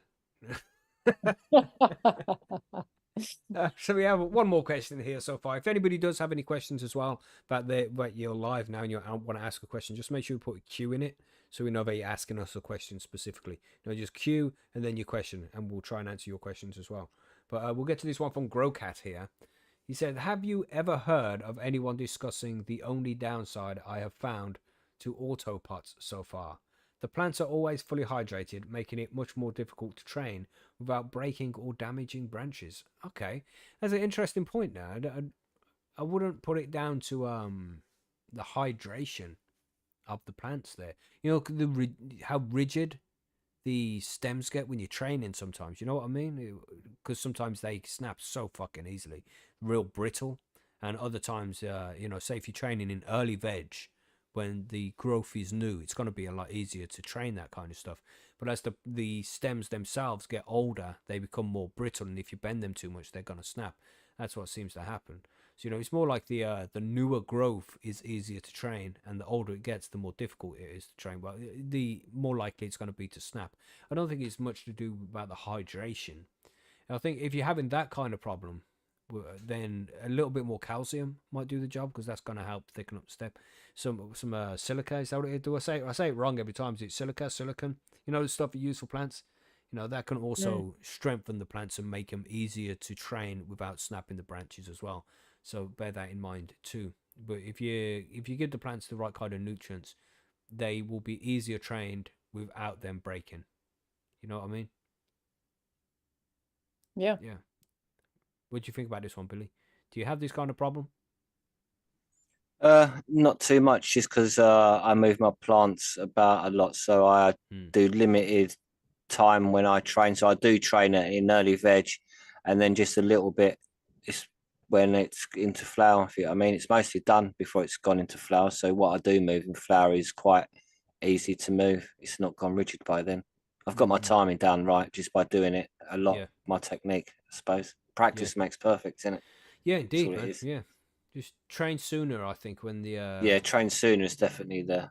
So we have one more question here so far. If anybody does have any questions as well about you're live now and you want to ask a question, just make sure you put a Q in it so we know that you're asking us a question specifically. Just Q and then your question, and we'll try and answer your questions as well. But we'll get to this one from Growcat here. He said, "Have you ever heard of anyone discussing the only downside I have found to auto pots so far? The plants are always fully hydrated, making it much more difficult to train without breaking or damaging branches." Okay, that's an interesting point. Now, I wouldn't put it down to the hydration of the plants there. You know, how rigid the stems get when you're training. Sometimes, you know what I mean? Because sometimes they snap so fucking easily, real brittle, and other times, say if you're training in early veg, when the growth is new, it's going to be a lot easier to train that kind of stuff. But as the stems themselves get older, they become more brittle, and if you bend them too much, they're going to snap. That's what seems to happen. So it's more like the newer growth is easier to train, and the older it gets, the more difficult it is to train. Well, the more likely it's going to be to snap. I don't think it's much to do about the hydration. I think if you're having that kind of problem, then a little bit more calcium might do the job, because that's going to help thicken up the step. Some silica, is that what it do? I say it wrong every time. Is it silicon? The stuff you use for plants. That can also strengthen the plants and make them easier to train without snapping the branches as well. So bear that in mind too. But if you give the plants the right kind of nutrients, they will be easier trained without them breaking. You know what I mean? Yeah. Yeah. What do you think about this one, Billy? Do you have this kind of problem? Not too much, just because I move my plants about a lot, so I do limited time when I train. So I do train it in early veg, and then just a little bit is when it's into flower. If you know what I mean, it's mostly done before it's gone into flower. So what I do move in flower is quite easy to move. It's not gone rigid by then. I've got my timing down right just by doing it a lot. Yeah. My technique, I suppose. Practice makes perfect, isn't it? Yeah, That's indeed, all it man. is. Yeah. Just train sooner, I think, when the Yeah, train sooner is definitely the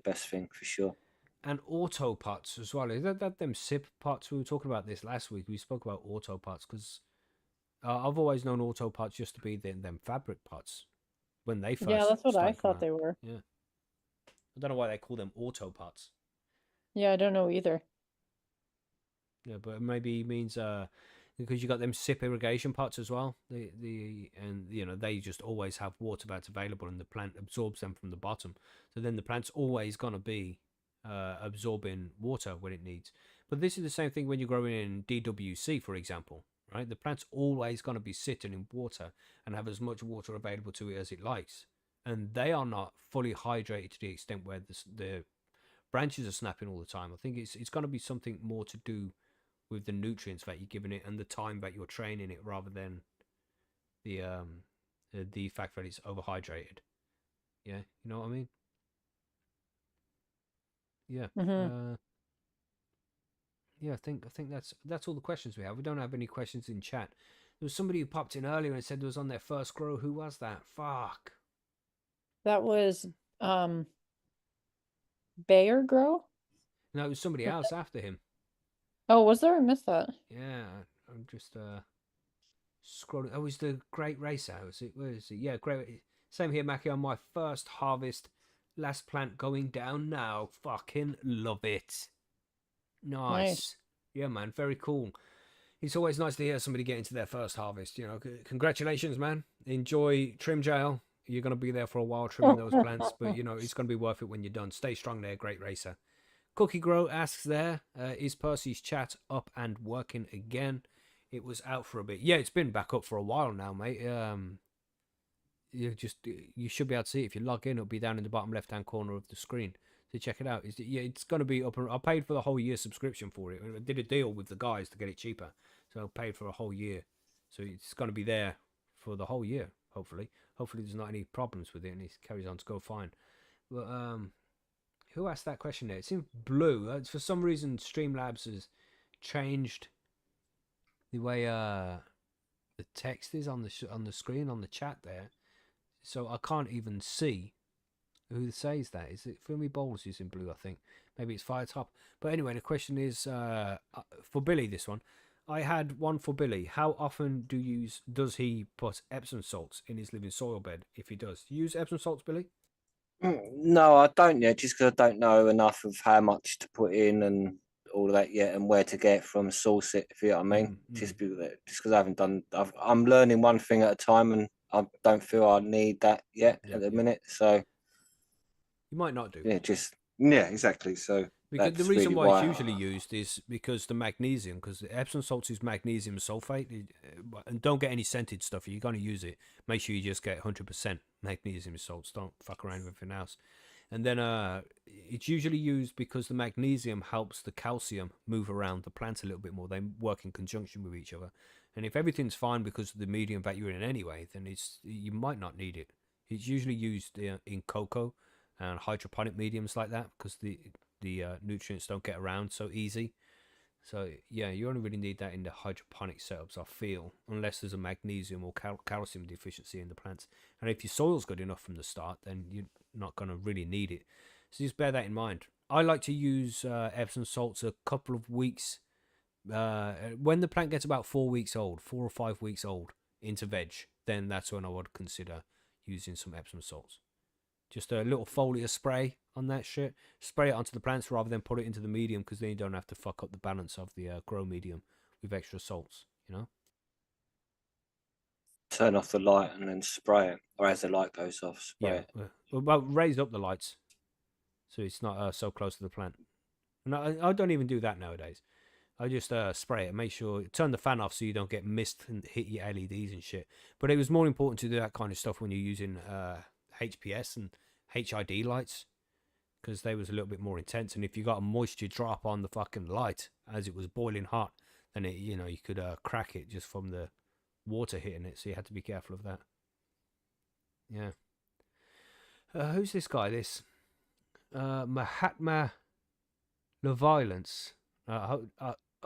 best thing for sure. and auto pots as well. Is that them sip pots? We were talking about this last week. We spoke about auto pots because I've always known auto pots just to be them fabric pots when they Yeah, first that's what I started coming thought out. they were. Yeah, I don't know why they call them auto pots. Yeah, I don't know either. Yeah, but maybe it means because you got them sip irrigation pots as well. They just always have water that's available, and the plant absorbs them from the bottom. So then the plant's always gonna be absorbing water when it needs. But this is the same thing when you're growing in DWC, for example, right? The plant's always gonna be sitting in water and have as much water available to it as it likes, and they are not fully hydrated to the extent where the branches are snapping all the time. I think it's gonna be something more to do with the nutrients that you're giving it and the time that you're training it, rather than the fact that it's overhydrated. Yeah, you know what I mean? Yeah. Yeah, I think that's all the questions we have. We don't have any questions in chat. There was somebody who popped in earlier and said it was on their first grow. Who was that? Fuck. That was Bayer Grow? No, it was somebody else after him. Oh, was there? I missed that. Yeah, I'm just scrolling. Oh, it was the Great Racer. Was it? Where is it? Yeah, Great. Same here, Macky. On my first harvest, last plant going down now. Fucking love it. Nice. Yeah, man. Very cool. It's always nice to hear somebody get into their first harvest. You know, congratulations, man. Enjoy trim jail. You're gonna be there for a while trimming those plants, but you know it's gonna be worth it when you're done. Stay strong there, Great Racer. Cookie Grow asks there, is Percy's chat up and working again? It was out for a bit. Yeah, it's been back up for a while now, mate. You should be able to see it. If you log in, it'll be down in the bottom left-hand corner of the screen. So check it out. It's going to be up. I paid for the whole year subscription for it. I did a deal with the guys to get it cheaper. So I paid for a whole year. So it's going to be there for the whole year, hopefully. Hopefully there's not any problems with it and it carries on to go fine. But, who asked that question there? It's in blue. For some reason, Streamlabs has changed the way the text is on the screen on the chat there, so I can't even see who says that. Is it Fumi Bowles who's in blue? I think maybe it's Firetop. But anyway, the question is for Billy. This one, I had one for Billy. How often does he put Epsom salts in his living soil bed? If he does, do you use Epsom salts, Billy? No, I don't yet, just because I don't know enough of how much to put in and all of that yet, and where to get from, source it, if you know what I mean. Just because I haven't done, I'm learning one thing at a time, and I don't feel I need that yet at the minute. So you might not do. Yeah, exactly. So because the reason why it's usually used is because the magnesium, because the Epsom salts is magnesium sulfate, and don't get any scented stuff. If you're going to use it, make sure you just get 100% magnesium salts. Don't fuck around with anything else. And then it's usually used because the magnesium helps the calcium move around the plant a little bit more. They work in conjunction with each other. And if everything's fine because of the medium that you're in anyway, then you might not need it. It's usually used in cocoa and hydroponic mediums like that because the nutrients don't get around so easy. So yeah, you only really need that in the hydroponic setups, I feel, unless there's a magnesium or calcium deficiency in the plants. And if your soil's good enough from the start, then you're not going to really need it. So just bear that in mind. I like to use Epsom salts a couple of weeks when the plant gets about 4 weeks old, 4 or 5 weeks old into veg. Then that's when I would consider using some Epsom salts. Just a little foliar spray on that shit. Spray it onto the plants rather than put it into the medium, because then you don't have to fuck up the balance of the grow medium with extra salts, you know? Turn off the light and then spray it. Or as the light goes off, spray it. Well, raise up the lights so it's not so close to the plant. And I don't even do that nowadays. I just spray it. Make sure, turn the fan off so you don't get mist and hit your LEDs and shit. But it was more important to do that kind of stuff when you're using HPS and HID lights, because they was a little bit more intense. And if you got a moisture drop on the fucking light as it was boiling hot, then it, you could crack it just from the water hitting it. So you had to be careful of that. Yeah. Who's this guy? This Mahatma Leviolence. I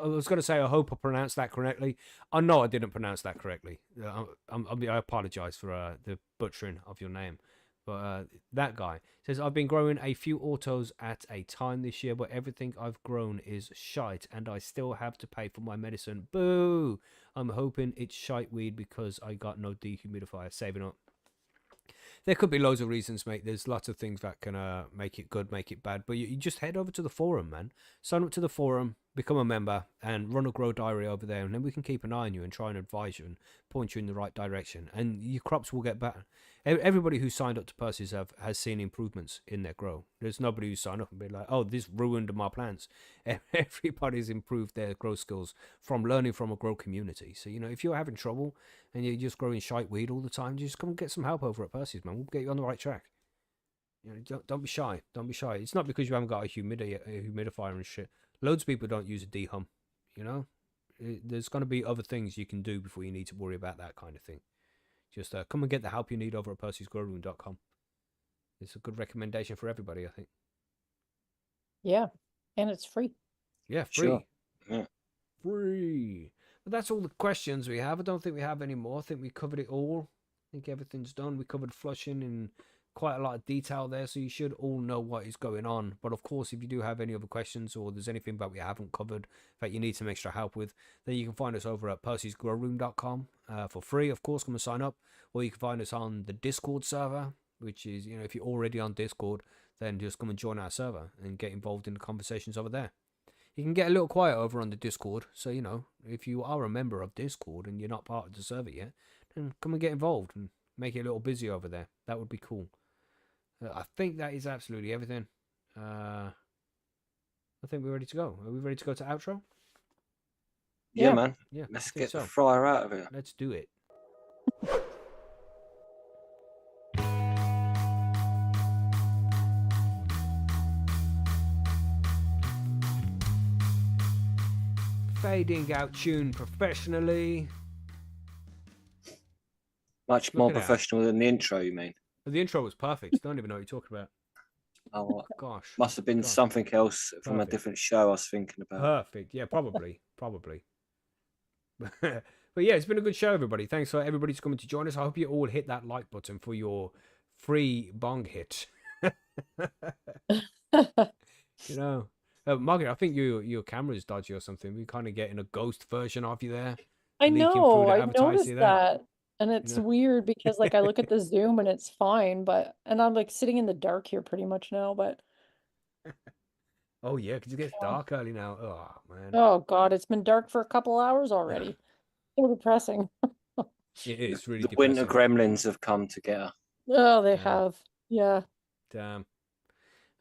was going to say, I hope I pronounced that correctly. I know I didn't pronounce that correctly. I apologize for the butchering of your name. But that guy says, I've been growing a few autos at a time this year, but everything I've grown is shite, and I still have to pay for my medicine. Boo! I'm hoping it's shite weed because I got no dehumidifier. Saving up. There could be loads of reasons, mate. There's lots of things that can make it good, make it bad. But you just head over to the forum, man. Sign up to the forum, become a member, and run a grow diary over there. And then we can keep an eye on you and try and advise you and point you in the right direction. And your crops will get better. Everybody who signed up to Percy's has seen improvements in their grow. There's nobody who signed up and be like, oh, this ruined my plants. Everybody's improved their grow skills from learning from a grow community. So, if you're having trouble and you're just growing shite weed all the time, just come and get some help over at Percy's, man. We'll get you on the right track. Don't be shy. Don't be shy. It's not because you haven't got a humidifier and shit. Loads of people don't use a dehum. There's going to be other things you can do before you need to worry about that kind of thing. Just come and get the help you need over at percysgrowroom.com. It's a good recommendation for everybody, I think. Yeah, and it's free. Yeah, free. Sure. Yeah. Free. But that's all the questions we have. I don't think we have any more. I think we covered it all. I think everything's done. We covered flushing in quite a lot of detail there, so you should all know what is going on. But of course, if you do have any other questions or there's anything that we haven't covered that you need some extra help with, then you can find us over at Percy'sGrowRoom.com for free. Of course, come and sign up. Or you can find us on the Discord server, which is, if you're already on Discord, then just come and join our server and get involved in the conversations over there. You can get a little quiet over on the Discord, so if you are a member of Discord and you're not part of the server yet, then come and get involved and make it a little busy over there. That would be cool. I think that is absolutely everything. I think we're ready to go. Are we ready to go to outro? Yeah, man. Yeah, Let's I think get the so. fryer out of here. Let's do it. Fading out tune professionally. Much Look more at that. professional than the intro, you mean? The intro was perfect. Don't even know what you're talking about. Oh, Gosh. must have been Gosh. something else from Perfect. a different show I was thinking about. Perfect. Yeah, probably. But yeah, it's been a good show, everybody. Thanks for everybody for coming to join us. I hope you all hit that like button for your free bong hit. Margaret, I think your camera's dodgy or something. We're kind of getting a ghost version of you there. I leaking through know, the I avatar, noticed see that. And it's know? weird because like I look at the Zoom and it's fine, and I'm like sitting in the dark here pretty much now, but Oh yeah, because it gets dark early now. Oh man, oh God, it's been dark for a couple hours already. So depressing. it is really The depressing. winter gremlins have come together. Oh, they Damn. have. Yeah. Damn.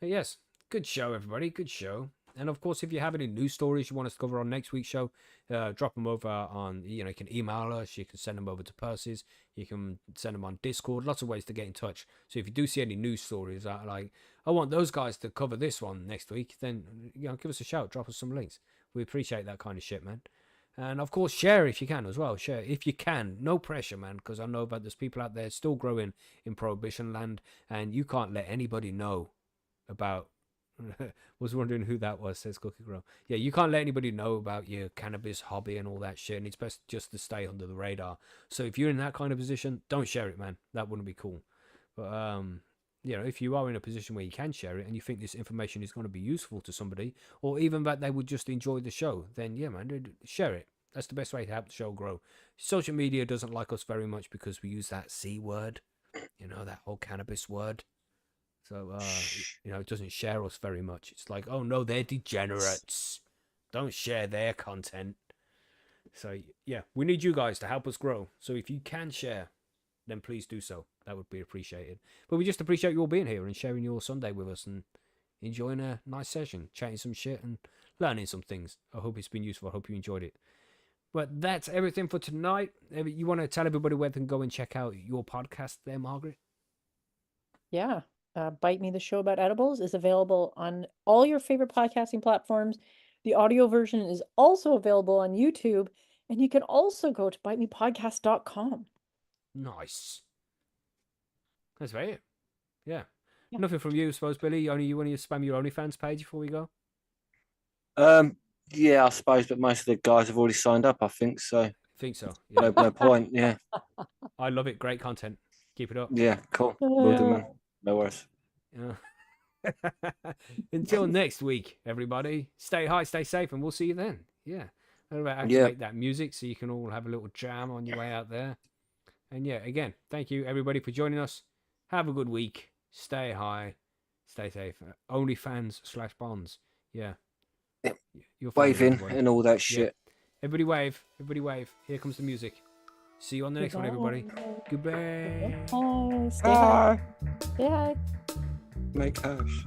But yes, good show, everybody. Good show. And of course, if you have any news stories you want us to cover on next week's show, drop them over on, you can email us, you can send them over to Percy's, you can send them on Discord, lots of ways to get in touch. So if you do see any news stories that like, I want those guys to cover this one next week, then, give us a shout, drop us some links. We appreciate that kind of shit, man. And of course, share if you can as well. Share if you can. No pressure, man, because I know that there's people out there still growing in Prohibition land, and you can't let anybody know about. Was wondering who that was, says Cookie Grow. Yeah, you can't let anybody know about your cannabis hobby and all that shit, and it's best just to stay under the radar. So if you're in that kind of position, don't share it, man. That wouldn't be cool. But if you are in a position where you can share it and you think this information is going to be useful to somebody, or even that they would just enjoy the show, then yeah, man, share it. That's the best way to help the show grow. Social media doesn't like us very much because we use that C word, that whole cannabis word. So, it doesn't share us very much. It's like, oh no, they're degenerates. Don't share their content. So, yeah, we need you guys to help us grow. So if you can share, then please do so. That would be appreciated. But we just appreciate you all being here and sharing your Sunday with us and enjoying a nice session, chatting some shit and learning some things. I hope it's been useful. I hope you enjoyed it. But that's everything for tonight. You want to tell everybody where they can go and check out your podcast there, Margaret? Yeah. Bite Me, the show about edibles, is available on all your favorite podcasting platforms. The audio version is also available on YouTube, and you can also go to bitemepodcast.com. Nice. That's about it. Yeah. Nothing from you, I suppose, Billy. You want to spam your OnlyFans page before we go? Yeah, I suppose, but most of the guys have already signed up, I think so. I think so. Yeah. No point, yeah. I love it. Great content. Keep it up. Yeah, cool. Will do, man. No worries. Yeah. Until next week, everybody. Stay high, stay safe, and we'll see you then. Yeah. I'm about to activate that music so you can all have a little jam on your way out there. And yeah, again, thank you everybody for joining us. Have a good week. Stay high, stay safe. OnlyFans/bonds. Yeah. You'll Waving and all that shit. Yeah. Everybody wave. Everybody wave. Here comes the music. See you on the next one, everybody. Goodbye. Bye. Stay high. Stay high. Make hash.